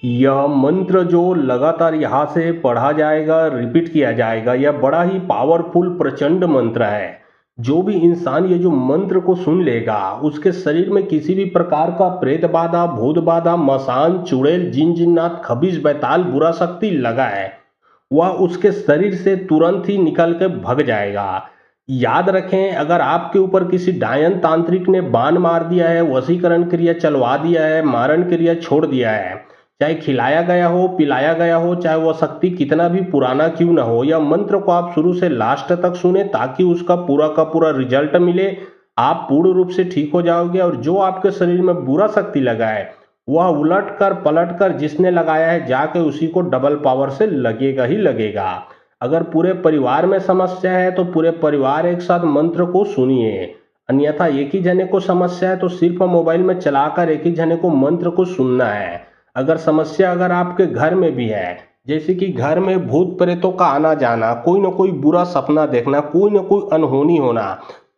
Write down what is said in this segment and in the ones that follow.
यह मंत्र जो लगातार यहाँ से पढ़ा जाएगा, रिपीट किया जाएगा, यह बड़ा ही पावरफुल प्रचंड मंत्र है। जो भी इंसान ये जो मंत्र को सुन लेगा, उसके शरीर में किसी भी प्रकार का प्रेत बाधा, भूत बाधा, मसान, चुड़ैल, जिन जिन्नात, खबीज, बैताल, बुरा शक्ति लगा है, वह उसके शरीर से तुरंत ही निकल के भग जाएगा। याद रखें, अगर आपके ऊपर किसी डायन तांत्रिक ने बाण मार दिया है, वशीकरण क्रिया चलवा दिया है, मारण क्रिया छोड़ दिया है, चाहे खिलाया गया हो, पिलाया गया हो, चाहे वह शक्ति कितना भी पुराना क्यों ना हो, यह मंत्र को आप शुरू से लास्ट तक सुने ताकि उसका पूरा का पूरा रिजल्ट मिले। आप पूर्ण रूप से ठीक हो जाओगे और जो आपके शरीर में बुरा शक्ति लगा है, वह उलट कर पलट कर जिसने लगाया है जाके उसी को डबल पावर से लगेगा ही लगेगा। अगर पूरे परिवार में समस्या है तो पूरे परिवार एक साथ मंत्र को सुनिए, अन्यथा एक ही जने को समस्या है तो सिर्फ मोबाइल में चलाकर एक ही जने को मंत्र को सुनना है। अगर आपके घर में भी है, जैसे कि घर में भूत प्रेतों का आना जाना, कोई ना कोई बुरा सपना देखना, कोई ना कोई अनहोनी होना,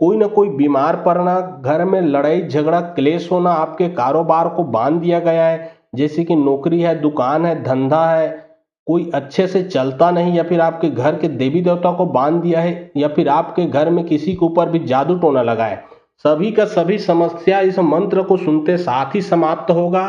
कोई ना कोई बीमार पड़ना, घर में लड़ाई झगड़ा क्लेश होना, आपके कारोबार को बांध दिया गया है, जैसे कि नौकरी है, दुकान है, धंधा है, कोई अच्छे से चलता नहीं, या फिर आपके घर के देवी देवता को बांध दिया है, या फिर आपके घर में किसी के ऊपर भी जादू टोना लगा है, सभी का सभी समस्या इस मंत्र को सुनते साथ ही समाप्त होगा।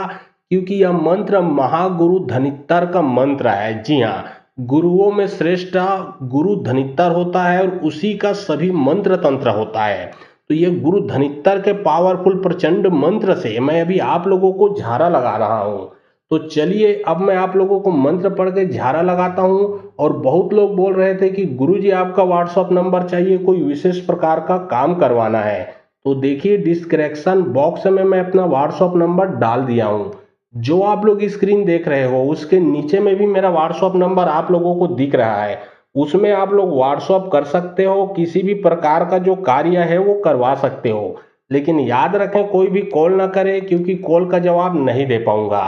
क्योंकि यह मंत्र महागुरु धनित्तर का मंत्र है। जी हाँ, गुरुओं में श्रेष्ठ गुरु धनित्तर होता है और उसी का सभी मंत्र तंत्र होता है। तो ये गुरु धनित्तर के पावरफुल प्रचंड मंत्र से मैं अभी आप लोगों को झारा लगा रहा हूँ। तो चलिए अब मैं आप लोगों को मंत्र पढ़ के झारा लगाता हूँ। और बहुत लोग बोल रहे थे कि गुरुजी आपका व्हाट्सअप नंबर चाहिए, कोई विशेष प्रकार का काम करवाना है। तो देखिए डिस्क्रिप्शन बॉक्स में मैं अपना व्हाट्सअप नंबर डाल दिया हूँ। जो आप लोग स्क्रीन देख रहे हो उसके नीचे में भी मेरा व्हाट्सअप नंबर आप लोगों को दिख रहा है, उसमें आप लोग व्हाट्सअप कर सकते हो, किसी भी प्रकार का जो कार्य है वो करवा सकते हो। लेकिन याद रखें कोई भी कॉल ना करे, क्योंकि कॉल का जवाब नहीं दे पाऊंगा।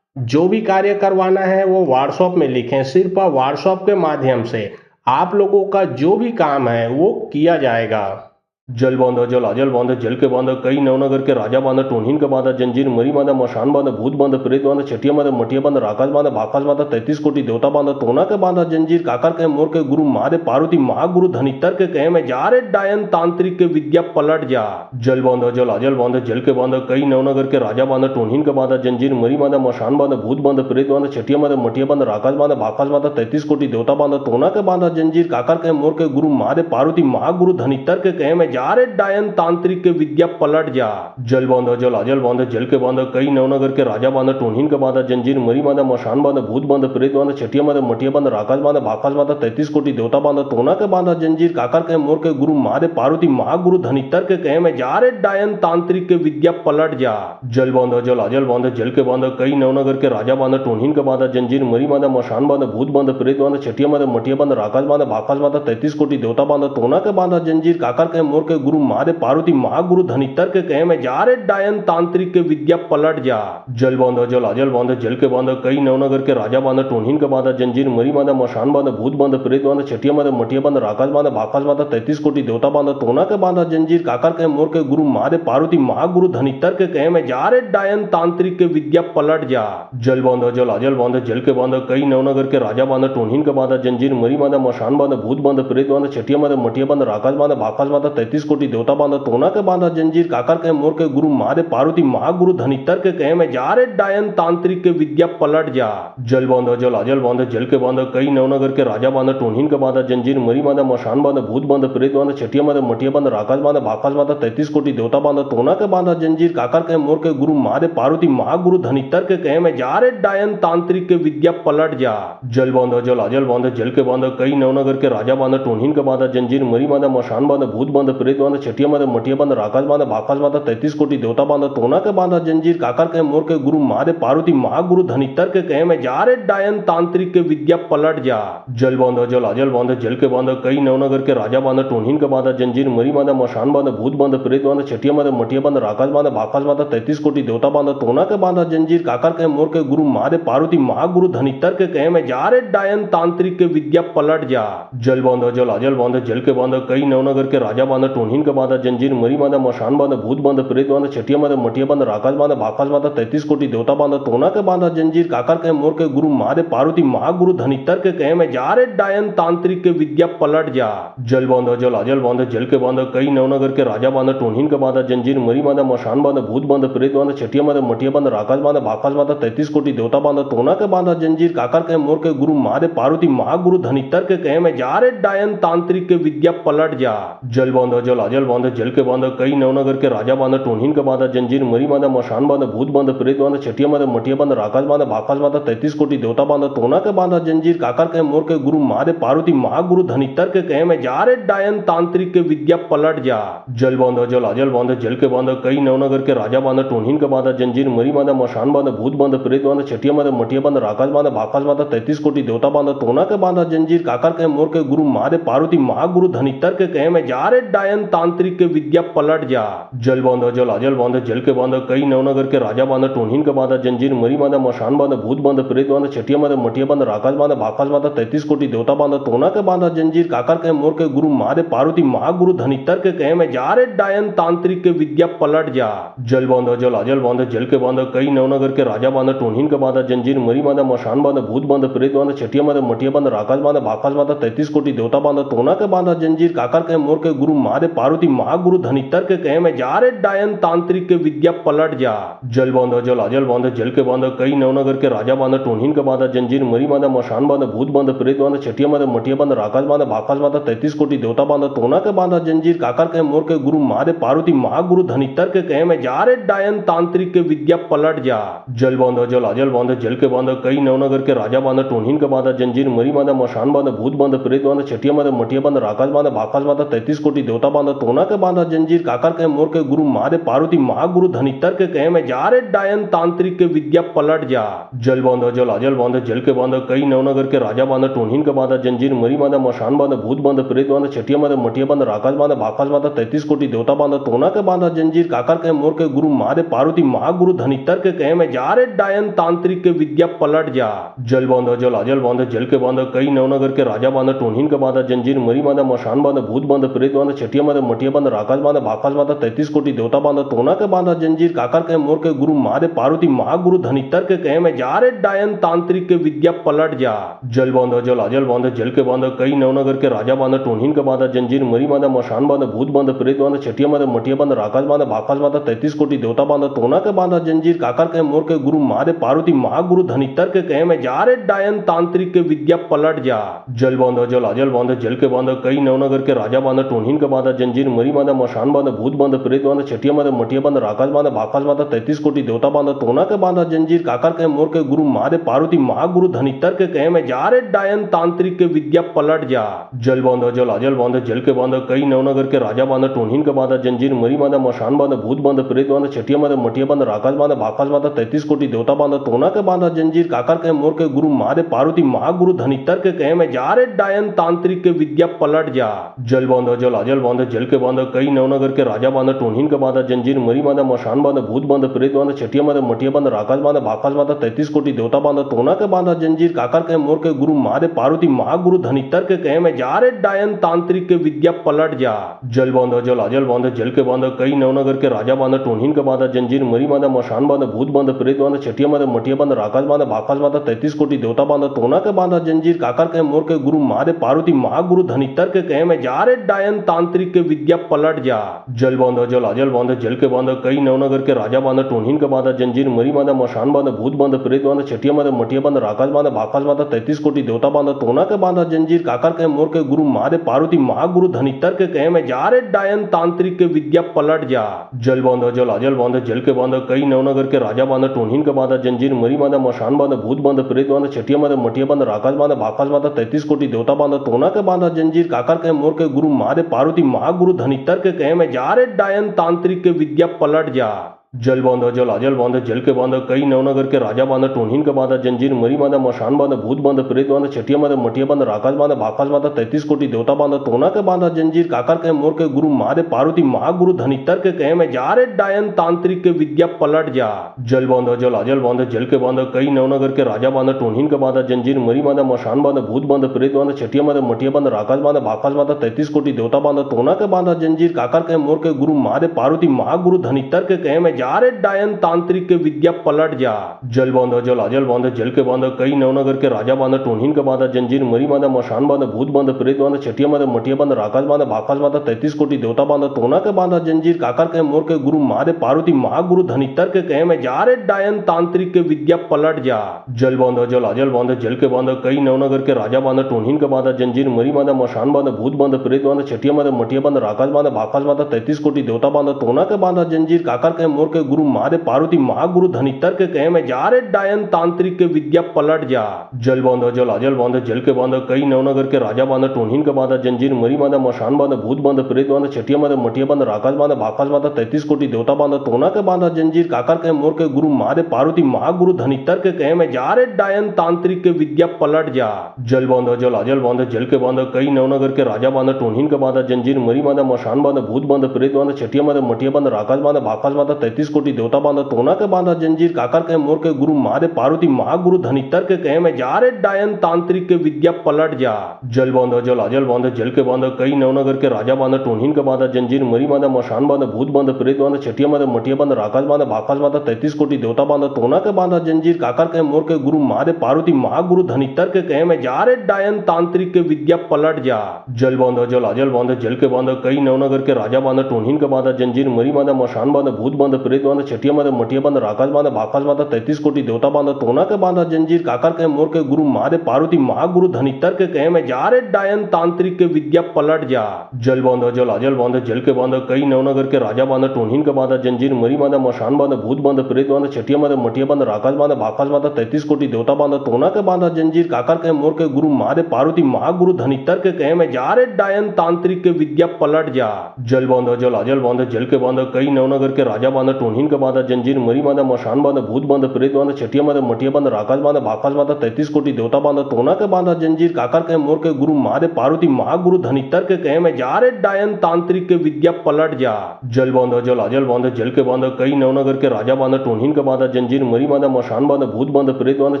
जो भी कार्य करवाना है वो व्हाट्सएप में लिखें, सिर्फ व्हाट्सएप के माध्यम से आप लोगों का जो भी काम है वो किया जाएगा। जल बांधा जल अजल बांधा जल के बांधा कई नवनगर के राजा बांधा टोनहीन का बांधा जंजीर मरी बांधा मशान बांधा भूत बांधा प्रेत बांधा छटिया बांधा मटिया बांधा राकाश बांधा भाकाश बांधा 33 कोटि देवता बांधा टोना के बांधा जंजीर काकर के मोर के गुरु महादेव पार्वती महागुरु धनित्तर के कहे में जा रे डायन तांत्रिक के विद्या पलट जा। जल बांधा जल अजल बांधा जल के बांधा कई नवनगर के राजा बांधा टोनहीन का बांधा जंजीर मरी बांधा मशान बांधा भूत बांधा प्रेत बांधा छटिया बांधा मटिया बांधा राकाश बांधा भाकाश बांधा 33 कोटि देवता बांधा टोना के बांधा जंजीर काकर के मोर के गुरु महादेव पार्वती महागुरु धनित्तर के कहे में जा रे डायन तांत्रिक के विद्या पलट जा। जल बांधा जल अजल बांधा जल के बांधा कई नवनगर के राजा बांधा टोनहीन का बांधा जंजीर मरी बांधा मशान बांधा भूत बांधा प्रेत बांधा छटिया बांधा मटिया बांधा राकाश बांधा भाकाश बांधा 33 कोटि देवता बांधा टोना के बांधा जंजीर काकर के मोर के गुरु महादेव पार्वती महागुरु धनित्तर के कहे में जा रे डायन तांत्रिक के विद्या पलट जा। जल बांधा जल अजल बांधा जल के बांधा कई नवनगर के राजा बांधा टोनहीन का बांधा जंजीर मरी बांधा मशान बांधा भूत बांधा प्रेत बांधा छटिया बांधा मटिया बांधा राकाश बांधा भाकाश बांधा 33 कोटि देवता बांधा टोना के बांधा जंजीर काकर के मोर के गुरु महादेव पार्वती महागुरु धनित्तर के कहे में जा रे डायन तांत्रिक के विद्या पलट जा। जल बांधा जल अजल बांधा जल के बांधा कई नवनगर के राजा बांधा टोनहीन का बांधा जंजीर मरी बांधा मशान बांधा भूत बांधा प्रेत बांधा छटिया बांधा मटिया बांधा राकाश बांधा भाकाश बांधा 33 कोटि देवता बांधा टोना के बांधा जंजीर काकर के मोर के गुरु महादेव पार्वती महागुरु धनित्तर के कहे में जा रे डायन तांत्रिक के विद्या पलट जा। जल बांधा जल अजल बांधा जल के बांधा कई नवनगर के राजा बांधा टोनहीन का बांधा जंजीर मरी बांधा मशान बांधा भूत बांधा प्रेत बांधा छटिया बांधा मटिया बांधा राकाश बांधा भाकाश बांधा 33 कोटि देवता बांधा टोना के बांधा जंजीर काकर के मोर के गुरु महादेव पार्वती महागुरु धनित्तर के कहे में जा रे डायन तांत्रिक के विद्या पलट जा। जल बांधा जल अजल बांधा जल के बांधा कई नवनगर के राजा बांधा टोनहीन का बांधा जंजीर मरी बांधा मशान बांधा भूत बांधा प्रेत बांधा छटिया बांधा मटिया बांधा राकाश बांधा भाकाश बांधा 33 कोटि देवता बांधा टोना के बांधा जंजीर काकर के मोर के गुरु महादेव पार्वती महागुरु धनित्तर के कहे में जा रे डायन तांत्रिक के विद्या पलट जा। जल बांधा जल अजल बांधा जल के बांधा कई नवनगर के राजा बांधा टोनहीन का बांधा जंजीर मरी बांधा मशान बांधा भूत बांधा प्रेत बांधा छटिया बांधा मटिया बांधा राकाश बांधा भाकाश बांधा 33 कोटि देवता बांधा टोना के बांधा जंजीर काकर के मोर के गुरु महादेव पार्वती महागुरु धनित्तर के कहे में जा रे डायन तांत्रिक के विद्या पलट जा। जल बांधा जल अजल बांधा जल के बांधा कई नवनगर के राजा बांधा टोनहीन का बांधा जंजीर मरी बांधा मशान बांधा भूत बांधा प्रेत बांधा छटिया बांधा मटिया बांधा राकाश बांधा भाकाश बांधा 33 कोटि देवता बांधा टोना के बांधा जंजीर काकर के मोर के गुरु महादेव पार्वती महागुरु धनित्तर के कहे में जा रे डायन तांत्रिक के विद्या पलट जा। जल बांधा जल अजल बांधा जल के बांधा कई नवनगर के राजा बांधा टोनहीन का बांधा जंजीर मरी बांधा मशान बांधा भूत बांधा प्रेत बांधा छठिया बांधा मटिया बांधा राकाश बांधा भाकाश बांधा 33 कोटि देवता बांधा टोना के बांधा जंजीर काकर के मोर के गुरु महादेव पार्वती महागुरु धनितर के कहे में जा रे डायन तांत्रिक के विद्या पलट जा। जल बांधा जल अजल बांधा जल के बांधा कई नवनगर के राजा बांधा टोनहीन का बांधा जंजीर मरी बांधा मशान बांधा भूत बांधा प्रेत बांधा छठिया बांधा मटिया बांधा राकाश बांधा भाकाश बांधा 33 कोटि देवता बांधा टोना के बांधा जंजीर काकर के मोर के गुरु महादेव पार्वती महागुरु धनितर के कहे में जा रे डायन तांत्रिक के विद्या पलट जा। जल बांधा जल अजल बांधा जल के बांधा कई नवनगर के राजा बांधा टोनहीन का बांधा जंजीर मरी बांधा मशान बांधा भूत बांधा प्रेत बांधा छठिया बांधा मटिया बांधा राकाश बांधा भाकाश बांधा 33 कोटि देवता बांधा टोना के बांधा जंजीर काकर के मोर के गुरु महादेव पार्वती महागुरु धनितर के कहे में जा रे डायन तांत्रिक के विद्या पलट जा। जल बांधा जल अजल बांधा जल के बांधा कई नवनगर के राजा बांधा टोनहीन का बांधा जंजीर मरी बांधा मशान बांधा भूत बांधा प्रेत बांधा छठिया बांधा मटिया बांधा राकाश बांधा भाकाश बांधा 33 कोटि देवता बांधा टोना के बांधा जंजीर काकर के मोर के गुरु महादेव पार्वती महागुरु धनितर के कहे में जा रे डायन तांत्रिक के विद्या पलट जा। जल बांधा जल अजल बांधा जल के बांधा कई नवनगर के राजा बांधा टोनहीन का बांधा जंजीर मरी बांधा मशान बांधा भूत बांधा प्रेत बांधा छठिया बांधा मटिया बांधा राकाश बांधा भाकाश बांधा 33 कोटि देवता बांधा टोना के बांधा जंजीर काकर के मोर के गुरु महादेव पार्वती महागुरु धनितर के कहे में जा रे डायन तांत्रिक के विद्या पलट जा। जल बांधा जल अजल बांधा जल के बांधा कई नवनगर के राजा बांधा टोनहीन का बांधा जंजीर मरी बांधा मशान बांधा भूत बांधा प्रेत बांधा छठिया बांधा मटिया बांधा राकाश बांधा भाकाश बांधा 33 कोटि देवता बांधा टोना के बांधा जंजीर काकर के मोर के गुरु महादेव पार्वती महागुरु धनितर के कहे में जा रे डायन तांत्रिक के विद्या पलट जा। जल बांधा जल अजल बांधा जल के बांधा कई नवनगर के राजा बांधा टोनहीन का बांधा जंजीर मरी बांधा मशान बांधा भूत बांधा प्रेत बांधा छठिया बांधा मटिया बांधा राकाश बांधा भाकाश बांधा 33 कोटि देवता बांधा टोना के बांधा जंजीर काकर के मोर के गुरु महादेव पार्वती महागुरु धनितर के कहे में जा रे डायन तांत्रिक के विद्या पलट जा। जल बांधा जल अजल बांधा जल के बांधा कई नवनगर के राजा बांधा टोनहीन का बांधा जंजीर मरी बांधा मशान बांधा भूत बांधा प्रेत बांधा छठिया बांधा मटिया बांधा राकाश बांधा भाकाश बांधा 33 कोटि देवता बांधा टोना के बांधा जंजीर काकर के मोर के गुरु महादेव पार्वती महागुरु धनितर के कहे में जा रे डायन तांत्रिक के विद्या पलट जा। जल बांधा जल अजल बांधा जल के बांधा कई नवनगर के राजा बांधा टोनहीन का बांधा जंजीर मरी बांधा मशान बांधा भूत बांधा प्रेत बांधा छठिया बांधा मटिया बांधा राकाश बांधा भाकाश बांधा 33 कोटि देवता बांधा टोना के बांधा जंजीर काकर के मोर के गुरु महादेव पार्वती महागुरु धनितर के कहे में जा रे डायन तांत्रिक के विद्या पलट जा। जल बांधा जल अजल बांधा जल के बांधा कई नवनगर के राजा बांधा टोनहीन का बांधा जंजीर मरी बांधा मशान बांधा भूत बांधा प्रेत बांधा छठिया बांधा मटिया बांधा राकाश बांधा भाकाश बांधा 33 कोटि देवता बांधा टोना के बांधा जंजीर काकर के मोर के गुरु महादेव पार्वती महागुरु धनितर के कहे में जा रे डायन तांत्रिक के विद्या पलट जा। जल बांधा जल अजल बांधा जल के बांधा कई नवनगर के राजा बांधा टोनहीन का बांधा जंजीर मरी बांधा मशान बांधा भूत बांधा प्रेत बांधा छठिया बांधा मटिया बांधा राकाश बांधा भाकाश बांधा 33 कोटि देवता बांधा टोना के बांधा जंजीर काकर के मोर के गुरु महादेव पार्वती महागुरु धनितर के कहे में जा रे डायन तांत्रिक के विद्या पलट जा। जल बांधा जल अजल बांधा जल के बांधा कई नवनगर के राजा बांधा टोनहीन का बांधा जंजीर मरी बांधा मशान बांधा भूत बांधा प्रेत बांधा छठिया बांधा मटिया बांधा राकाश बांधा भाकाश बांधा 33 कोटि देवता बांधा टोना के बांधा जंजीर काकर के मोर के गुरु महादेव पार्वती महागुरु धनितर के कहे में जा रे डायन तांत्रिक के विद्या पलट जा। जल बांधा जल अजल बांधा जल के बांधा कई नवनगर के राजा बांधा टोनहीन का बांधा जंजीर मरी बांधा मशान बांधा भूत बांधा प्रेत बांधा छठिया बांधा मटिया बांधा राकाश बांधा भाकाश बांधा 33 कोटि देवता बांधा टोना के बांधा जंजीर काकर के मोर के गुरु महादेव पार्वती महागुरु धनितर के कहे में जा रे डायन तांत्रिक के विद्या पलट जा। जल बांधा जल अजल बांधा जल के बांधा कई नवनगर के राजा बांधा टोनहीन का बांधा जंजीर मरी बांधा मशान बांधा भूत बांधा प्रेत बांधा छठिया बांधा मटिया बांधा राकाश बांधा भाकाश बांधा 33 कोटि देवता बांधा टोना के बांधा जंजीर काकर के मोर के गुरु महादेव पार्वती महागुरु धनितर के कहे में जा रे डायन तांत्रिक के विद्या पलट जा। जल बांधा जल अजल बांधा जल के बांधा कई नवनगर के राजा बांधा टोनहीन का बांधा जंजीर मरी बांधा मशान बांधा भूत बांधा प्रेत बांधा छठिया बांधा मटिया बांधा राकाश बांधा भाकाश बांधा 33 कोटि देवता बांधा टोना के बांधा जंजीर काकर के मोर के गुरु महादेव पार्वती महागुरु धनितर के कहे में जा रे डायन तांत्रिक के विद्या पलट जा। जल बांधा जल अजल बांधा जल के बांधा कई नवनगर के राजा बांधा टोनहीन का बांधा जंजीर मरी बांधा मशान बांधा भूत बांधा प्रेत बांधा छठिया बांधा मटिया बांधा राकाश बांधा भाकाश बांधा 33 कोटि देवता बांधा टोना के बांधा जंजीर काकर के मोर के गुरु महादेव पार्वती महागुरु धनितर के कहे में जा रे डायन तांत्रिक के विद्या पलट जा। जल बांधा जल अजल बांधा जल के बांधा कई नवनगर के राजा बांधा टोनहीन का बांधा जंजीर मरी बांधा मशान बांधा भूत बांधा प्रेत बांधा छठिया बांधा मटिया बांधा राकाश बांधा भाकाश बांधा 33 कोटि देवता बांधा टोना के बांधा जंजीर काकर के मोर के गुरु महादेव पार्वती महागुरु धनितर के कहे में जा रे डायन तांत्रिक के विद्या पलट जा। जल बांधा जल अजल बांधा जल के बांधा कई नवनगर के राजा बांधा टोनहीन का बांधा जंजीर मरी बांधा मशान बांधा भूत बांधा प्रेत बांधा छठिया बांधा मटिया बांधा राकाश बांधा भाकाश बांधा 33 कोटि देवता बांधा टोना के बांधा जंजीर काकर के मोर के गुरु महादेव पार्वती महागुरु धनितर के कहे में जा रे डायन तांत्रिक के विद्या पलट जा। जल बांधा जल अजल बांधा जल के बांधा कई नवनगर के राजा बांधा टोनहीन का बांधा जंजीर मरी बांधा मशान बांधा भूत बांधा प्रेत बांधा छठिया बांधा मटिया बांधा राकाश बांधा भाकाश बांधा 33 कोटि देवता बांधा टोना के बांधा जंजीर काकर के मोर के गुरु महादेव पार्वती महागुरु धनितर के कहे में जा रे डायन तांत्रिक के विद्या पलट जा। जल बांधा जल अजल बांधा जल के बांधा कई नवनगर के राजा बांधा टोनहीन का बांधा जंजीर मरी बांधा मशान बांधा भूत बांधा प्रेत बांधा छठिया बांधा मटिया बांधा राकाश बांधा भाकाश बांधा 33 कोटि देवता बांधा टोना के बांधा जंजीर काकर के मोर के गुरु महादेव पार्वती महागुरु धनितर के कहे में जा रे डायन तांत्रिक के विद्या पलट जा। जल बांधा जल अजल बांधा जल के बांधा कई नवनगर के राजा बांधा टोनहीन का बांधा जंजीर मरी बांधा मशान बांधा भूत बांधा प्रेत बांधा छठिया बांधा मटिया बांधा राकाश बांधा भाकाश बांधा 33 कोटि देवता बांधा टोना के बांधा जंजीर काकर के मोर के गुरु महादेव पार्वती महागुरु धनितर के कहे में जा रे डायन तांत्रिक के विद्या पलट जा। जल बांधा जल अजल बांधा जल के बांधा कई नवनगर के राजा बांधा टोनहीन का बांधा जंजीर मरी बांधा मशान बांधा भूत बांधा प्रेत बांधा छठिया बांधा मटिया बांधा राकाश बांधा भाकाश बांधा 33 कोटि देवता बांधा टोना के बांधा जंजीर काकर के मोर के गुरु महादेव पार्वती महागुरु धनितर के कहे में जा रे डायन तांत्रिक के विद्या पलट जा। जल बांधा जल अजल बांधा जल के बांधा कई नवनगर के राजा बांधा टोनहीन का बांधा जंजीर मरी बांधा मशान बांधा भूत बांधा प्रेत बांधा छठिया बांधा मटिया बांधा राकाश बांधा भाकाश बांधा 33 कोटि देवता बांधा टोना के बांधा जंजीर काकर के मोर के गुरु महादेव पार्वती महागुरु धनितर के कहे में जा रे डायन तांत्रिक के विद्या पलट जा। जल बांधा जल अजल बांधा जल के बांधा कई नवनगर के राजा बांधा टोनहीन का बांधा जंजीर मरी बांधा मशान बांधा भूत बांधा प्रेत बांधा छठिया बांधा मटिया बांधा राकाश बांधा भाकाश बांधा 33 कोटि देवता बांधा टोना के बांधा जंजीर काकर के मोर के गुरु महादेव पार्वती महागुरु धनितर के कहे में जा रे डायन तांत्रिक के विद्या पलट जा। जल बांधा जल अजल बांधा जल के बांधा कई नवनगर के राजा बांधा टोनहीन का बांधा जंजीर मरी बांधा मशान बांधा भूत बांधा प्रेत बांधा छठिया बांधा मटिया बांधा राकाश बांधा भाकाश बांधा 33 कोटि देवता बांधा टोना के बांधा जंजीर काकर के मोर के गुरु महादेव पार्वती महागुरु धनितर के कहे में जा रे डायन तांत्रिक के विद्या पलट जा। जल बांधा जल अजल बांधा जल के बांधा कई नवनगर के राजा बांधा टोनहीन का बांधा जंजीर मरी बांधा मशान बांधा भूत बांधा प्रेत बांधा छठिया बांधा मटिया बांधा राकाश बांधा भाकाश बांधा 33 कोटि देवता बांधा टोना के बांधा जंजीर काकर के मोर के गुरु महादेव पार्वती महागुरु धनितर के कहे में जा रे डायन तांत्रिक के विद्या पलट जा। जल बांधा जल अजल बांधा जल के बांधा कई नवनगर के राजा बांधा टोनहीन का बांधा जंजीर मरी बांधा मशान बांधा भूत बांधा प्रेत बांधा छठिया बांधा मटिया बांधा राकाश बांधा भाकाश बांधा 33 कोटि देवता बांधा टोना के बांधा जंजीर काकर के मोर के गुरु महादेव पार्वती महागुरु धनितर के कहे में जा रे डायन तांत्रिक के विद्या पलट जा। जल बांधा जल अजल बांधा जल के बांधा कई नवनगर के राजा बांधा टोनहीन का बांधा जंजीर मरी बांधा मशान बांधा भूत बांधा प्रेत बांधा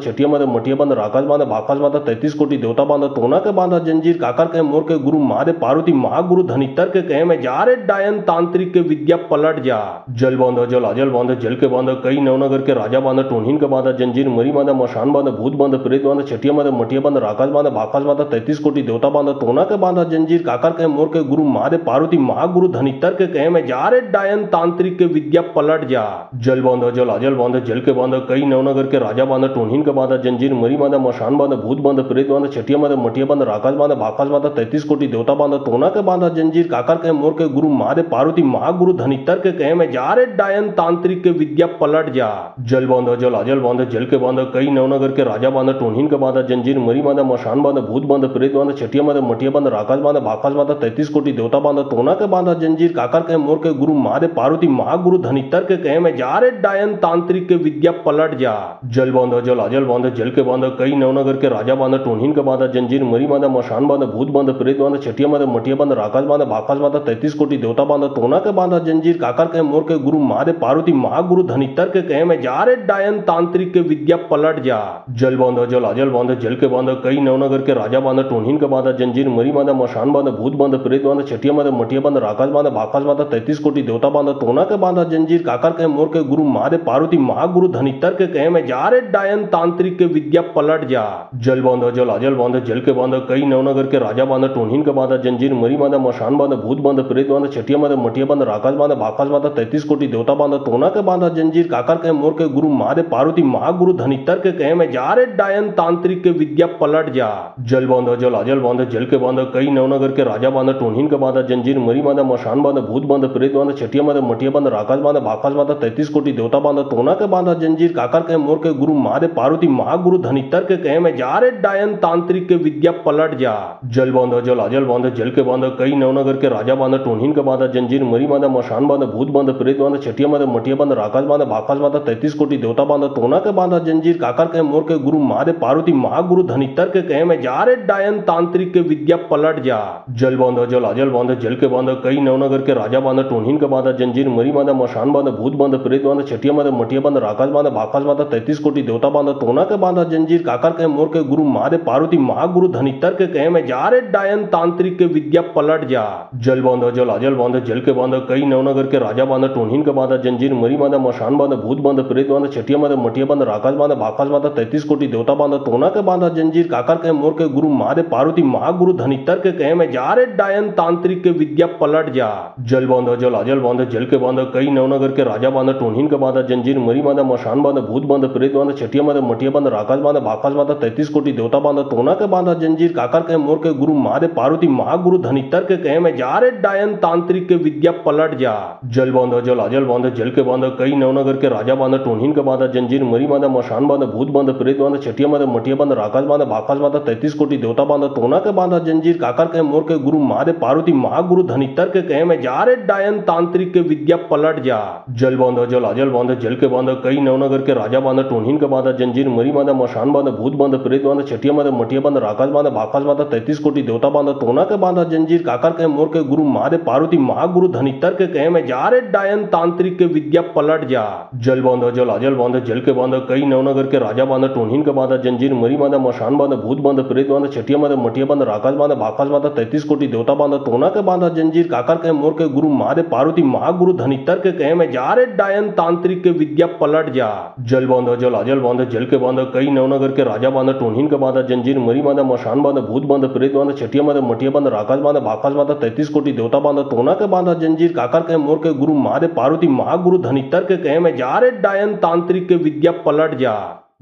छठिया बांधा मटिया बांधा राकाश बांधा भाकाश बांधा 33 कोटि देवता बांधा टोना के बांधा जंजीर काकर के मोर के गुरु महादेव पार्वती महागुरु धनितर के कहे में जा रे डायन तांत्रिक के विद्या पलट जा। जल बांधा जल अजल बांधा जल के बांधा कई नवनगर के राजा बांधा टोनहीन का बांधा जंजीर मरी बांधा मशान बांधा भूत बांधा प्रेत बांधा छठिया बांधा मटिया बांधा राकाश बांधा भाकाश बांधा 33 कोटि देवता बांधा टोना के बांधा जंजीर काकर के मोर के गुरु महादेव पार्वती महागुरु धनितर के कहे में जा रे डायन तांत्रिक के विद्या पलट जा। जल बांधा जल अजल बांधा जल के बांधा कई नवनगर के राजा बांधा टोनहीन का बांधा जंजीर मरी बांधा मशान बांधा भूत बांधा प्रेत बांधा छठिया बांधा मटिया बांधा राकाश बांधा भाकाश बांधा 33 कोटि देवता बांधा टोना के बांधा जंजीर काकर के मोर के गुरु महादेव पार्वती महागुरु धनितर के कहे में जा रे डायन तांत्रिक के विद्या पलट जा। जल बांधा जल अजल बांधा जल के बांधा कई नवनगर के राजा बांधा टोनहीन का बांधा जंजीर मरी बांधा मशान बांधा भूत बांधा प्रेत बांधा छठिया बांधा मटिया बांधा राकाश बांधा भाकाश बांधा 33 कोटि देवता बांधा टोना के बांधा जंजीर काकर के मोर के गुरु महादेव पार्वती महागुरु धनितर के कहे में जा रे डायन तांत्रिक के विद्या पलट जा। जल बांधा जल अजल बांधा जल के बांधा कई नवनगर के राजा बांधा टोनहीन का बांधा जंजीर मरी बांधा मशान बांधा भूत बांधा प्रेत बांधा छठिया बांधा मटिया बांधा राकाश बांधा भाकाश बांधा 33 कोटि देवता बांधा टोना के बांधा जंजीर काकर के मोर के गुरु महादेव पार्वती महागुरु धनितर के कहे में जा रे डायन तांत्रिक के विद्या पलट जा। जल बांधा जल अजल बांधा जल के बांधा कई नवनगर के राजा बांधा टोनहीन का बांधा जंजीर मरी बांधा मशान बांधा भूत बांधा प्रेत बांधा छठिया बांधा मटिया बांधा राकाश बांधा भाकाश बांधा 33 कोटि देवता बांधा टोना के बांधा जंजीर काकर के मोर के गुरु महादेव पार्वती महागुरु धनितर के कहे में जा रे डायन तांत्रिक के विद्या पलट जा। जल बांधा जल अजल बांधा जल के बांधा कई नवनगर के राजा बांधा टोनहीन का बांधा जंजीर मरी बांधा मशान बांधा भूत बांधा प्रेत बांधा छठिया बांधा मटिया बांधा राकाश बांधा भाकाश बांधा 33 कोटि देवता बांधा टोना के बांधा जंजीर काकर के मोर के गुरु महादेव पार्वती महागुरु धनितर के कहे में जा रे डायन तांत्रिक के विद्या पलट जा। जल बांधा जल अजल बांधा जल के बांधा कई नवनगर के राजा बांधा टोनहीन का बांधा जंजीर मरी बांधा मशान बांधा भूत बांधा प्रेत बांधा छठिया बांधा मटिया बांधा राकाश बांधा भाकाश बांधा 33 कोटि देवता बांधा टोना के बांधा जंजीर काकर के मोर के गुरु महादेव पार्वती महागुरु धनितर के कहे में जा रे डायन तांत्रिक के विद्या पलट जा। जल बांधा जल अजल बांधा जल के बांधा कई नवनगर के राजा बांधा टोनहीन का बांधा जंजीर मरी बांधा मशान बांधा भूत बांधा प्रेत बांधा छठिया छठिया मद मटिया बंद राकाश बांध भाकाश बांध 33 कोटि देवता बांध तोना के बांधा जंजीर काकर के मोर के गुरु महादेव पार्वती महागुरु धनितर के कहे में जा रे डायन तांत्रिक के विद्या पलट जा। जल बांध जल अजल बांध जल के बांध कई नवनगर के राजा बांध टोनहीन के बांधा जंजीर मरी बांध मशान बांध भूत बांध प्रेत बांध छठिया मद मटिया बंद राकाश बांध भाकाश बांध 33 कोटि देवता बांध तोना के बांधा जंजीर काकर के मोर के गुरु महादेव पार्वती महागुरु धनितर के कहे में जा रे डायन तांत्रिक के विद्या पलट जा। जल बांध जल अजल बांध जल के बांध कई नवनगर के राजा बांध टोनहीन के बांधा जंजीर मरी बांध मशान बांध भूत बांध प्रेत बांध छठिया मद मटिया बंद राकाश बांध भाकाश बांध 33 कोटि देवता बांध तोना के बांधा जंजीर काकर के मोर के गुरु महादेव पार्वती महागुरु धनितर के कहे में जा रे डायन तांत्रिक के विद्या पलट जा। जल बांध जल अजल बांध जल के बांध कई नवनगर के राजा बांध टोनहीन के बांधा जंजीर मरी बांध मशान बांध भूत बांध प्रेत बांध छठिया मद मटिया बंद राकाश बांध भाकाश बांध 33 कोटि देवता बांध तोना के बांधा जंजीर काकर के मोर के गुरु महादेव पार्वती महागुरु धनितर के कहे में जा रे डायन तांत्रिक के विद्या पलट जा। जल बांध जल अजल बांध जल के बांध कई नवनगर के राजा बांध टोनहीन के बांधा जंजीर मरी बांध मशान बांध भूत बांध प्रेत बांध छठिया मद मटिया बंद राकाश बांध भाकाश बांध 33 कोटि देवता बांध तोना के बांधा जंजीर काकर के मोर के गुरु महादेव पार्वती महागुरु धनितर के कहे में जा रे डायन तांत्रिक के विद्या पलट जा। जल बांध जल अजल बांध जल के बांध कई नवनगर के राजा बांध टोनहीन के बांधा जंजीर मरी बांध मशान बांध भूत बांध प्रेत बांध छठिया मद मटिया बंद राकाश बांध भाकाश बांध 33 कोटि देवता बांध तोना के बांधा जंजीर काकर के मोर के गुरु महादेव पार्वती महागुरु धनितर के कहे में जा रे डायन तांत्रिक के विद्या पलट जा। जल बांध जल अजल बांध जल के बांध कई नवनगर के राजा बांध टोनहीन के बांधा जंजीर मरी बांध मशान बांध भूत बांध प्रेत बांध छठिया मद मटिया बंद राकाश बांध भाकाश बांध 33 कोटि देवता बांध तोना के बांधा जंजीर काकर के मोर के गुरु महादेव पार्वती महागुरु धनितर के कहे में जा रे डायन तांत्रिक के विद्या पलट जा। जल बांध जल अजल बांध जल के बांध कई नवनगर के राजा बांध टोनहीन के बांधा जंजीर मरी बांध मशान बांध भूत बांध प्रेत बांध छठिया मद मटिया बंद राकाश बांध भाकाश बांध 33 कोटि देवता बांध तोना के बांधा जंजीर काकर के मोर के गुरु महादेव पार्वती महागुरु धनितर के कहे में जा रे डायन तांत्रिक के विद्या पलट जा।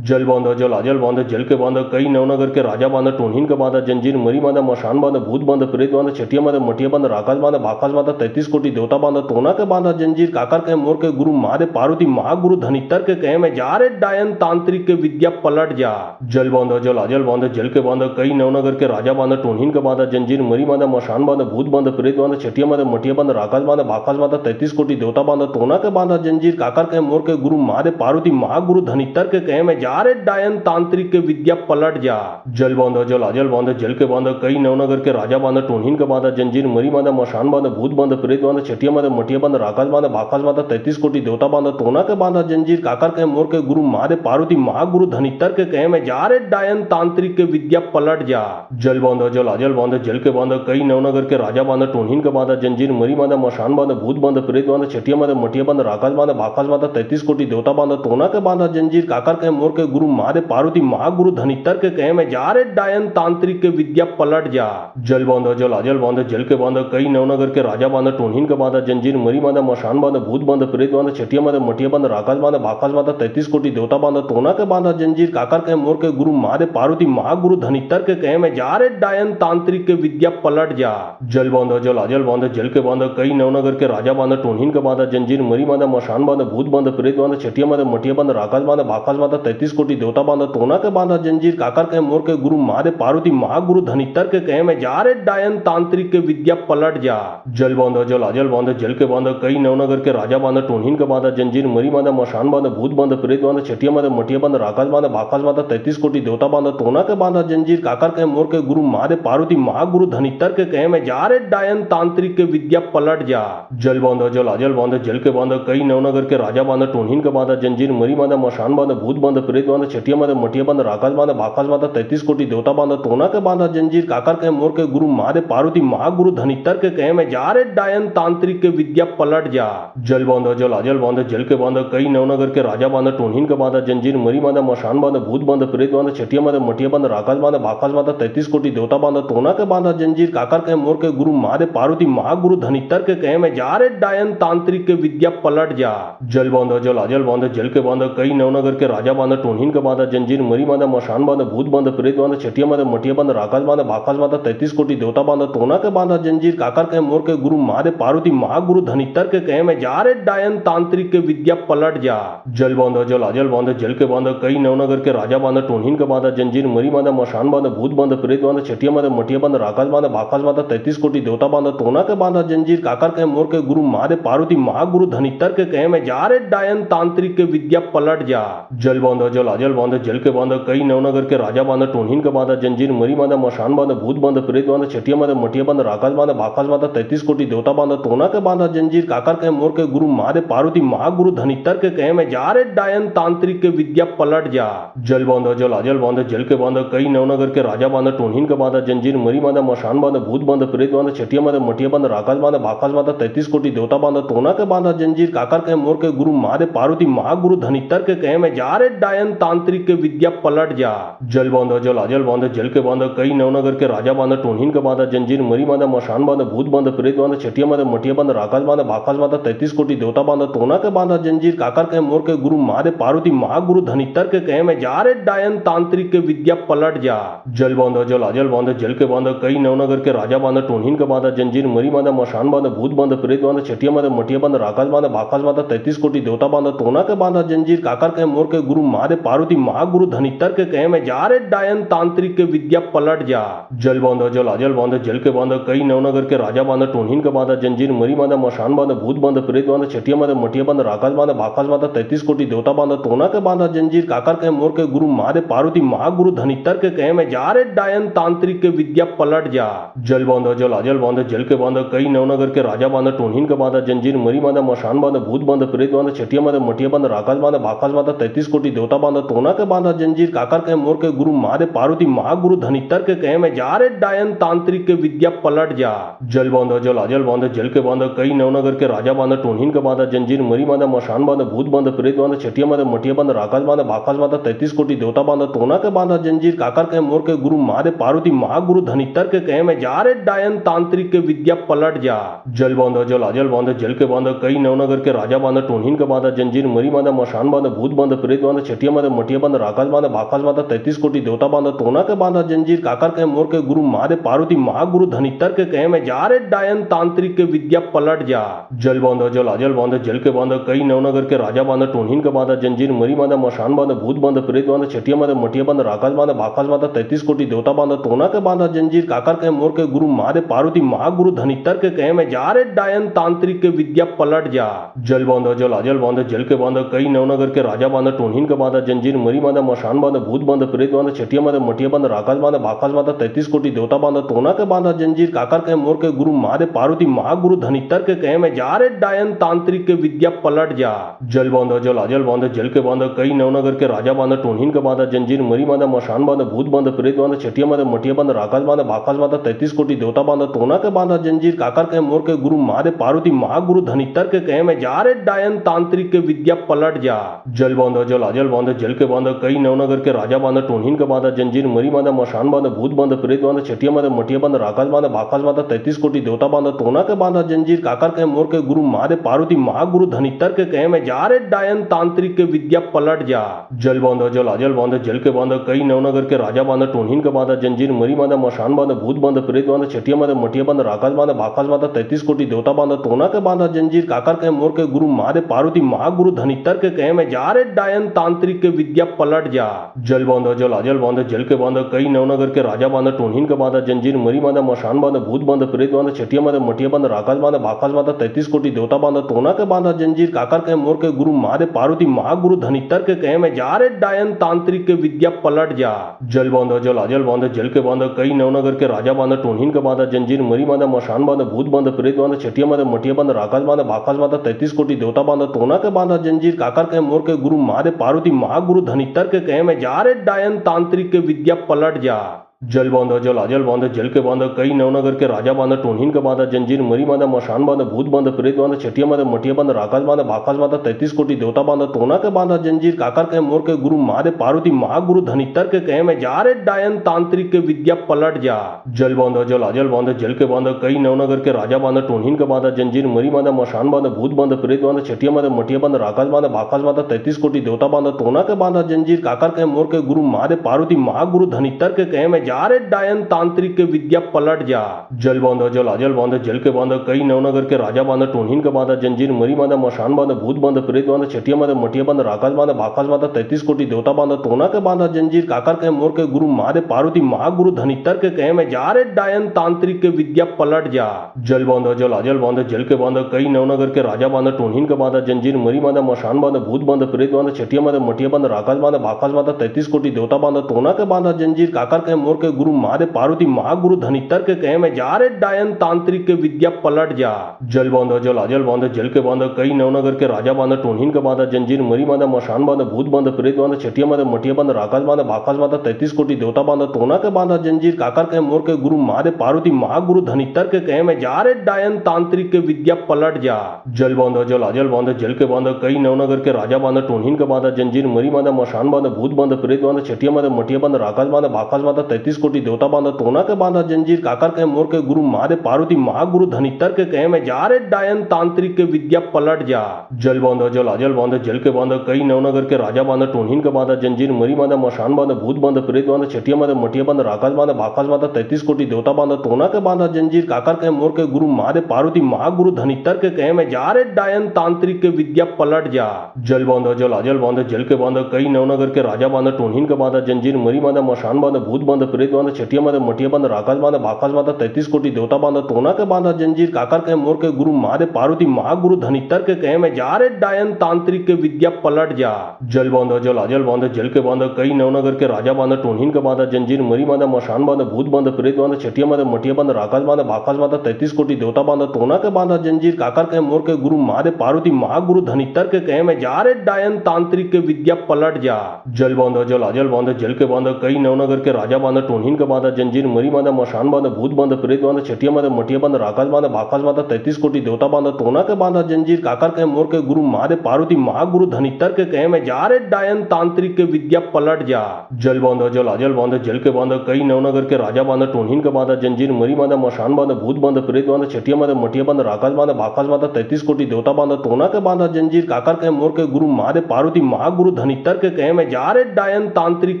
जल बांध जल अजल बांध जल के बांध कई नवनगर के राजा बांध टोनहीन के बांधा जंजीर मरी बांध मशान बांध भूत बांध प्रेत बांध छठिया मद मटिया बंद राकाश बांध भाकाश बांध 33 कोटि देवता बांध तोना के बांधा जंजीर काकर के मोर के गुरु महादेव पार्वती महागुरु धनितर के कहे में जा रे डायन तांत्रिक के विद्या पलट जा। जल बांध जल अजल बांध जल के बांध कई नवनगर के राजा बांध टोनहीन के बांधा जंजीर मरी बांध मशान बांध भूत बांध प्रेत बांध छठिया मद मटिया बंद राकाश बांध भाकाश बांध 33 कोटि देवता बांध तोना के बांधा जंजीर काकर के मोर के गुरु महादेव पार्वती महागुरु धनितर के कहे में जा रे डायन तांत्रिक के विद्या पलट जा। जल बांध जल अजल बांध जल के बांध कई नवनगर के राजा बांध टोनहीन के बांधा जंजीर मरी बांध मशान बांध भूत बांध प्रेत बांध छठिया मद मटिया बंद राकाश बांध भाकाश बांध 33 कोटि देवता बांध तोना के बांधा जंजीर काकर के मोर के गुरु महादेव पार्वती महागुरु धनितर के कहे में जा रे डायन तांत्रिक के विद्या पलट जा। जल बांध जल अजल बांध जल के बांध कई नवनगर के राजा बांध टोनहीन के बांधा जंजीर मरी बांध मशान बांध भूत बांध प्रेत बांध छठिया मद मटिया बंद राकाश बांध भाकाश बांध 33 कोटि देवता बांध तोना के बांधा जंजीर काकर के मोर के गुरु महादेव पार्वती महागुरु धनितर के कहे में जा रे डायन तांत्रिक के विद्या पलट जा। जल बांध जल अजल बांध जल के बांध कई नवनगर के राजा बांध टोनहीन के बांधा जंजीर मरी बांध मशान बांध भूत बांध प्रेत बांध छठिया मद मटिया बंद राकाश बांध भाकाश बांध 33 कोटि देवता बांध तोना के बांधा जंजीर काकर के मोर के गुरु महादेव पार्वती महागुरु धनितर के कहे में जा रे डायन तांत्रिक के विद्या पलट जा। जल बांध जल अजल बांध जल के बांध कई नवनगर के राजा बांध टोनहीन के बांधा जंजीर मरी बांध मशान बांध भूत बांध प्रेत बांध छठिया मद मटिया बंद राकाश बांध भाकाश बांध 33 कोटि देवता बांध तोना के बांधा जंजीर काकर के मोर के गुरु महादेव पार्वती महागुरु धनितर के कहे में जा रे डायन तांत्रिक के विद्या पलट जा। जल बांध जल अजल बांध जल के बांध कई नवनगर के राजा बांध टोनहीन के बांधा जंजीर मरी बांध मशान बांध भूत बांध प्रेत बांध छठिया मद मटिया बंद राकाश बांध भाकाश बांध 33 कोटि देवता बांध तोना के बांधा जंजीर काकर के मोर के गुरु महादेव पार्वती महागुरु धनितर के कहे में जा रे डायन तांत्रिक के विद्या पलट जा। जल बांध जल अजल बांध जल के बांध कई नवनगर के राजा बांध टोनहीन के बांधा जंजीर मरी बांध मशान बांध भूत बांध प्रेत बांध छठिया मद मटिया बंद राकाश बांध भाकाश बांध 33 कोटि देवता बांध तोना के बांधा जंजीर काकर के मोर के गुरु महादेव पार्वती महागुरु धनितर के कहे में जा रे डायन तांत्रिक के विद्या पलट जा। जल बांध जल अजल बांध जल के बांध कई नवनगर के राजा बांध टोनहीन के बांधा जंजीर मरी बांध मशान बांध भूत बांध प्रेत बांध छठिया मद मटिया बंद राकाश बांध भाकाश बांध 33 कोटि देवता बांध तोना के बांधा जंजीर काकर के मोर के गुरु महादेव पार्वती महागुरु धनितर के कहे में जा रे डायन तांत्रिक के विद्या पलट जा। जल बांध जल अजल बांध जल के बांध कई नवनगर के राजा बांध टोनहीन के बांधा जंजीर मरी बांधा मशान बांधा भूत बांधा प्रेत बांधा छठिया बांधा मटिया बांधा राकाश बांधा बाकाश बांधा 33 कोटि देवता बांधा टोना के बांधा जंजीर काकर के मोर के गुरु महादेव पार्वती महागुरु धनितर के कहे में जा रे डायन तांत्रिक के विद्या पलट जा। जल बांधा जल अजल बांधा जल के बांधा कई नवनगर के राजा बांधा टोनहीन के बांधा जंजीर मरी बांधा मशान बांधा भूत बांधा प्रेत बांधा छठिया बांधा मटिया बांधा राकाश बांधा बाकाश बांधा 33 कोटि देवता बांधा टोना के बांधा जंजीर काकर के मोर के गुरु महादेव पार्वती महागुरु धनितर के कहे में जा रे डायन तांत्रिक के विद्या पलट जा। जल बांधा जल अजल बांधा जल के बांधा कई नवनगर के राजा बांधा टोनहीन के बांधा जंजीर मरी बांधा मशान बांधा भूत बांधा प्रेत बांधा छठिया बांधा मटिया बांधा राकाश बांधा बाकाश बांधा 33 कोटि देवता बांधा टोना के बांधा जंजीर काकर के मोर के गुरु महादेव पार्वती महागुरु धनितर के कहे में जा रे डायन तांत्रिक के विद्या पलट जा। जल बांधा जल अजल बांधा जल के बांधा कई नवनगर के राजा बांधा टोनहीन के बांधा जंजीर मरी बांधा मशान बांधा भूत बांधा प्रेत बांधा छठिया बांधा मटिया बांधा राकाश बांधा बाकाश बांधा 33 कोटि देवता बांधा टोना के बांधा जंजीर काकर के मोर के गुरु महादेव पार्वती महागुरु धनितर के कहे में जा रे डायन तांत्रिक के विद्या पलट जा। जल बांधा जल अजल बांधा जल के बांधा कई नवनगर के राजा बांधा टोनहीन के बांधा जंजीर मरी बांधा मशान बांधा भूत बांधा प्रेत बांधा छठिया बांधा मटिया बांधा राकाश बांधा बाकाश बांधा 33 कोटि देवता बांधा टोना के बांधा जंजीर काकर के मोर के गुरु महादेव पार्वती महागुरु धनितर के कहे में जा रे डायन तांत्रिक के विद्या पलट जा। जल बांधा जल अजल बांधा जल के बांधा कई नवनगर के राजा बांधा टोनहीन के बांधा जंजीर मरी बांधा मशान बांधा भूत बांधा प्रेत बांधा छठिया बांधा मटिया बांधा राकाश बांधा बाकाश बांधा 33 कोटि देवता बांधा टोना के बांधा जंजीर काकर के मोर के गुरु महादेव पार्वती महागुरु धनितर के कहे में जा रे डायन तांत्रिक के विद्या पलट जा। जल बांधा जल अजल बांधा जल के बांधा कई नवनगर के राजा बांधा टोनहीन के बांधा जंजीर मरी बांधा मशान बांधा भूत बांधा प्रेत बांधा छठिया बांधा मटिया बांधा राकाश बांधा बाकाश बांधा 33 कोटि देवता बांधा टोना के बांधा जंजीर काकर के मोर के गुरु महादेव पार्वती महागुरु धनितर के कहे में जा रे डायन तांत्रिक के विद्या पलट जा। जल बांधा जल अजल बांधा जल के बांधा कई नवनगर के राजा बांधा टोनहीन के बांधा जंजीर मरी बांधा मशान बांधा भूत बांधा प्रेत बांधा छठिया बांधा मटिया बांधा राकाश बांधा बाकाश बांधा 33 कोटि देवता बांधा टोना के बांधा जंजीर काकर के मोर के गुरु महादेव पार्वती महागुरु धनितर के कहे में जा रे डायन तांत्रिक के विद्या पलट जा। जल बांधा जल अजल बांधा जल के बांधा कई नवनगर के राजा बांधा टोनहीन के बांधा जंजीर मरी बांधा मशान बांधा भूत बांधा प्रेत बांधा छठिया बांधा मटिया बांधा राकाश बांधा बाकाश बांधा 33 कोटि देवता बांधा टोना के बांधा जंजीर काकर के मोर के गुरु महादेव पार्वती महागुरु धनितर के कहे में जा रे डायन तांत्रिक के विद्या पलट जा। जल बांधा जल अजल बांधा जल के बांधा कई नवनगर के राजा बांधा टोनहीन के बांधा जंजीर मरी बांधा मशान बांधा भूत बांधा प्रेत बांधा छठिया बांधा मटिया बांधा राकाश बांधा बाकाश बांधा 33 कोटि देवता बांधा टोना के बांधा जंजीर काकर के मोर के गुरु महादेव पार्वती महागुरु धनितर के कहे में जा रे डायन तांत्रिक के विद्या पलट जा। जल बांधा जल अजल बांधा जल के बांधा कई नवनगर के राजा बांधा टोनहीन के बांधा जंजीर मरी बांधा मशान बांधा भूत बांधा प्रेत बांधा छठिया बांधा मटिया बांधा राकाश बांधा बाकाश बांधा 33 कोटि देवता बांधा टोना के बांधा जंजीर काकर के मोर के गुरु महादेव पार्वती महागुरु धनितर के कहे में जा रे डायन तांत्रिक के विद्या पलट जा। जल बांधा जल अजल बांधा जल के बांधा कई नवनगर के राजा बांधा टोनहीन के बांधा जंजीर मरी बांधा मशान बांधा भूत बांधा प्रेत बांधा छठिया बांधा मटिया बांधा राकाश बांधा बाकाश बांधा 33 कोटि देवता बांधा टोना के बांधा जंजीर काकर के मोर के गुरु महादेव पार्वती महागुरु धनितर के कहे में जा रे डायन तांत्रिक के विद्या पलट जा। जल बांधा जल अजल बांधा जल के बांधा कई नवनगर के राजा बांधा टोनहीन के बांधा जंजीर मरी बांधा मशान बांधा भूत बांधा प्रेत बांधा छठिया बांधा मटिया बांधा राकाश बांधा बाकाश बांधा 33 कोटि देवता बांधा टोना के बांधा जंजीर काकर के मोर के गुरु महादेव पार्वती महागुरु धनितर के कहे में जा रे डायन तांत्रिक के विद्या पलट जा। जल बांधा जल अजल बांधा जल के बांधा कई नवनगर के राजा बांधा टोनहीन के बांधा जंजीर मरी बांधा मशान बांधा भूत बांधा प्रेत बांधा छठिया बांधा मटिया बांधा राकाश बांधा बाकाश बांधा 33 कोटि देवता बांधा टोना के बांधा जंजीर काकर के मोर के गुरु महादेव पार्वती महागुरु धनितर के कहे में जा रे डायन तांत्रिक के विद्या पलट जा। जल बांधा जल अजल बांधा जल के बांधा कई नवनगर के राजा बांधा टोनहीन के बांधा जंजीर मरी बांधा मशान बांधा भूत बांधा प्रेत बांधा छठिया बांधा मटिया बांधा राकाश बांधा बाकाश बांधा 33 कोटि देवता बांधा टोना के बांधा जंजीर काकर के मोर के गुरु महादेव पार्वती महागुरु धनितर के कहे में जा रे डायन तांत्रिक के विद्या पलट जा। जल बांधा जल अजल बांधा जल के बांधा कई नवनगर के राजा बांधा टोनहीन के बांधा जंजीर मरी बांधा मशान बांधा भूत बांधा प्रेत बांधा छठिया बांधा मटिया बांधा राकाश बांधा बाकाश बांधा 33 कोटि देवता बांधा टोना के बांधा जंजीर काकर के मोर के गुरु महादेव पार्वती महागुरु धनितर के कहे में जा रे डायन तांत्रिक के विद्या पलट जा। जल बांधा जल अजल बांधा जल के बांधा कई नवनगर के राजा बांधा टोनहीन के बांधा जंजीर मरी बांधा मशान बांधा भूत बांधा प्रेत बांधा छठिया बांधा मटिया बांधा राकाश बांधा बाकाश बांधा 33 कोटि देवता बांधा टोना के बांधा जंजीर काकर के मोर के गुरु महादेव पार्वती महागुरु धनितर के कहे में जा रे डायन तांत्रिक के विद्या पलट जा। जल बांधा जल आजल बांधा जल के बांधा कई नवनगर के राजा बांधा टोनहीन का बांधा जंजीर मरी बांधा मशान बांधा भूत बांधा प्रेत बांधा छठिया बांधा मटिया बांधा राकाश बांधा भाकाश बांधा 33 कोटि देवता बांधा टोना के बांधा जंजीर काकर के मोर के गुरु महादेव पार्वती महागुरु धनितर के कहे में जा रे डायन तांत्रिक के विद्या पलट जा। जल बांधा जल आजल बांधा जल के बांधा कई नवनगर के राजा बांधा टोनहीन का बांधा जंजीर मरी बांधा मशान बांधा भूत बांधा प्रेत बांधा छठिया बांधा मटिया बांधा राकाश बांधा भाकाश बांधा 33 कोटि देवता बांधा टोना के बांधा जंजीर काकर के मोर के गुरु महादेव पार्वती महागुरु धनितर के कहे में जा रे डायन तांत्रिक के विद्या पलट जा। जल बांधा जल आजल बांधा जल के बांधा कई नवनगर के राजा बांधा टोनहीन का बांधा जंजीर मरी बांधा मशान बांधा भूत बांधा प्रेत बांधा छठिया बांधा मटिया बांधा राकाश बांधा भाकाश बांधा 33 कोटि देवता बांधा टोना के बांधा जंजीर काकर के मोर के गुरु महादेव पार्वती महागुरु धनितर के कहे में जा रे डायन तांत्रिक के विद्या पलट जा। जल बांधा जल आजल बांधा जल के बांधा कई नवनगर के राजा बांधा टोनहीन का बांधा जंजीर मरी बांधा मशान बांधा भूत बांधा प्रेत बांधा छठिया बांधा मटिया बांधा राकाश बांधा भाकाश बांधा 33 कोटि देवता बांधा टोना के बांधा जंजीर काकर के मोर के गुरु महादेव पार्वती महागुरु धनितर के कहे में जा रे डायन तांत्रिक के विद्या पलट जा। जल बांधा जल आजल बांधा जल के बांधा कई नवनगर के राजा बांधा टोनहीन का बांधा जंजीर मरी बांधा मशान बांधा भूत बांधा प्रेत बांधा छठिया बांधा मटिया बांधा राकाश बांधा भाकाश बांधा 33 कोटि देवता बांधा टोना के बांधा जंजीर काकर के मोर के गुरु महादेव पार्वती महागुरु धनितर के कहे में जा रे डायन तांत्रिक के विद्या पलट जा। जल बांधा जल आजल बांधा जल के बांधा कई नवनगर के राजा बांधा टोनहीन का बांधा जंजीर मरी बांधा मशान बांधा भूत बांधा प्रेत बांधा छठिया बांधा मटिया बांधा राकाश बांधा भाकाश बांधा 33 कोटि देवता बांधा टोना के बांधा जंजीर काकर के मोर के गुरु महादेव पार्वती महागुरु धनितर के कहे में जा रे डायन तांत्रिक के विद्या पलट जा। जल बांधा जल आजल बांधा जल के बांधा कई नवनगर के राजा बांधा टोनहीन का बांधा जंजीर मरी बांधा मशान बांधा भूत बांधा प्रेत बांधा छठिया बांधा मटिया बांधा राकाश बांधा भाकाश बांधा 33 कोटि देवता बांधा टोना के बांधा जंजीर काकर के मोर के गुरु महादेव पार्वती महागुरु धनितर के कहे में जा रे डायन तांत्रिक के विद्या पलट जा। जल बांधा जल आजल बांधा जल के बांधा कई नवनगर के राजा बांधा टोनहीन का बांधा जंजीर मरी बांधा मशान बांधा भूत बांधा प्रेत बांधा छठिया बांधा मटिया बांधा राकाश बांधा भाकाश बांधा 33 कोटि देवता बांधा टोना के बांधा जंजीर काकर के मोर के गुरु महादेव पार्वती महागुरु धनितर के कहे में जा रे डायन तांत्रिक के विद्या पलट जा। जल बांधा जल आजल बांधा जल के बांधा कई नवनगर के राजा बांधा टोनहीन का बांधा जंजीर मरी बांधा मशान बांधा भूत बांधा प्रेत बांधा छठिया बांधा मटिया बांधा राकाश बांधा भाकाश बांधा 33 कोटि देवता बांधा टोना के बांधा जंजीर काकर के मोर के गुरु महादेव पार्वती महागुरु धनितर के कहे में जा रे डायन तांत्रिक के विद्या पलट जा। जल बांधा जल आजल बांधा जल के बांधा कई नवनगर के राजा बांधा टोनहीन का बांधा जंजीर मरी बांधा मशान बांधा भूत बांधा प्रेत बांधा छठिया बांधा मटिया बांधा राकाश बांधा भाकाश बांधा 33 कोटि देवता बांधा टोना के बांधा जंजीर काकर के मोर के गुरु महादेव पार्वती महागुरु धनितर के कहे में जा रे डायन तांत्रिक के विद्या पलट जा। जल बांधा जल आजल बांधा जल के बांधा कई नवनगर के राजा बांधा टोनहीन का बांधा जंजीर मरी बांधा मशान बांधा भूत बांधा प्रेत बांधा छठिया बांधा मटिया बांधा राकाश बांधा भाकाश बांधा 33 कोटि देवता बांधा टोना के बांधा जंजीर काकर के मोर के गुरु महादेव पार्वती महागुरु धनितर के कहे में जा रे डायन तांत्रिक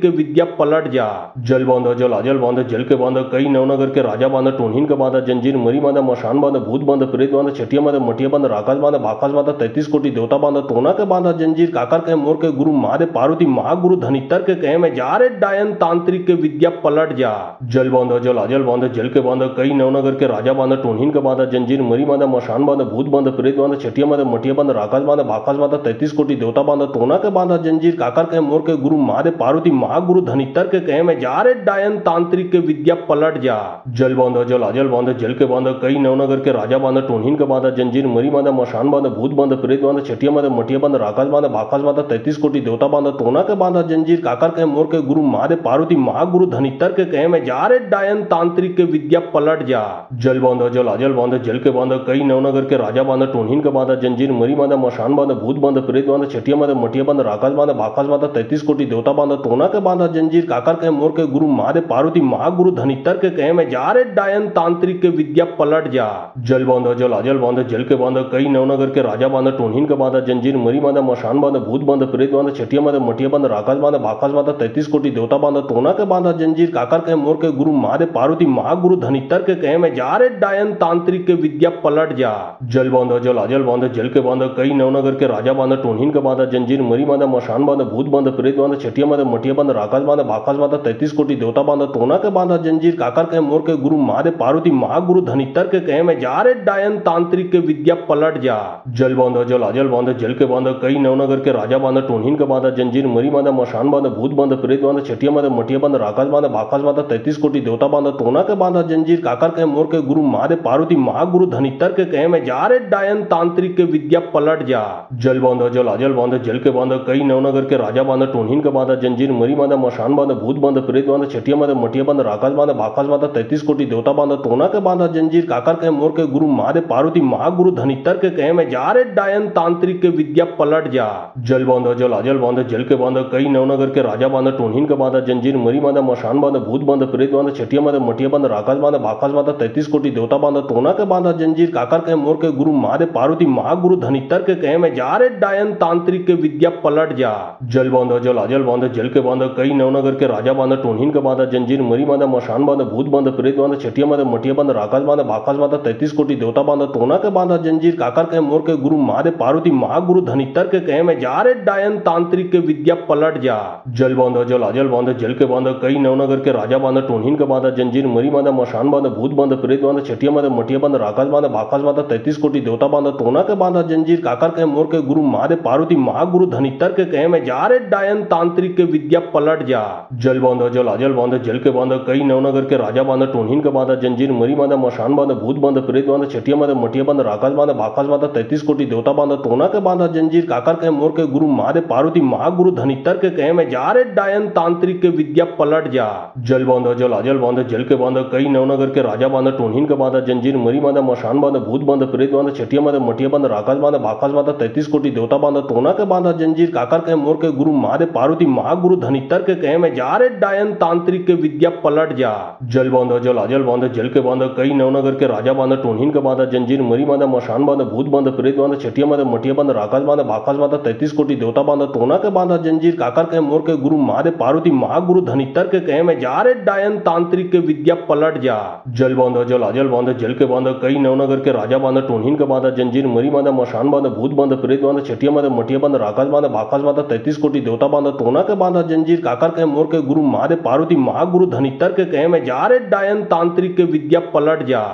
के विद्या पलट जा। जल बांधा जल आजल बांधा जल के बांधा कई नवनगर के राजा बांधा टोनहीन का बांधा जंजीर मरी बांधा मशान बांधा भूत बांधा प्रेत बांधा छठिया बांधा मटिया बांधा राकाश बांधा भाकाश बांधा 33 कोटि देवता बांधा टोना के बांधा जंजीर काकर के मोर के गुरु महादेव पार्वती महागुरु धनितर के कहे में जा रे डायन तांत्रिक के विद्या पलट जा। जल बांधा जल आजल बांधा जल के बांधा कई नवनगर के राजा बांधा टोनहीन का बांधा जंजीर मरी बांधा मशान बांधा भूत बांधा प्रेत बांधा छठिया बांधा मटिया बांधा राकाश बांधा भाकाश बांधा 33 कोटि देवता बांधा टोना के बांधा जंजीर काकर के मोर के गुरु महादेव पार्वती महागुरु धनितर के कहे में जा रे डायन तांत्रिक के विद्या पलट जा। जल बांधा जल आजल बांधा जल के बांधा कई नवनगर के राजा बांधा टोनहीन का बांधा जंजीर मरी बांधा मशान बांधा भूत बांधा प्रेत बांधा छठिया बांधा मटिया बांधा राकाश बांधा भाकाश बांधा 33 कोटि देवता बांधा टोना के बांधा जंजीर काकर के मोर के गुरु महादेव पार्वती महागुरु धनितर के कहे में जा रे डायन तांत्रिक के विद्या पलट जा। जल बांधा जल आजल बांधा जल के बांधा कई नवनगर के राजा बांधा टोनहीन का बांधा जंजीर मरी बांधा मशान बांधा भूत बांधा प्रेत बांधा छठिया बांधा मटिया बांधा राकाश बांधा भाकाश बांधा 33 कोटि देवता बांधा टोना के बांधा जंजीर काकर के मोर के गुरु महादेव पार्वती महागुरु धनितर के कहे में जा रे डायन तांत्रिक के विद्या पलट जा। जल बांधा जल आजल बांधा जल के बांधा कई नवनगर के राजा बांधा टोनहीन का बांधा जंजीर मरी बांधा मशान बांधा भूत बांधा प्रेत बांधा छठिया बांधा मटिया बांधा राकाश बांधा भाकाश बांधा 33 कोटि देवता बांधा टोना के बांधा जंजीर काकर के मोर के गुरु महादेव पार्वती महागुरु धनितर के कहे में जा रे डायन तांत्रिक के विद्या पलट जा। जल बांधा जल आजल बांधा जल के बांधा कई नवनगर के राजा बांधा टोनहीन का बांधा जंजीर मरी बांधा मशान बांधा भूत बांधा प्रेत बांधा छठिया बांधा मटिया बांधा राकाश बांधा भाकाश बांधा 33 कोटि देवता बांधा टोना के बांधा जंजीर काकर के मोर के गुरु महादेव पार्वती महागुरु धनितर के कहे में जा रे डायन तांत्रिक के विद्या पलट जा। जल बांधा जल आजल बांधा जल के बांधा कई नवनगर के राजा बांधा टोनहीन का बांधा जंजीर मरी बांधा मशान बांधा भूत बांधा प्रेत बांधा छठिया बांधा मटिया बांधा राकाश बांधा भाकाश बांधा 33 कोटि देवता बांधा टोना के बांधा जंजीर काकर के मोर के गुरु महादेव पार्वती महागुरु धनितर के कहे में जा रे डायन तांत्रिक के विद्या पलट जा। जल बांधा जल आजल बांधा जल के बांधा कई नवनगर के राजा बांधा टोनहीन का बांधा जंजीर मरी बांधा मशान बांधा भूत बांधा प्रेत बांधा छठिया छठिया बांध मठिया बांध राकाश बांध बाकाश बांध 33 कोटि देवता बांध टोना के बांध जंजीर काकर के मोर के गुरु महादेव पार्वती महागुरु धनितर के कहे में जा रे डायन तांत्रिक के विद्या पलट जा। जल बांध जल अजल बांध जल के बांध कई नवनगर के राजा बांध टोनहीन के बांध जंजीर मरी बांध मशान बांध भूत बांध प्रेत बांध छठिया बांध मठिया बांध राकाश बांध बाकाश बांध 33 कोटि देवता बांध टोना के बांध जंजीर काकर के मोर के गुरु महादेव पार्वती महागुरु धनितर के कहे में जा रे डायन तांत्रिक के विद्या पलट जा। जल बांध जल अजल बांध जल के बांध कई नवनगर के राजा बांध टोनहीन के बांध जंजीर मरी बांध मशान बांध भूत बांध प्रेत बांध छठिया बांध मठिया बांध राकाश बांध बाकाश बांध 33 कोटि देवता बांध टोना के बांध जंजीर काकर के मोर के गुरु महादेव पार्वती महागुरु धनितर के कहे में जा रे डायन तांत्रिक के विद्या पलट जा। जल बांध जल अजल बांध जल के बांध कई नवनगर के राजा बांध टोनहीन के बांध जंजीर मरी बांध मशान बांध भूत बांध प्रेत बांध छठिया बांध मठिया बांध राकाश बांध बाकाश बांध 33 कोटि देवता बांध टोना के बांध जंजीर काकर के मोर के गुरु महादेव पार्वती महागुरु धनितर के कहे में जा रे डायन तांत्रिक के विद्या पलट जा। जल बांध जल अजल बांध जल के बांध कई नवनगर के राजा बांध टोनहीन के बांध जंजीर मरी बांध मशान बांध भूत बांध प्रेत बांध छठिया बांध मठिया बांध राकाश बांध बाकाश बांध 33 कोटि देवता बांध टोना के बांध जंजीर काकर के मोर के गुरु महादेव पार्वती महागुरु धनितर के कहे में जा रे डायन तांत्रिक के विद्या पलट जा। जल बांध जल अजल बांध जल के बांध कई नवनगर के राजा बांध टोनहीन के बांध जंजीर मरी बांध मशान बांध भूत बांध प्रेत बांध छठिया बांध मठिया बांध राकाश बांध बाकाश बांध 33 कोटि देवता बांध टोना के बांध जंजीर काकर के मोर के गुरु महादेव पार्वती महागुरु धनितर के कहे में जा रे डायन तांत्रिक के विद्या पलट जा। जल बांध जल अजल बांध जल के बांध कई नवनगर के राजा बांध टोनहीन के बांध जंजीर मरी बांध मशान बांध भूत बांध प्रेत बांध छठिया बांध मठिया बांध राकाश बांध बाकाश बांध 33 कोटि देवता बांध टोना के बांध जंजीर काकर के मोर के गुरु महादेव पार्वती महागुरु धनितर के कहे में जा रे डायन तांत्रिक के विद्या पलट जा। जल बांध जल अजल बांध जल के बांध कई नवनगर के राजा बांध टोनहीन के बांध जंजीर मरी बांध मशान बांध भूत बांध प्रेत बांध छठिया बांध मठिया बांध राकाश बांध बाकाश बांध 33 कोटि देवता बांध टोना के बांध जंजीर काकर के मोर के गुरु महादेव पार्वती महागुरु धनितर के कहे में जा रे डायन तांत्रिक के विद्या पलट जा।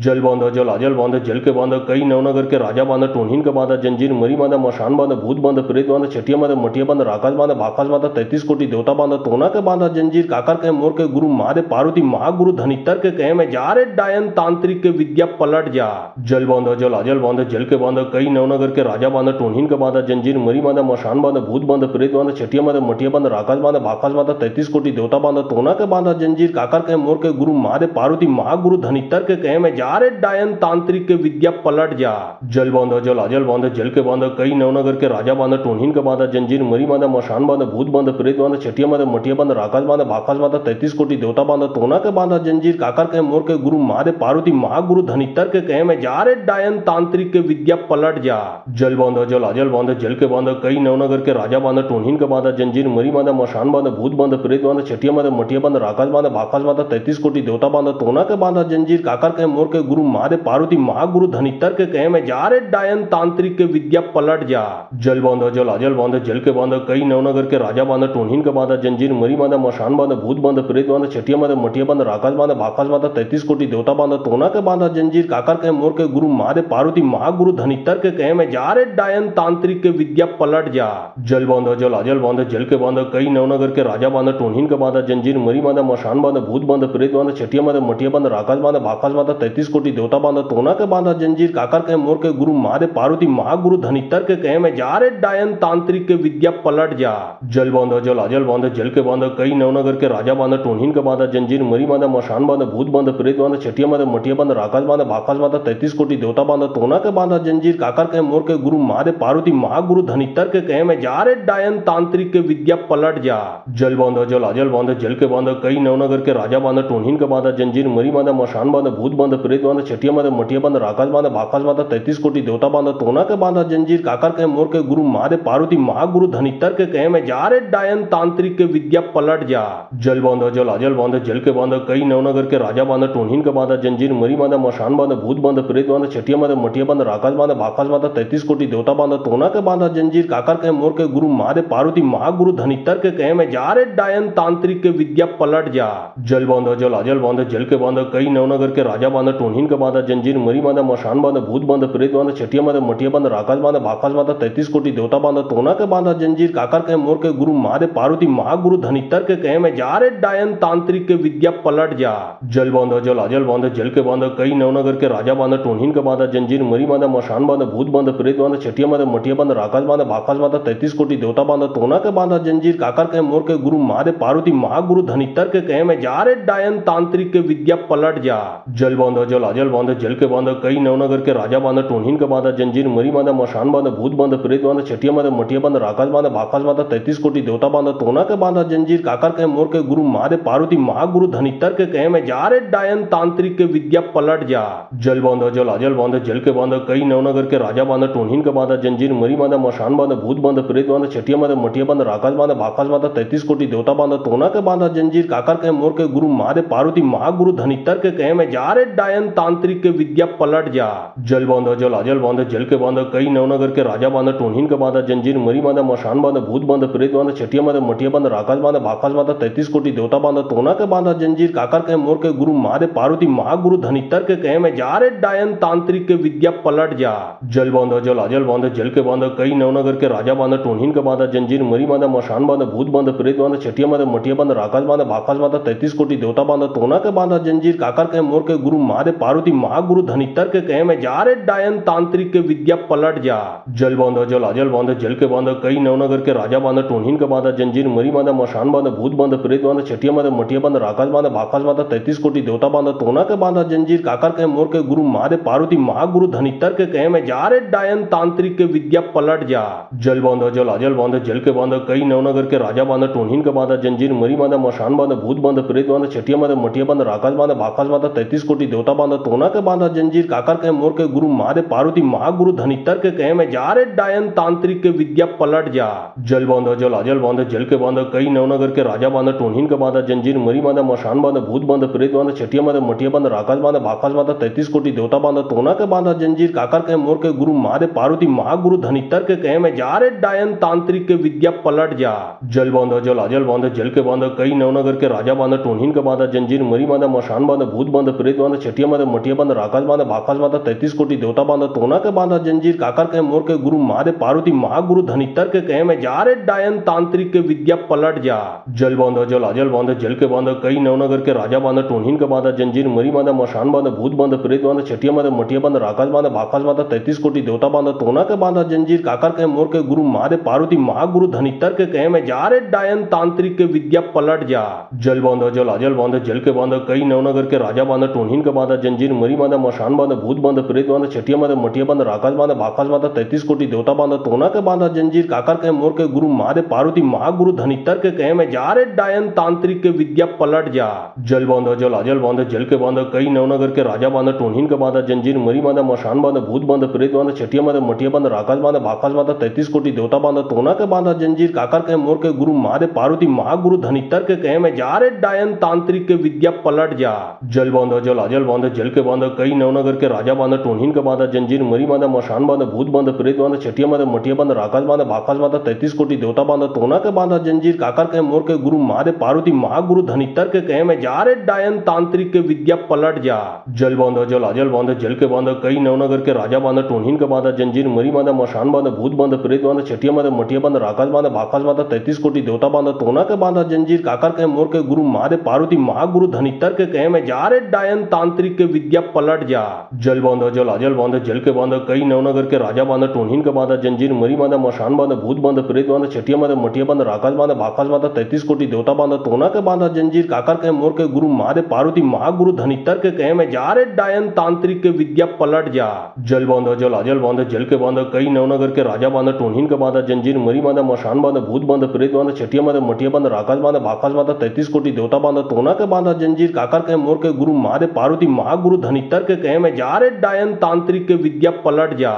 जल बांध जल अजल बांध जल के बांध कई नवनगर के राजा बांध टोनहीन के बांध जंजीर मरी बांध मशान बांध भूत बांध प्रेत बांध छठिया बांध मठिया बांध राकाश बांध बाकाश बांध 33 कोटि देवता बांध टोना के बांध जंजीर काकर के मोर के गुरु महादेव पार्वती महागुरु धनितर के कहे में जा रे डायन तांत्रिक के विद्या पलट जा। जल बांध जल अजल बांध जल के बांध कई नवनगर के राजा बांध टोनहीन के बांध जंजीर मरी बांध मशान बांध भूत बांध प्रेत बांध छठिया बांध मठिया बांध राकाश बांध बाकाश बांध 33 कोटि देवता बांध टोना के बांध जंजीर काकर के मोर के गुरु महादेव पार्वती महागुरु धनितर के कहे में जा रे डायन तांत्रिक के विद्या पलट जा। जल बांध जल अजल बांध जल के बांध कई नवनगर के राजा बांध टोनहीन के बांध जंजीर मरी बांध मशान बांध भूत बांध प्रेत बांध छठिया बांध मठिया बांध राकाश बांध बाकाश बांध 33 कोटि देवता बांध टोना के बांध जंजीर काकर के मोर के गुरु महादेव पार्वती महागुरु धनितर के कहे में जा रे डायन तांत्रिक के विद्या पलट जा। जल बांध जल अजल बांध जल के बांध कई नवनगर के राजा बांध टोनहीन के बांध जंजीर मरी बांध मशान बांध भूत बांध प्रेत बांध छठिया बांध मठिया बांध राकाश बांध बाकाश बांध 33 कोटि देवता बांध टोना के बांध जंजीर काकर के मोर के गुरु महादेव पार्वती महागुरु धनितर के कहे में जा रे डायन तांत्रिक के विद्या पलट जा। जल बांध जल अजल बांध जल के बांध कई नवनगर के राजा बांध टोनहीन के बांध जंजीर मरी बांध मशान बांध भूत बांध प्रेत बांध छठिया बांध मठिया बांध राकाश बांध बाकाश बांध 33 कोटि देवता बांध टोना के बांध जंजीर काकर के मोर के गुरु महादेव पार्वती महागुरु धनितर के कहे में जा रे डायन तांत्रिक के विद्या पलट जा। जल बांध जल अजल बांध जल के बांध कई नवनगर के राजा बांध टोनहीन के बांध जंजीर मरी बांध मशान बांध भूत बांध प्रेत बांध छठिया बांध मठिया बांध राकाश बांध बाकाश बांध 33 कोटि देवता बांध टोना के बांध जंजीर काकर के मोर के गुरु महादेव पार्वती महागुरु धनितर के कहे में जा रे डायन तांत्रिक के विद्या पलट जा। जल बांध जल अजल बांध जल के बांध कई नवनगर के राजा बांध टोनहीन के बांध जंजीर मरी बांध मशान बांध भूत बांध प्रेत बांध छठिया बांध मठिया बांध राकाश बांध बाकाश बांध 33 कोटि देवता बांध टोना के बांध जंजीर काकर के मोर के गुरु महादेव पार्वती महागुरु धनितर के कहे में जा रे डायन तांत्रिक के विद्या पलट जा। जल बांध जल अजल बांध जल के बांध कई नवनगर के राजा बांध टोनहीन के बांध जंजीर मरी बांध मशान बांध भूत बांध प्रेत बांध छठिया बांध मठिया बांध राकाश बांध बाकाश बांध 33 कोटि देवता बांध टोना के बांध जंजीर काकर के मोर के गुरु महादेव पार्वती महागुरु धनितर के कहे में जा रे डायन तांत्रिक के विद्या पलट जा। जल बांध जल अजल बांध जल के बांध कई नवनगर के राजा बांध टोनहीन के बांध जंजीर मरी बांध मशान बांध भूत बांध प्रेत बांध छठिया बांध मठिया बांध राकाश बांध बाकाश बांध 33 कोटि देवता बांध टोना के बांध जंजीर काकर के मोर के गुरु महादेव पार्वती महागुरु धनितर के कहे में जा रे डायन तांत्रिक के विद्या पलट जा। जल बांध जल अजल बांध जल के बांध कई नवनगर के राजा बांध टोनहीन का बांधा जंजीर मरी बांधा मशान बांधा भूत बांधा प्रेत बांधा छठिया बांधा मटिया बांधा राकाश बांधा बाकाश बांधा 33 कोटि देवता बांधा टोना के बांधा जंजीर काकर के मोर के गुरु महादेव पार्वती महागुरु धनितर के कहे में जा रे डायन तांत्रिक के विद्या पलट जा। जल बांधा जल अजल बांधा जल के बांधा कई नवनगर के राजा बांधा टोनहीन का बांधा जंजीर मरी बांधा मशान बांधा भूत बांधा प्रेत बांधा छठिया बांधा मटिया बांधा राकाश बांधा बाकाश बांधा 33 कोटि देवता बांधा टोना के बांधा जंजीर काकर के मोर के गुरु महादेव पार्वती महागुरु धनितर के कहे में जा रे डायन तांत्रिक के विद्या पलट जा। जल बांधा जल अजल बांधा जल के बांधा कई नवनगर के राजा बांधा टोनहीन का बांधा जंजीर मरी बांधा मशान बांधा भूत बांधा प्रेत बांधा छठिया बांधा मटिया बांधा राकाश बांधा बाकाश बांधा 33 कोटि देवता बांधा टोना के बांधा जंजीर काकर के मोर के गुरु महादेव पार्वती महागुरु धनितर के कहे में जा रे डायन तांत्रिक के विद्या पलट जा। जल बांधा जल अजल बांधा जल के बांधा कई नवनगर के राजा बांधा टोनहीन का बांधा जंजीर मरी बांधा मशान बांधा भूत बांधा प्रेत बांधा छठिया बांधा मटिया बांधा राकाश बांधा बाकाश बांधा 33 कोटि देवता बांधा टोना के बांधा जंजीर काकर के मोर के गुरु महादेव पार्वती महागुरु धनितर के कहे में जा रे डायन तांत्रिक के विद्या पलट जा। जल बांधा जल अजल बांधा जल के बांधा कई नवनगर के राजा बांधा टोनहीन का बांधा जंजीर मरी बांधा मशान बांधा भूत बांधा प्रेत बांधा छठिया बांधा मटिया बांधा राकाश बांधा बाकाश बांधा 33 कोटि देवता बांधा टोना के बांधा जंजीर काकर के मोर के गुरु महादेव पार्वती महागुरु धनितर के कहे में जा रे डायन तांत्रिक के विद्या पलट जा। जल बांधा जल अजल बांधा जल के बांधा कई नवनगर के राजा बांधा टोनहीन का बांधा जंजीर मरी बांधा मशान बांधा भूत बांधा प्रेत बांधा छठिया बांधा मटिया बांधा राकाश बांधा बाकाश बांधा 33 कोटि देवता बांधा टोना के बांधा जंजीर काकर के मोर के गुरु महादेव पार्वती महागुरु धनितर के कहे में जा रे डायन तांत्रिक के विद्या पलट जा। जल बांधा जल अजल बांधा जल के बांधा कई नवनगर के राजा बांधा टोनहीन का बांधा जंजीर मरी बांधा मशान बांधा भूत बांधा प्रेत बांधा छठिया बांधा मटिया बांधा राकाश बांधा बाकाश बांधा 33 कोटि देवता बांधा टोना के बांधा जंजीर काकर के मोर के गुरु महादेव पार्वती महागुरु धनितर के कहे में जा रे डायन तांत्रिक के विद्या पलट जा। जल बांधा जल अजल बांधा जल के बांधा कई नवनगर के राजा बांधा टोनहीन का बांधा जंजीर मरी बांधा मशान बांधा भूत बांधा प्रेत बांधा छठिया बांधा मटिया बांधा राकाश बांधा बाकाश बांधा 33 कोटि देवता बांधा टोना के बांधा जंजीर काकर के मोर के गुरु महादेव पार्वती महागुरु धनितर के कहे में जा रे डायन तांत्रिक के विद्या पलट जा। जल बांधा जल अजल बांधा जल के बांधा कई नवनगर के राजा बांधा टोनहीन का बांधा जंजीर मरी बांधा मशान बांधा भूत बांधा प्रेत बांधा छठिया बांधा मटिया बांधा राकाश बांधा बाकाश बांधा 33 कोटि देवता बांधा टोना के बांधा जंजीर काकर के मोर के गुरु महादेव पार्वती महागुरु धनितर के कहे में जा रे डायन तांत्रिक के विद्या पलट जा। जल बांधा जल अजल बांधा जल के बांधा कई नवनगर के राजा बांधा टोनहीन का बांधा जंजीर मरी बांधा मशान बांधा भूत बांधा प्रेत बांधा छठिया बांधा मटिया बांधा राकाश बांधा बाकाश बांधा 33 कोटि देवता बांधा टोना के बांधा जंजीर काकर के मोर के गुरु महादेव पार्वती महागुरु धनितर के कहे में जा रे डायन तांत्रिक के विद्या पलट जा। जल बांधा जल अजल बांधा जल के बांधा कई नवनगर के राजा बांधा टोनहीन का बांधा जंजीर मरी बांधा मशान बांधा भूत बांधा प्रेत बांधा छठिया बांधा मटिया बांधा राकाश बांधा बाकाश बांधा 33 कोटि देवता बांधा टोना के बांधा जंजीर काकर के मोर के गुरु महादेव पार्वती महागुरु धनितर के कहे में जा रे डायन तांत्रिक के विद्या पलट जा। जल बांधा जल अजल बांधा जल के बांधा कई नवनगर के राजा बांधा टोनहीन का बांधा जंजीर मरी बांधा मशान बांधा भूत बांधा प्रेत बांधा छठिया बांधा मटिया बांधा राकाश बांधा बाकाश बांधा 33 कोटि देवता बांधा टोना के बांधा जंजीर काकर के मोर के गुरु महादेव पार्वती महागुरु धनितर के कहे में जा रे डायन तांत्रिक के विद्या पलट जा। जल बांधा जल अजल बांधा जल के बांधा कई नवनगर के राजा बांधा टोनहीन का बांधा जंजीर मरी बांधा मशान बांधा भूत बांधा प्रेत बांधा छठिया बांधा मटिया बांधा राकाश बांधा बाकाश बांधा 33 कोटि देवता बांधा टोना के बांधा जंजीर काकर के मोर के गुरु महादेव पार्वती महागुरु धनितर के कहे में जा रे डायन तांत्रिक के विद्या पलट जा। जल बांधा जल अजल बांधा जल के बांधा कई नवनगर के राजा बांधा टोनहीन का बांधा जंजीर मरी बांधा मशान बांधा भूत बांधा प्रेत बांधा छठिया बांधा मटिया बांधा राकाश बांधा बाकाश बांधा 33 कोटि देवता बांधा टोना के बांधा जंजीर काकर के मोर के गुरु महादेव पार्वती महागुरु धनितर के कहे में जा रे डायन तांत्रिक के विद्या पलट जा। जल बांधा जल अजल बांधा जल के बांधा कई नवनगर के राजा बांधा टोनहीन का बांधा जंजीर मरी बांधा मशान बांधा भूत बांधा प्रेत बांधा छठिया बांधा मटिया बांधा राकाश बांधा बाकाश बांधा 33 कोटि देवता बांधा टोना के बांधा जंजीर काकर के मोर के गुरु महादेव पार्वती महागुरु धनितर के कहे में जा रे डायन तांत्रिक के विद्या पलट जा। जल बांधा जल अजल बांधा जल के बांधा कई नवनगर के राजा बांधा टोनहीन का बांधा जंजीर मरी बांधा मशान बांधा भूत बांधा प्रेत बांधा छठिया बांधा मटिया बांधा राकाश बांधा बाकाश बांधा 33 कोटि देवता बांधा टोना के बांधा जंजीर काकर के मोर के गुरु महादेव पार्वती महागुरु धनितर के कहे में जा रे डायन तांत्रिक के विद्या पलट जा। जल बांधा जल अजल बांधा जल के बांधा कई नवनगर के राजा बांधा टोनहीन का बांधा जंजीर मरी बांधा मशान बांधा भूत बांधा प्रेत बांधा छठिया बांधा मटिया बांधा राकाश बांधा बाकाश बांधा 33 कोटि देवता बांधा टोना के बांधा जंजीर काकर के मोर के गुरु महादेव पार्वती महागुरु धनितर के कहे में जा रे डायन तांत्रिक के विद्या पलट जा।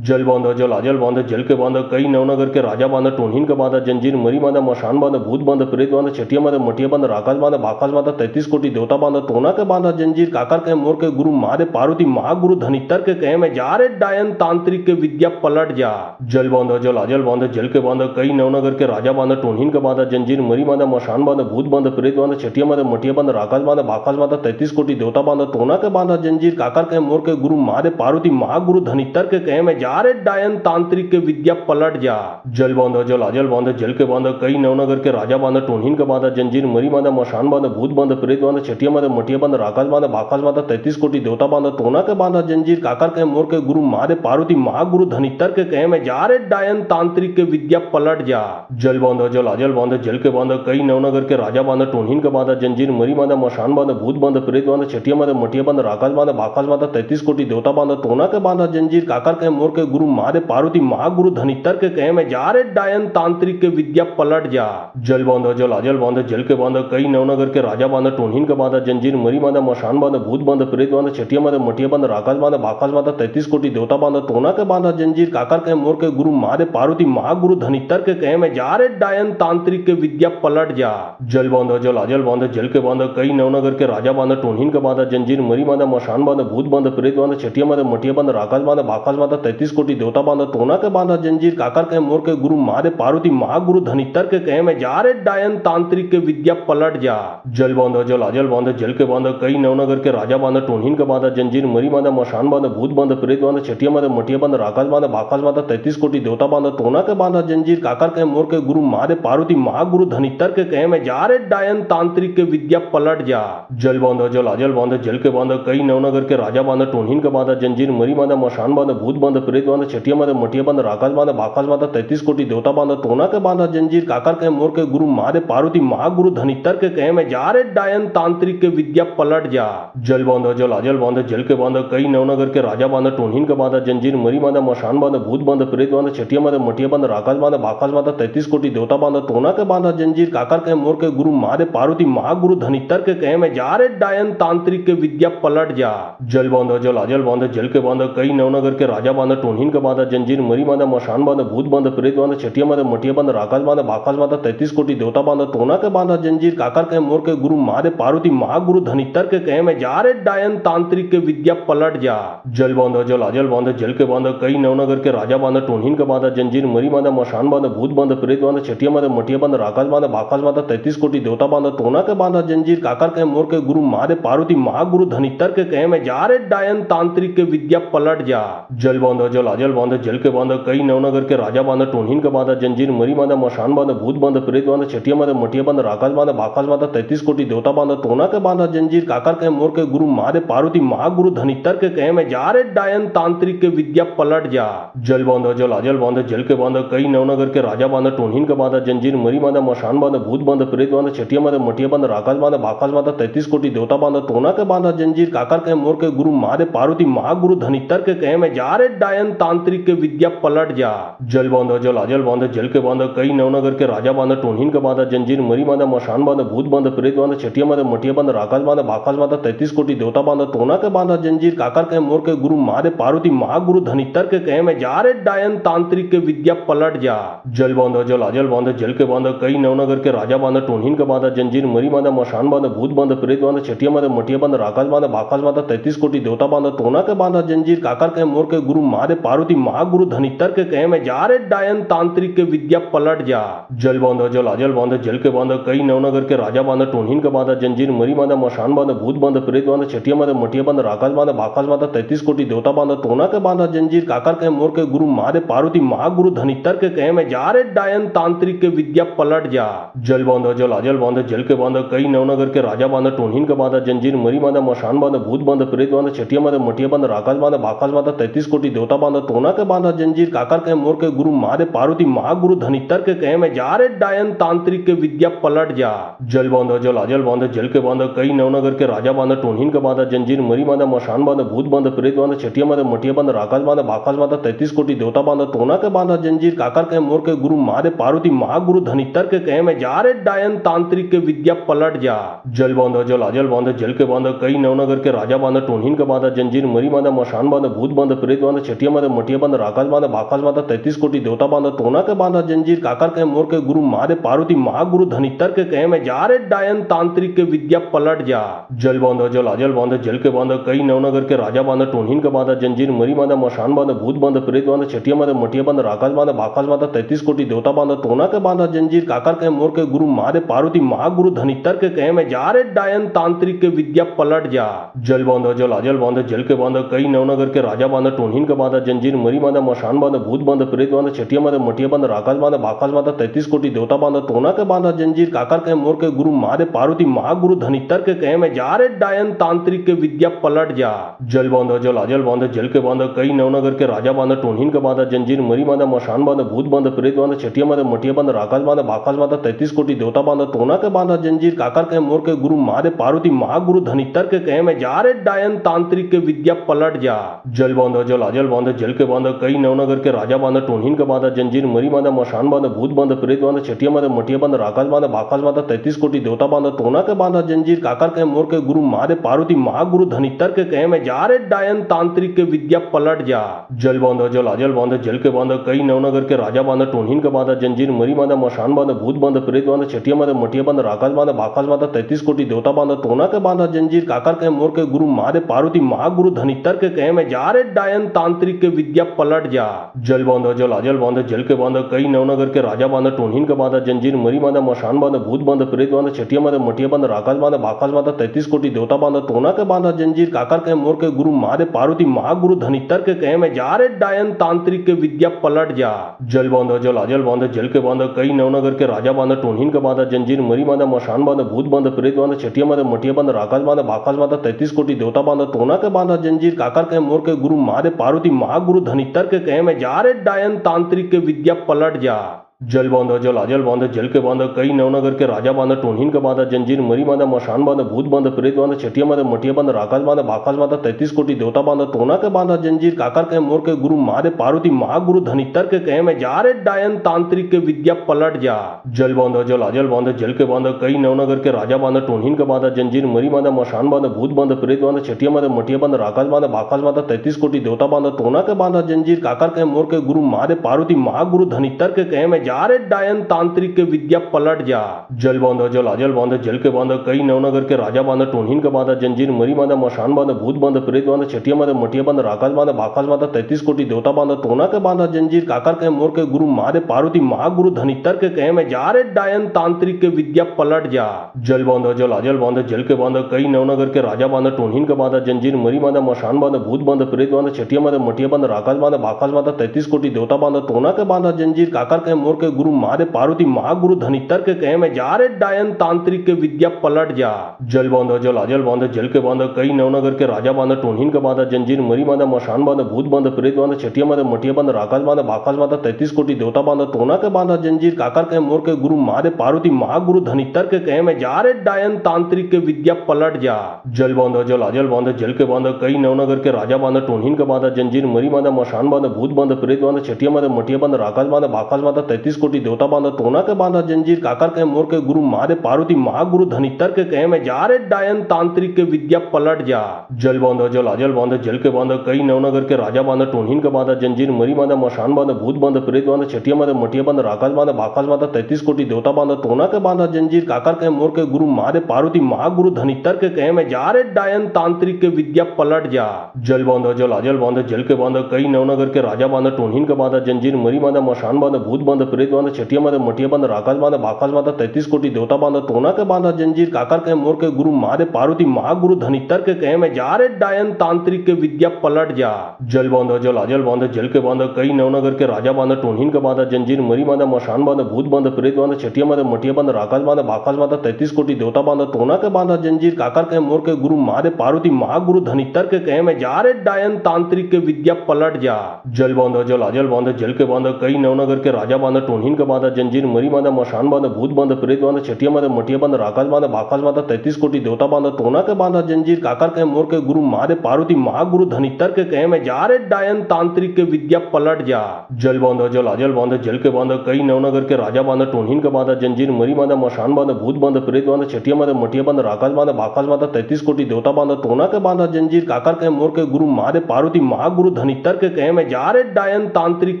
जल बांधा जलाजल बांधा जल के बांधा कई नवनगर के राजा बांधा टोनहीन का बांधा जंजीर मरी बांधा मशान बांधा भूत बांधा प्रेत बांधा छठिया बांधा मटिया बांधा राकाश बांधा बाकाश बांधा 33 कोटि देवता बांधा टोना के बांधा जंजीर काकर के मोर के गुरु महादेव पार्वती महागुरु धनितर के कहे में जा रे डायन तांत्रिक के विद्या पलट जा। जल बांधा जलाजल बांधा जल के बांधा कई नवनगर के राजा बांधा टोनहीन का बांधा जंजीर मरी बांधा मशान बांधा भूत बांधा प्रेत बांधा छठिया बांधा मटिया बांधा राकाश बांधा बाकाश बांधा 33 कोटि देवता बांधा टोना के बांधा जंजीर काकर के मोर के गुरु महादेव पार्वती महागुरु धनितर के कहे में जा रे डायन तांत्रिक के विद्या पलट जा। जल बांधा जलाजल बांधा जल के बांधा कई नवनगर के राजा बांधा टोनहीन का बांधा जंजीर मरी बांधा मशान बांधा भूत बांधा प्रेत बांधा छठिया बांधा मटिया बांधा राकाश बांधा बाकाश बांधा 33 कोटि देवता बांधा टोना के बांधा जंजीर काकर के मोर के गुरु महादेव पार्वती महागुरु धनितर के कहे में जा रे डायन तांत्रिक के विद्या पलट जा। जल बांधा जलाजल बांधा जल के बांधा कई नवनगर के राजा बांधा टोनहीन का बांधा जंजीर मरी बांधा मशान बांधा भूत बांधा प्रेत बांधा छठिया बांधा मटिया बांधा राकाश बांधा बाकाश बांधा 33 कोटि देवता बांधा टोना के बांधा जंजीर काकर के मोर के गुरु महादेव पार्वती महागुरु धनितर के कहे में जा रे डायन तांत्रिक के विद्या पलट जा। जल बांधा जलाजल बांधा जल के बांधा कई नवनगर के राजा बांधा टोनहीन का बांधा जंजीर मरी बांधा मशान बांधा भूत बांधा प्रेत बांधा छठिया बांधा मटिया बांधा राकाश बांधा बाकाश बांधा 33 कोटि देवता बांधा टोना के बांधा जंजीर काकर के मोर के गुरु महादेव पार्वती महागुरु धनितर के कहे में जा रे डायन तांत्रिक के विद्या पलट जा। जल बांधा जलाजल बांधा जल के बांधा कई नवनगर के राजा बांधा टोनहीन का बांधा जंजीर मरी बांधा मशान बांधा भूत बांधा प्रेत बांधा छठिया बांधा मटिया बांधा राकाश बांधा बाकाश बांधा 33 कोटि देवता बांधा टोना के बांधा जंजीर काकर के मोर के गुरु महादेव पार्वती महागुरु धनितर के कहे में जा रे डायन तांत्रिक के विद्या पलट जा। जल बांधा जलाजल बांधा जल के बांधा कई नवनगर के राजा बांधा टोनहीन का बांधा जंजीर मरी बांधा मशान बांधा भूत बांधा प्रेत बांधा छठिया बांधा मटिया बांधा राकाश बांधा बाकाश बांधा 33 कोटि देवता बांधा टोना के बांधा जंजीर काकर के मोर के गुरु महादेव पार्वती महागुरु धनितर के कहे में जा रे डायन तांत्रिक के विद्या पलट जा। जल बांधा जलाजल बांधा जल के बांधा कई नवनगर के राजा बांधा टोनहीन का बांधा जंजीर मरी बांधा मशान बांधा भूत बांधा प्रेत बांधा छठिया बांधा मटिया बांधा राकाश बांधा बाकाश बांधा 33 कोटि देवता बांधा टोना के बांधा जंजीर काकर के मोर के गुरु महादेव पार्वती महागुरु धनितर के कहे में जा रे डायन तांत्रिक के विद्या पलट जा। जल बांधा जलाजल बांधा जल के बांधा कई नवनगर के राजा बांधा टोनहीन का बांधा जंजीर मरी बांधा मशान बांधा भूत बांधा प्रेत बांधा छठिया बांधा मटिया बांधा राकाश बांधा बाकाश बांधा 33 कोटि देवता बांधा टोना के बांधा जंजीर काकर के मोर के गुरु महादेव पार्वती महागुरु धनितर के कहे में जा रे डायन तांत्रिक के विद्या पलट जा। जल बांधा जलाजल बांधा जल के बांधा कई नवनगर के राजा बांधा टोनहीन का बांधा जंजीर मरी बांधा मशान बांधा भूत बांधा प्रेत बांधा छठिया बांधा मटिया बांधा राकाश बांधा बाकाश बांधा 33 कोटि देवता बांधा टोना के बांधा जंजीर काकर के मोर के गुरु महादेव पार्वती महागुरु धनितर के कहे में जा रे डायन तांत्रिक के विद्या पलट जा। जल बांधा जलाजल बांधा जल के बांधा कई नवनगर के राजा बांधा टोनहीन का बांधा जंजीर मरी बांधा मशान बांधा भूत बांधा प्रेत बांधा छठिया बांधा मटिया बांधा राकाश बांधा बाकाश बांधा 33 कोटि देवता बांधा टोना के बांधा जंजीर काकर के मोर के गुरु महादेव पार्वती महागुरु धनितर के कहे में जा रे डायन तांत्रिक के विद्या पलट जा। जल बांधा जलाजल बांधा जल के बांधा कई नवनगर के राजा बांधा टोनहीन का बांधा जंजीर मरी बांधा मशान बांधा भूत बांधा प्रेत बांधा छठिया बांधा मटिया बांधा राकाश बांधा बाकाश बांधा 33 कोटि देवता बांधा टोना के बांधा जंजीर काकर के मोर के गुरु महादेव पार्वती महागुरु धनितर के कहे में जा रे डायन तांत्रिक के विद्या पलट जा। जल बांधा जलाजल बांधा जल के बांधा कई नवनगर के राजा बांधा टोनहीन का बांधा जंजीर मरी बांधा मशान बांधा भूत बांधा प्रेत बांधा छठिया बांधा मटिया बांधा राकाश बांधा बाकाश बांधा 33 कोटि देवता बांधा टोना के बांधा जंजीर काकर के मोर के गुरु महादेव पार्वती महागुरु धनितर के कहे में जा रे डायन तांत्रिक के विद्या पलट जा। जल बांधा जलाजल बांधा जल के बांधा कई नवनगर के राजा बांधा टोनहीन का बांधा जंजीर मरी बांधा मशान बांधा भूत बांधा प्रेत बांधा छठिया बांधा मटिया बांधा राकाश बांधा बाकाश बांधा 33 कोटि देवता बांधा टोना के बांधा जंजीर काकर के मोर के गुरु महादेव पार्वती महागुरु धनितर के कहे में जा रे डायन तांत्रिक के विद्या पलट जा। जल बांधा जलाजल बांधा जल के बांधा कई नवनगर के राजा बांधा टोनहीन का बांधा जंजीर मरी बांधा मशान बांधा भूत बांधा प्रेत बांधा छठिया बांधा मटिया बांधा राकाश बांधा बाकाश बांधा 33 कोटि देवता बांधा टोना के बांधा जंजीर काकर के मोर के गुरु महादेव पार्वती महागुरु धनितर के कहे में जा रे डायन तांत्रिक के विद्या पलट जा। जल बांधा जलाजल बांधा जल के बांधा कई नवनगर के राजा बांधा टोनहीन का बांधा जंजीर मरी बांधा मशान बांधा भूत बांधा प्रेत बांधा छठिया बांधा मटिया बांधा राकाश बांधा बाकाश बांधा 33 कोटि देवता बांधा टोना के बांधा जंजीर काकर के मोर के गुरु महादेव पार्वती महागुरु धनितर के कहे में जा रे डायन तांत्रिक के विद्या पलट जा। जल बांधा जलाजल बांधा जल के बांधा कई नवनगर के राजा बांधा टोनहीन का बांधा जंजीर मरी बांधा मशान बांधा भूत बांधा प्रेत बांधा छठिया बांधा मटिया बांधा राकाश बांधा बाकाश बांधा 33 कोटि देवता बांधा टोना के बांधा जंजीर काकर के मोर के गुरु महादेव पार्वती महागुरु धनितर के कहे में जा रे डायन तांत्रिक के विद्या पलट जा। जल बांधा जलाजल बांधा जल के बांधा कई नवनगर के राजा बांधा टोनहीन का बांधा जंजीर मरी बांधा मशान बांधा भूत बांधा प्रेत बांधा छठिया बांधा मटिया बांधा राकाश बांधा बाकाश बांधा 33 कोटि देवता बांधा टोना के बांधा जंजीर काकर के मोर के गुरु महादेव पार्वती महागुरु धनितर के कहे में जा रे डायन तांत्रिक के विद्या पलट जा। जल बांधा जलाजल बांधा जल के बांधा कई नवनगर के राजा बांधा टोनहीन का बांधा जंजीर मरी बांधा मशान बांधा भूत बांधा प्रेत बांधा छठिया छठिया मद मटिया बंद राकाश बांध बाकाश बांध 33 कोटि देवता बांध टोना के बांधा जंजीर काकर के मोर के गुरु महादेव पार्वती महागुरु धनितर के कहे में जा रे डायन तांत्रिक के विद्या पलट जा। जल बांध जल अजल बांध जल के बांध कई नवनगर के राजा बांध टोनहीन के बांधा जंजीर मरी बांधा मशान बांध भूत बांध प्रेत बांध छठिया मद मटिया बांध राकाश बांध बाकाश बांध 33 कोटि देवता बांध टोना के बांधा जंजीर काकर के मोर के गुरु महादेव पार्वती महागुरु धनितर के कहे में जा रे डायन तांत्रिक के विद्या पलट जा। जल बांध जल अजल बांध जल के बांध कई नवनगर के राजा बांध टोनहीन के बांधा जंजीर मरी बांधा मशान बांध भूत बांध प्रेत बांध छठिया मद मटिया बांध राकाश बांध बाकाश बांध 33 कोटि देवता बांध टोना के बांधा जंजीर काकर के मोर के गुरु महादेव पार्वती महागुरु धनितर के कहे में जा रे डायन तांत्रिक के विद्या पलट जा। जल बांध जल अजल बांध जल के बांध कई नवनगर के राजा बांध टोनहीन के बांधा जंजीर मरी बांधा मशान बांध भूत बांध प्रेत बांध छठिया मद मटिया बांध राकाश बांध बाकाश बांध 33 कोटि देवता बांध टोना के बांधा जंजीर काकर के मोर के गुरु महादेव पार्वती महागुरु धनितर के कहे में जा रे डायन तांत्रिक के विद्या पलट जा। जल बांध जल अजल बांध जल के बांध कई नवनगर के राजा बांध टोनहीन के बांधा जंजीर मरी बांधा मशान बांध भूत बांध प्रेत बांध छठिया मद मटिया बांध राकाश बांध बाकाश बांध 33 कोटि देवता बांध टोना के बांधा जंजीर काकर के मोर के गुरु महादेव पार्वती महागुरु धनितर के कहे में जा रे डायन तांत्रिक के विद्या पलट जा। जल बांध जल अजल बांध जल के बांध कई नवनगर के राजा बांध टोनहीन के बांधा जंजीर मरी बांधा मशान बांध भूत बांध प्रेत बांध छठिया मद मटिया बांध राकाश बांध बाकाश बांध 33 कोटि देवता बांध टोना के बांधा जंजीर काकर के मोर के गुरु महादेव पार्वती महागुरु धनितर के कहे में जा रे डायन तांत्रिक के विद्या पलट जा। जल बांध जल अजल बांध जल के बांध कई नवनगर के राजा बांध टोनहीन के बांधा जंजीर मरी बांधा मशान बांध भूत बांध प्रेत बांध छठिया मद मटिया बांध राकाश बांध बाकाश बांध 33 कोटि देवता बांध टोना के बांधा जंजीर काकर के मोर के गुरु महादेव पार्वती महागुरु धनितर के कहे में जा रे डायन तांत्रिक के विद्या पलट जा। जल बांध जल अजल बांध जल के बांध कई नवनगर के राजा बांध टोनहीन के बांधा जंजीर मरी बांधा मशान बांध भूत बांध प्रेत बांध छठिया मद मटिया बांध राकाश बांध बाकाश बांध 33 कोटि देवता बांध टोना के बांधा जंजीर काकर के मोर के गुरु महादेव पार्वती महागुरु धनितर के कहे में जा रे डायन तांत्रिक के विद्या पलट जा। जल बांध जल अजल बांध जल के बांध कई नवनगर के राजा बांध टोनहीन के बांधा जंजीर मरी बांधा मशान बांध भूत बांध प्रेत बांध छठिया मद मटिया बांध राकाश बांध बाकाश बांध 33 कोटि देवता बांध टोना के बांधा जंजीर काकर के मोर के गुरु महादेव पार्वती महागुरु धनितर के कहे में जा रे डायन तांत्रिक के विद्या पलट जा। जल बांध जल अजल बांध जल के बांध कई नवनगर के राजा बांध टोनहीन के बांधा जंजीर मरी बांधा मशान बांध भूत बांध प्रेत बांध छठिया मद मटिया बांध राकाश बांध बाकाश बांध 33 कोटि देवता बांध टोना के बांधा जंजीर काकर के मोर के गुरु महादेव पार्वती महागुरु धनितर के कहे में जा रे डायन तांत्रिक के विद्या पलट जा। जल बांध जल अजल बांध जल के बांध कई नवनगर के राजा बांध टोनहीन के बांधा जंजीर मरी बांधा मशान बांध भूत बांध प्रेत बांध छठिया मद मटिया बांध राकाश बांध बाकाश बांध 33 कोटि देवता बांध टोना के बांधा जंजीर काकर के मोर के गुरु महादेव पार्वती महागुरु धनितर के कहे में जा रे डायन तांत्रिक के विद्या पलट जा। जल बांध जल अजल बांध जल के बांध कई नवनगर के राजा बांध टोनहीन के बांधा जंजीर मरी बांधा मशान बांध भूत बांध प्रेत बांध छठिया मद मटिया बांध राकाश बांध बाकाश बांध 33 कोटि देवता बांध टोना के बांधा जंजीर काकर के मोर के गुरु महादेव पार्वती महागुरु धनितर के कहे में जा रे डायन तांत्रिक के विद्या पलट जा। जल बांध जल अजल बांध जल के बांध कई नवनगर के राजा बांध टोनहीन के बांधा जंजीर मरी बांधा मशान बांध भूत बांध प्रेत बांध छठिया मद मटिया बांध राकाश बांध बाकाश बांध 33 कोटि देवता बांध टोना के बांधा जंजीर काकर के मोर के गुरु महादेव पार्वती महागुरु धनितर के कहे में जा रे डायन तांत्रिक के विद्या पलट जा। जल बांध जल अजल बांध जल के बांध कई नवनगर के राजा बांध टोनहीन के बांधा जंजीर मरी बांधा मशान बांध भूत बांध प्रेत बांध छठिया मद मटिया बांध राकाश बांध बाकाश बांध 33 कोटि देवता बांध टोना के बांधा जंजीर काकर के मोर के गुरु महादेव पार्वती महागुरु धनितर के कहे में जा रे डायन तांत्रिक के विद्या पलट जा। जल बांध जल अजल बांध जल के बांध कई नवनगर के राजा बांध टोनहीन के बांधा जंजीर मरी बांधा मशान बांध भूत बांध प्रेत बांध छठिया मद मटिया बांध राकाश बांध बाकाश बांध 33 कोटि देवता बांध टोना के बांधा जंजीर काकर के मोर के गुरु महादेव पार्वती महागुरु धनितर के कहे में जा रे डायन तांत्रिक के विद्या पलट जा। जल बांध जल अजल बांध जल के बांध कई नवनगर के राजा बांध टोनहीन के बांधा जंजीर मरी बांधा मशान बांध भूत बांध प्रेत बांध छठिया मद मटिया बांध राकाश बांध बाकाश बांध 33 कोटि देवता बांध टोना के बांधा जंजीर काकर के मोर के गुरु महादेव पार्वती महागुरु धनितर के कहे में जा रे डायन तांत्रिक के विद्या पलट जा। जल बांध जल अजल बांध जल के बांध कई नवनगर के राजा बांध टोनहीन के बांधा जंजीर मरी बांधा मशान बांध भूत बांध प्रेत बांध छठिया मद मटिया बांध राकाश बांध बाकाश बांध 33 कोटि देवता बांध टोना के बांधा जंजीर काकर के मोर के गुरु महादेव पार्वती महागुरु धनितर के कहे में जा रे डायन तांत्रिक के विद्या पलट जा। जल बांध जल अजल बांध जल के बांध कई नवनगर के राजा बांध टोनहीन के बांधा जंजीर मरी बांधा मशान बांधा भूत बांधा प्रेत बांधा छठिया बांधा मटिया बांधा राकाश बांधा बाकाश बांधा 33 कोटि देवता बांधा टोना के बांधा जंजीर काकर के मोर के गुरु महादेव पार्वती महागुरु धनितर के कहे में जा रे डायन तांत्रिक के विद्या पलट जा। जल बांधा जल आजल बांधा जल के बांधा कई नवनगर के राजा बांधा टोनहीन के बांधा जंजीर मरी बांधा मशान बांधा भूत बांधा प्रेत बांधा छठिया बांधा मटिया बांधा राकाश बांधा बाकाश बांधा 33 कोटि देवता बांधा टोना के बांधा जंजीर काकर के मोर के गुरु महादेव पार्वती महागुरु धनितर के कहे में जा रे डायन तांत्रिक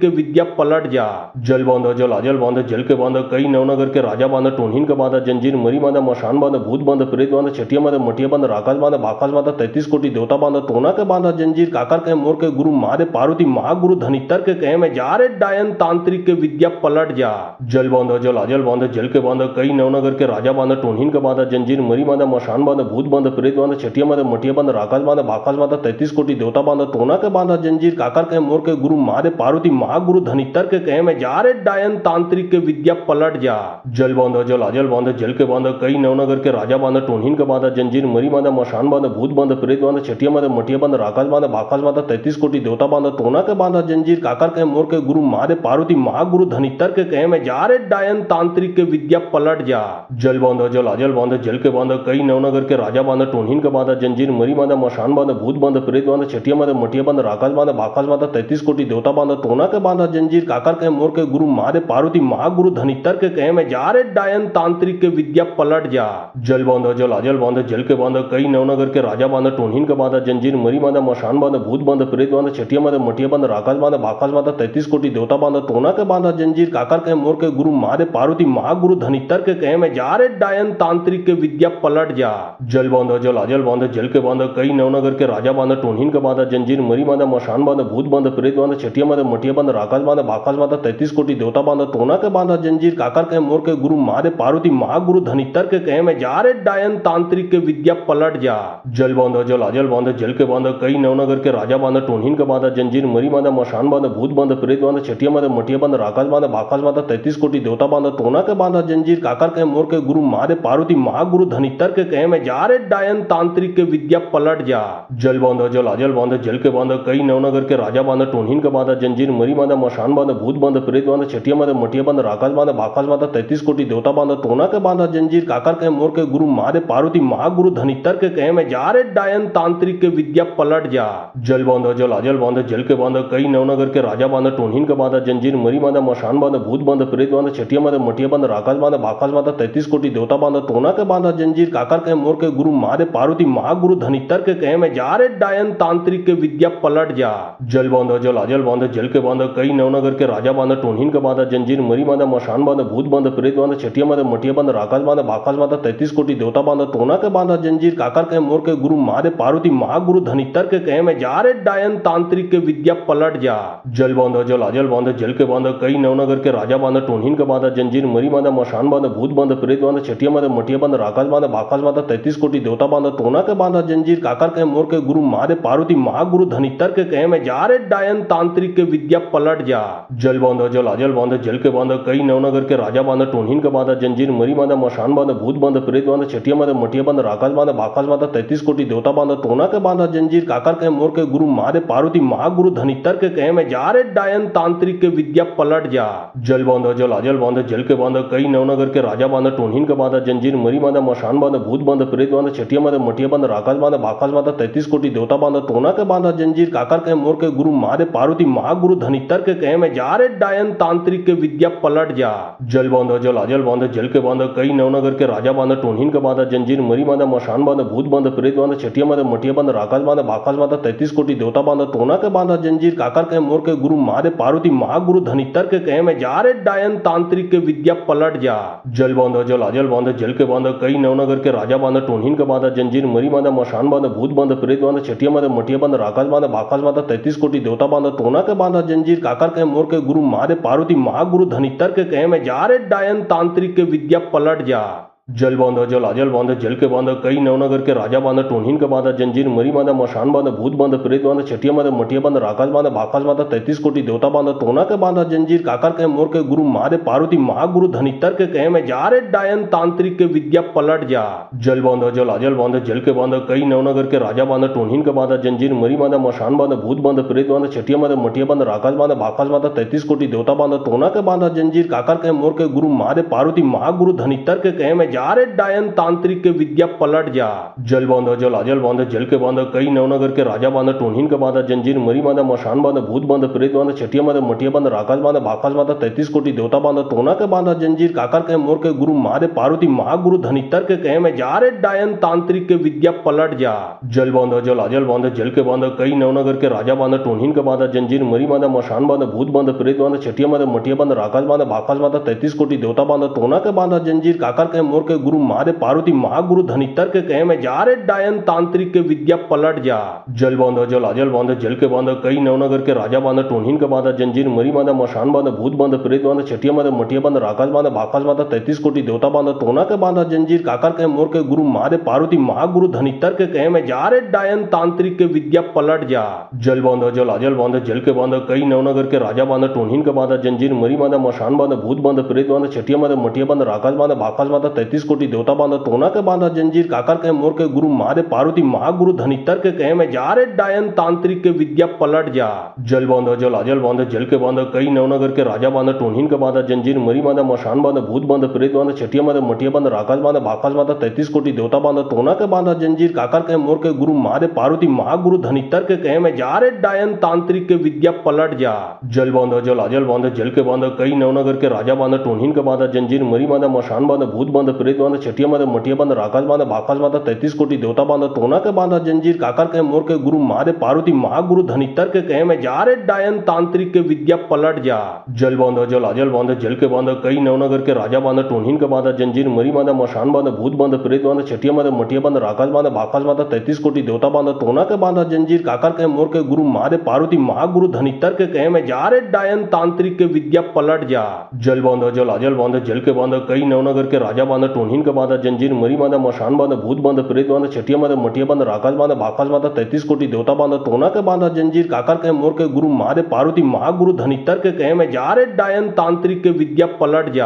के विद्या पलट जा। जल बांधा जल आजल बांधा जल के बांधा कई नवनगर के राजा बांधा टोनहीन के बांधा जंजीर मरी बांधा मशान बांधा भूत बांधा प्रेत बांधा छठिया बांधा मटिया बांधा राकाश बांधा बाकाश बांधा 33 कोटि देवता बांधा टोना के बांधा जंजीर काकर के मोर के गुरु महादेव पार्वती महागुरु धनितर के कहे में जा रे डायन तांत्रिक के विद्या पलट जा। जल बांधा जल आजल बांधा जल के बांधा कई नवनगर के राजा बांधा टोनहीन के बांधा जंजीर मरी बांधा मशान बांधा भूत बांधा प्रेत बांधा छठिया बांधा मटिया बांधा राकाश बांधा बाकाश बांधा 33 कोटि देवता बांधा टोना के बांधा जंजीर काकर के मोर के गुरु महादेव पार्वती महागुरु धनितर के कहे में जा रे डायन तांत्रिक के विद्या पलट जा। जल बांधा जल आजल बांधा जल के बांधा कई नवनगर के राजा बांधा टोनहीन के बांधा जंजीर मरी बांधा मशान बांधा भूत बांधा प्रेत बांधा छठिया बांधा मटिया बांधा राकाश बांधा बाकाश बांधा 33 कोटि देवता बांधा टोना के बांधा जंजीर काकर के मोर के गुरु महादेव पार्वती महागुरु धनितर के कहे में जा रे डायन तांत्रिक के विद्या पलट जा। जल बांधा जल आजल बांधा जल के बांधा कई नवनगर के राजा बांधा टोनहीन के बांधा जंजीर मरी बांधा मशान बांधा भूत बांधा प्रेत बांधा छठिया बांधा मटिया बांधा राकाश बांधा बाकाश बांधा 33 कोटि देवता बांधा टोना के बांधा जंजीर काकर के मोर के गुरु महादेव पार्वती महागुरु धनितर के कहे में जा रे डायन तांत्रिक के विद्या पलट जा। जल बांधा जल आजल बांधा जल के बांधा कई नवनगर के राजा बांधा टोनहीन के बांधा जंजीर मरी बांधा मशान बांधा भूत बांधा प्रेत बांधा छठिया बांधा मटिया बांधा राकाश बांधा बाकाश बांधा 33 कोटि देवता बांधा टोना के बांधा जंजीर काकर के मोर के गुरु महादेव पार्वती महागुरु धनितर के कहे में जा रे डायन तांत्रिक के विद्या पलट जा। जल बांधा जल आजल बांधा जल के बांधा कई नवनगर के राजा बांधा टोनहीन के बांधा जंजीर मरी बांधा मशान बांधा भूत बांधा प्रेत बांधा छठिया बांधा मटिया बांधा राकाश बांधा बाकाश बांधा 33 कोटि देवता बांधा टोना के बांधा जंजीर काकर के मोर के गुरु महादेव पार्वती महागुरु धनितर के कहे में जा रे डायन तांत्रिक के विद्या पलट जा। जल बांधा जल आजल बांधा जल के बांधा कई नवनगर के राजा बांधा टोनहीन के बांधा जंजीर मरी बांधा मशान बांधा भूत बांधा प्रेत बांधा छठिया बांधा मटिया बांधा राकाश बांधा बाकाश बांधा 33 कोटि देवता बांधा टोना के बांधा जंजीर काकर के मोर के गुरु महादेव पार्वती महागुरु धनितर के कहे में जा रे डायन तांत्रिक के विद्या पलट जा। जल बांधा जल आजल बांधा जल के बांधा कई नवनगर के राजा बांधा टोनहीन के बांधा जंजीर मरी बांधा मशान बांधा भूत बांधा प्रेत बांधा छठिया बांधा मटिया बांधा राकाश बांधा बाकाश बांधा 33 कोटि देवता बांधा टोना के बांधा जंजीर काकर के मोर के गुरु महादेव पार्वती महागुरु धनितर के कहे में जा रे डायन तांत्रिक के विद्या पलट जा। जल बांधा जल आजल बांधा जल के बांधा कई नवनगर के राजा बांधा टोनहीन के बांधा जंजीर मरी बांधा मशान बांधा भूत बांधा प्रेत बांधा छठिया बांधा मटिया बांधा राकाश बांधा बाकाश बांधा 33 कोटि देवता बांधा टोना के बांधा जंजीर काकर के मोर के गुरु महादेव पार्वती महागुरु धनितर के कहे में जा रे डायन तांत्रिक के विद्या पलट जा। जल बांधा जल आजल बांधा जल के बांधा कई नवनगर के राजा बांधा टोनहीन के बांधा जंजीर मरी बांधा मशान बांधा भूत बांधा प्रेत बांधा छठिया बांधा मटिया बांधा राकाश बांधा बाकाश बांधा 33 कोटि देवता बांधा टोना के बांधा जंजीर काकर के मोर के गुरु महादेव पार्वती महागुरु धनितर के कहे में जा रे डायन तांत्रिक के विद्या पलट जा। जल बांधा जल आजल बांधा जल के बांधा कई नवनगर के राजा बांधा टोनहीन के बांधा जंजीर मरी बांधा मशान बांधा भूत बांधा प्रेत बांधा छठिया बांधा मटिया बांधा राकाश बांधा बाकाश बांधा 33 कोटि देवता बांधा टोना के बांधा जंजीर काकर के मोर के गुरु महादेव पार्वती महागुरु धनितर के कहे में जा रे डायन तांत्रिक के विद्या पलट जा। जल बांधा जल आजल बांधा जल के बांधा कई नवनगर के राजा बांधा टोनहीन के बांधा जंजीर मरी बांधा मशान बांधा भूत बांधा प्रेत बांधा छठिया बांधा मटिया बांधा राकाश बांधा बाकाश बांधा 33 कोटि देवता बांधा टोना के बांधा जंजीर काकर के मोर के गुरु महादेव पार्वती महागुरु धनितर के कहे में जा रे डायन तांत्रिक के विद्या पलट जा। जल बांधा जल आजल बांधा जल के बांधा कई नवनगर के राजा बांधा टोनहीन के बांधा जंजीर मरी बांधा मशान बांधा भूत बांधा प्रेत बांधा छठिया बांधा मटिया बांधा राकाश बांधा बाकाश बांधा 33 कोटि देवता बांधा टोना के बांधा जंजीर काकर के मोर के गुरु महादेव पार्वती महागुरु धनितर के कहे में जा रे डायन तांत्रिक के विद्या पलट जा। जल बांधा जल आजल बांधा जल के बांधा कई नवनगर के राजा बांधा टोनहीन के बांधा जंजीर मरी बांधा मशान बांधा भूत बांधा प्रेत बांधा छठिया बांधा मटिया बांधा राकाश बांधा बाकाश बांधा 33 कोटि देवता बांधा टोना के बांधा जंजीर काकर के मोर के गुरु महादेव पार्वती महागुरु धनितर के कहे में जा रे डायन तांत्रिक के विद्या पलट जा। जल बांधा जल आजल बांधा जल के बांधा कई नवनगर के राजा बांधा टोनहीन के बांधा जंजीर मरी बांधा मशान बांधा भूत बांधा प्रेत बांधा छठिया बांधा मटिया बांधा राकाश बांधा बाकाश बांधा 33 कोटि देवता बांधा टोना के बांधा जंजीर काकर के मोर के गुरु महादेव पार्वती महागुरु धनितर के कहे में जा रे डायन तांत्रिक के विद्या पलट जा। जल बांधा जलाजल बांधा जल के बांधा कई नवनगर के राजा बांधा टोनहीन के बांधा जंजीर मरी बांधा मशान बांधा भूत बांधा प्रेत बांधा छठिया बांधा मटिया बांधा राकाश बांधा बाकाश बांधा 33 कोटि देवता बांधा टोना के बांधा जंजीर काकर के मोर के गुरु महादेव पार्वती महागुरु धनितर के कहे में जा रे डायन तांत्रिक के विद्या पलट जा। जल बांधा जलाजल बांधा जल के बांधा कई नवनगर के राजा बांधा टोनहीन के बांधा जंजीर मरी बांधा मशान बांधा भूत बांधा प्रेत बांधा छठिया बांधा मटिया बांधा राकाश बांधा बाकाश बांधा 33 कोटि देवता बांधा टोना के बांधा जंजीर काकर के मोर के गुरु महादेव पार्वती महागुरु धनितर के कहे में जा रे डायन तांत्रिक के विद्या पलट जा। जल बांधा जलाजल बांधा जल के बांधा कई नवनगर के राजा बांधा टोनहीन के बांधा जंजीर मरी बांधा मशान बांधा भूत बांधा प्रेत बांधा छठिया बांधा मटिया बांधा राकाश बांधा बाकाश बांधा 33 कोटि देवता बांधा टोना के बांधा जंजीर काकर के मोर के गुरु महादेव पार्वती महागुरु धनितर के कहे में जा रे डायन तांत्रिक के विद्या पलट जा। जल बांधा जलाजल बांधा जल के बांधा कई नवनगर के राजा बांधा टोनहीन के बांधा जंजीर मरी बांधा मशान बांधा भूत बांधा प्रेत बांधा छठिया बांधा मटिया बांधा राकाश बांधा बाकाश बांधा 33 कोटि देवता बांधा टोना के बांधा जंजीर काकर के मोर के गुरु महादेव पार्वती महागुरु धनितर के कहे में जा रे डायन तांत्रिक के विद्या पलट जा। जल बांधा जलाजल बांधा जल के बांधा कई नवनगर के राजा बांधा टोनहीन के बांधा जंजीर मरी बांधा मशान बांधा भूत बांधा प्रेत बांधा छठिया बांधा मटिया बांधा राकाश बांधा बाकाश बांधा 33 कोटि देवता बांधा टोना के बांधा जंजीर काकर के मोर के गुरु महादेव पार्वती महागुरु धनितर के कहे में जा रे डायन तांत्रिक के विद्या पलट जा। जल बांधा जलाजल बांधा जल के बांधा कई नवनगर के राजा बांधा टोनहीन के बांधा जंजीर मरी बांधा मशान बांधा भूत बांधा प्रेत बांधा छठिया बांधा मटिया बांधा राकाश बांधा बाकाश बांधा 33 कोटि देवता बांधा टोना के बांधा जंजीर काकर के मोर के गुरु महादेव पार्वती महागुरु धनितर के कहे में जा रे डायन तांत्रिक के विद्या पलट जा। जल बांधा जलाजल बांधा जल के बांधा कई नवनगर के राजा बांधा टोनहीन के बांधा जंजीर मरी बांधा मशान बांधा भूत बांधा प्रेत बांधा छठिया बांधा मटिया बांधा राकाश बांधा बाकाश बांधा 33 कोटि देवता बांधा टोना के बांधा जंजीर काकर के मोर के गुरु महादेव पार्वती महागुरु धनितर के कहे में जा रे डायन तांत्रिक के विद्या पलट जा। जल बांधा जलाजल बांधा जल के बांधा कई नवनगर के राजा बांधा टोनहीन के बांधा जंजीर मरी बांधा मशान बांधा भूत बांधा प्रेत बांधा छठिया बांधा मटिया बांधा राकाश बांधा बाकाश बांधा 33 कोटि देवता बांधा टोना के बांधा जंजीर काकर के मोर के गुरु महादेव पार्वती महागुरु धनितर के कहे में जा रे डायन तांत्रिक के विद्या पलट जा। जल बांधा जलाजल बांधा जल के बांधा कई नवनगर के राजा बांधा टोनहीन के बांधा जंजीर मरी बांधा मशान बांधा भूत बांधा प्रेत बांधा छठिया बांधा मटिया बांधा राकाश बांधा बाकाश बांधा 33 कोटि देवता बांधा टोना के बांधा जंजीर काकर के मोर के गुरु महादेव पार्वती महागुरु धनितर के कहे में जा रे डायन तांत्रिक के विद्या पलट जा। जल बांधा जलाजल बांधा जल के बांधा कई नवनगर के राजा बांधा टोनहीन के बांधा जंजीर मरी बांधा मशान बांधा भूत बांधा प्रेत बांधा छठिया बांधा मटिया बांधा राकाश बांधा बाकाश बांधा 33 कोटि देवता बांधा टोना के बांधा जंजीर काकर के मोर के गुरु महादेव पार्वती महागुरु धनितर के कहे में जा रे डायन तांत्रिक के विद्या पलट जा।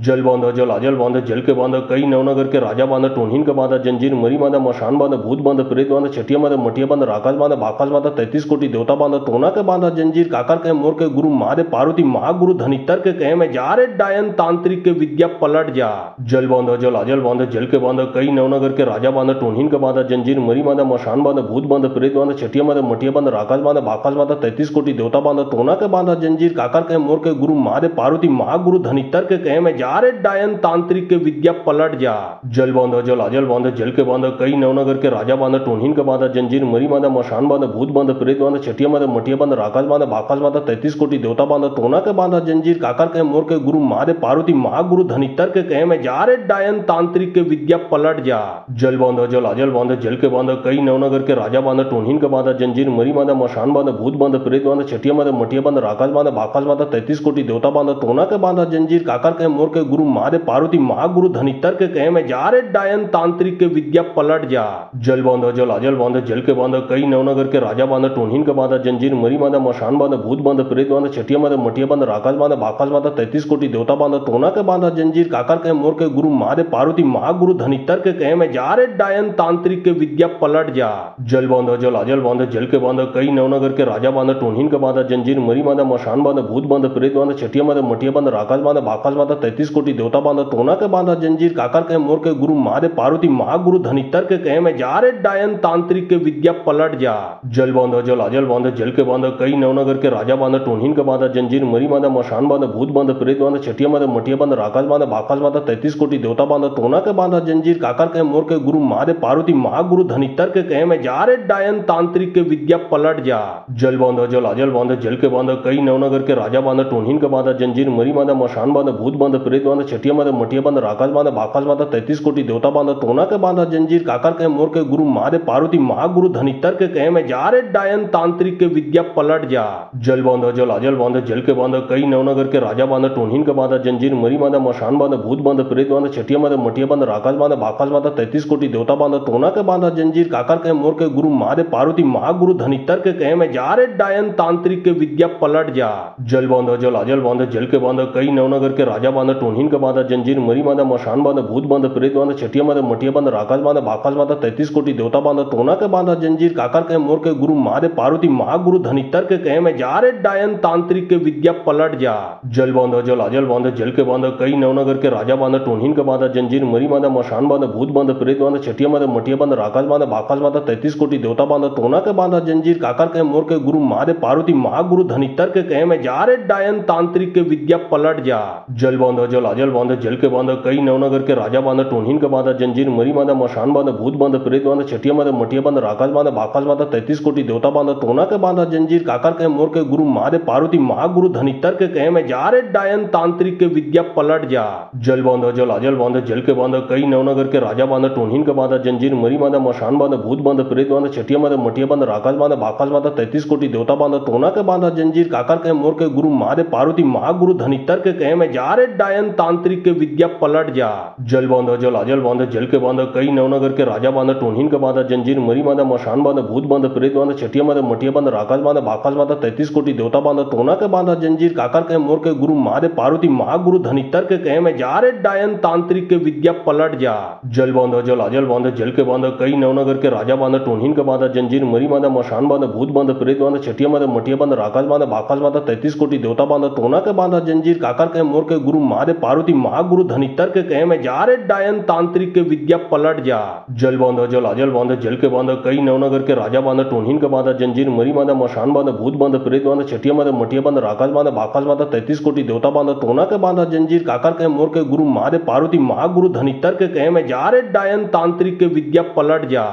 जल बांधा जलाजल बांधा जल के बांधा कई नवनगर के राजा बांधा टोनहीन के बांधा जंजीर मरी बांधा मशान बांधा भूत बांधा प्रेत बांधा छठिया बांधा मटिया बांधा राकाश बांधा बाकाश बांधा 33 कोटि देवता बांधा टोना के बांधा जंजीर काकर के मोर के गुरु महादेव पार्वती महागुरु धनितर के कहे में जा रे डायन तांत्रिक के विद्या पलट जा। जल बांधा जलाजल बांधा जल के बांधा कई नवनगर के राजा बांधा टोनहीन के बांधा जंजीर मरी बांधा मशान बांधा भूत बांधा प्रेत बांधा छठिया बांधा मटिया बांधा राकाश बांधा बाकाश बांधा 33 कोटि देवता बांधा टोना के बांधा जंजीर काकर के मोर के गुरु महादेव पार्वती महागुरु धनितर के कहे में जा रे डायन तांत्रिक के विद्या पलट जा। जल बांधा जलाजल बांधा जल के बांधा कई नवनगर के राजा बांधा टोनहीन के बांधा जंजीर मरी बांधा मशान बांधा भूत बांधा प्रेत बांधा छठिया बांधा मटिया बांधा राकाश बांधा बाकाश बांधा 33 कोटि देवता बांधा टोना के बांधा जंजीर काकर के मोर के गुरु महादेव पार्वती महागुरु धनितर के कहे में जा रे डायन तांत्रिक के विद्या पलट जा। जल बांधा जलाजल बांधा जल के बांधा कई नवनगर के राजा बांधा टोनहीन के बांधा जंजीर मरी बांधा मशान बांधा भूत बांधा प्रेत बांधा छठिया बांधा मटिया बांधा राकाश बांधा बाकाश बांधा 33 कोटि देवता बांधा टोना के बांधा जंजीर काकर के मोर के गुरु महादेव पार्वती महागुरु धनितर के कहे में जा रे डायन तांत्रिक के विद्या पलट जा। जल बांधा जलाजल बांधा जल के बांधा कई नवनगर के राजा बांधा टोनहीन के बांधा जंजीर मरी बांधा मशान बांधा भूत बांधा प्रेत बांधा छठिया बांधा मटिया बांधा राकाश बांधा बाकाश बांधा 33 कोटि देवता बांधा टोना के बांधा जंजीर काकर के मोर के गुरु महादेव पार्वती महागुरु धनितर के कहे में जा रे डायन तांत्रिक के विद्या पलट जा। जल बांधा जलाजल बांधा जल के बांधा कई नवनगर के राजा बांधा टोनहीन के बांधा जंजीर मरी बांधा मशान बांधा भूत बांधा प्रेत बांधा छठिया बांधा मटिया बांधा राकाश बांधा बाकाश बांधा 33 कोटि देवता बांधा टोना के बांधा जंजीर काकर के मोर के गुरु महादेव पार्वती महागुरु धनितर के कहे में जा रे डायन तांत्रिक के विद्या पलट जा। जल बांधा जलाजल बांधा जल के बांधा कई नवनगर के राजा बांधा टोनहीन के बांधा जंजीर मरी बांधा मशान बांधा भूत बांधा प्रेत बांधा छठिया बांधा मटिया बांधा राकाश बांधा बाकाश बांधा 33 कोटि देवता बांधा टोना के बांधा जंजीर काकर के मोर के गुरु महादेव पार्वती महागुरु धनितर के कहे में जा रे डायन तांत्रिक के विद्या पलट जा। जल बांधा जलाजल बांधा जल के बांधा कई नवनगर के राजा बांधा टोनहीन के बांधा जंजीर मरी बांधा मशान बांधा भूत बांधा प्रेत बांधा छठिया बांधा मटिया बांधा राकाश बांधा बाकाश बांधा 33 कोटि देवता बांधा टोना के बांधा जंजीर काकर के मोर के गुरु महादेव पार्वती महागुरु धनितर के कहे में जा रे डायन तांत्रिक के विद्या पलट जा। जल बांधा जलाजल बांधा जल के बांधा कई नवनगर के राजा बांधा टोनहीन के बांधा जंजीर मरी बांधा मशान बांधा भूत बांधा प्रेत बांधा छठिया छठिया मद मटिया बंद राकाश बांध बाकाश बांध 33 कोटि देवता बांध तोना के बांधा जंजीर काकर के मोर के गुरु महादेव पार्वती महागुरु धनितर के कहे में जा रे डायन तांत्रिक के विद्या पलट जा। जल बांध जल अजल बांध जल के बांध कई नवनगर के राजा बांध टोनहीन के बांधा जंजीर मरी बांधा मशान बांध भूत बांध प्रेत बांध छठिया मद मटिया बांध राकाश बांध बाकाश बांध 33 कोटि देवता बांध तोना के बांधा जंजीर काकर के मोर के गुरु महादेव पार्वती महागुरु धनितर के कहे में जा रे डायन तांत्रिक के विद्या पलट जा। जल बांध जल अजल बांध जल के बांध कई नवनगर के राजा बांध टोनहीन के बांधा जंजीर मरी बांधा मशान बांध भूत बांध प्रेत बांध छठिया मद मटिया बांध राकाश बांध बाकाश बांध 33 कोटि देवता बांध तोना के बांधा जंजीर काकर के मोर के गुरु महादेव पार्वती महागुरु धनितर के कहे में जा रे डायन तांत्रिक के विद्या पलट जा। जल बांध जल अजल बांध जल के बांध कई नवनगर के राजा बांध टोनहीन के बांधा जंजीर मरी बांधा मशान बांध भूत बांध प्रेत बांध छठिया मद मटिया बांध राकाश बांध बाकाश बांध 33 कोटि देवता बांध तोना के बांधा जंजीर काकर के मोर के गुरु महादेव पार्वती महागुरु धनितर के कहे में जा रे डायन तांत्रिक के विद्या पलट जा। जल बांध जल अजल बांध जल के बांध कई नवनगर के राजा बांध टोनहीन के बांधा जंजीर मरी बांधा मशान बांध भूत बांध प्रेत बांध छठिया मद मटिया बांध राकाश बांध बाकाश बांध 33 कोटि देवता बांध तोना के बांधा जंजीर काकर के मोर के गुरु महादेव पार्वती महागुरु धनितर के कहे में जा रे डायन तांत्रिक के विद्या पलट जा। जल बांध जल अजल बांध जल के बांध कई नवनगर के राजा बांध टोनहीन के बांधा जंजीर मरी बांधा मशान बांध भूत बांध प्रेत बांध छठिया मद मटिया बांध राकाश बांध बाकाश बांध 33 कोटि देवता बांध तोना के बांधा जंजीर काकर के मोर के गुरु महादेव पार्वती महागुरु धनितर के कहे में जा रे डायन तांत्रिक के विद्या पलट जा। जल बांध जल अजल बांध जल के बांध कई नवनगर के राजा बांध टोनहीन के बांधा जंजीर मरी बांधा मशान बांध भूत बांध प्रेत बांध छठिया मद मटिया बांध राकाश बांध बाकाश बांध 33 कोटि देवता बांध तोना के बांधा जंजीर काकर के मोर के गुरु महादेव पार्वती महागुरु धनितर के कहे में जा रे डायन तांत्रिक के विद्या पलट जा। जल बांध जल अजल बांध जल के बांध कई नवनगर के राजा बांध टोनहीन के बांधा जंजीर मरी बांधा मशान बांध भूत बांध प्रेत बांध छठिया मद मटिया बांध राकाश बांध बाकाश बांध 33 कोटि देवता बांध तोना के बांधा जंजीर काकर के मोर के गुरु महादेव पार्वती महागुरु धनितर के कहे में जा रे डायन तांत्रिक के विद्या पलट जा।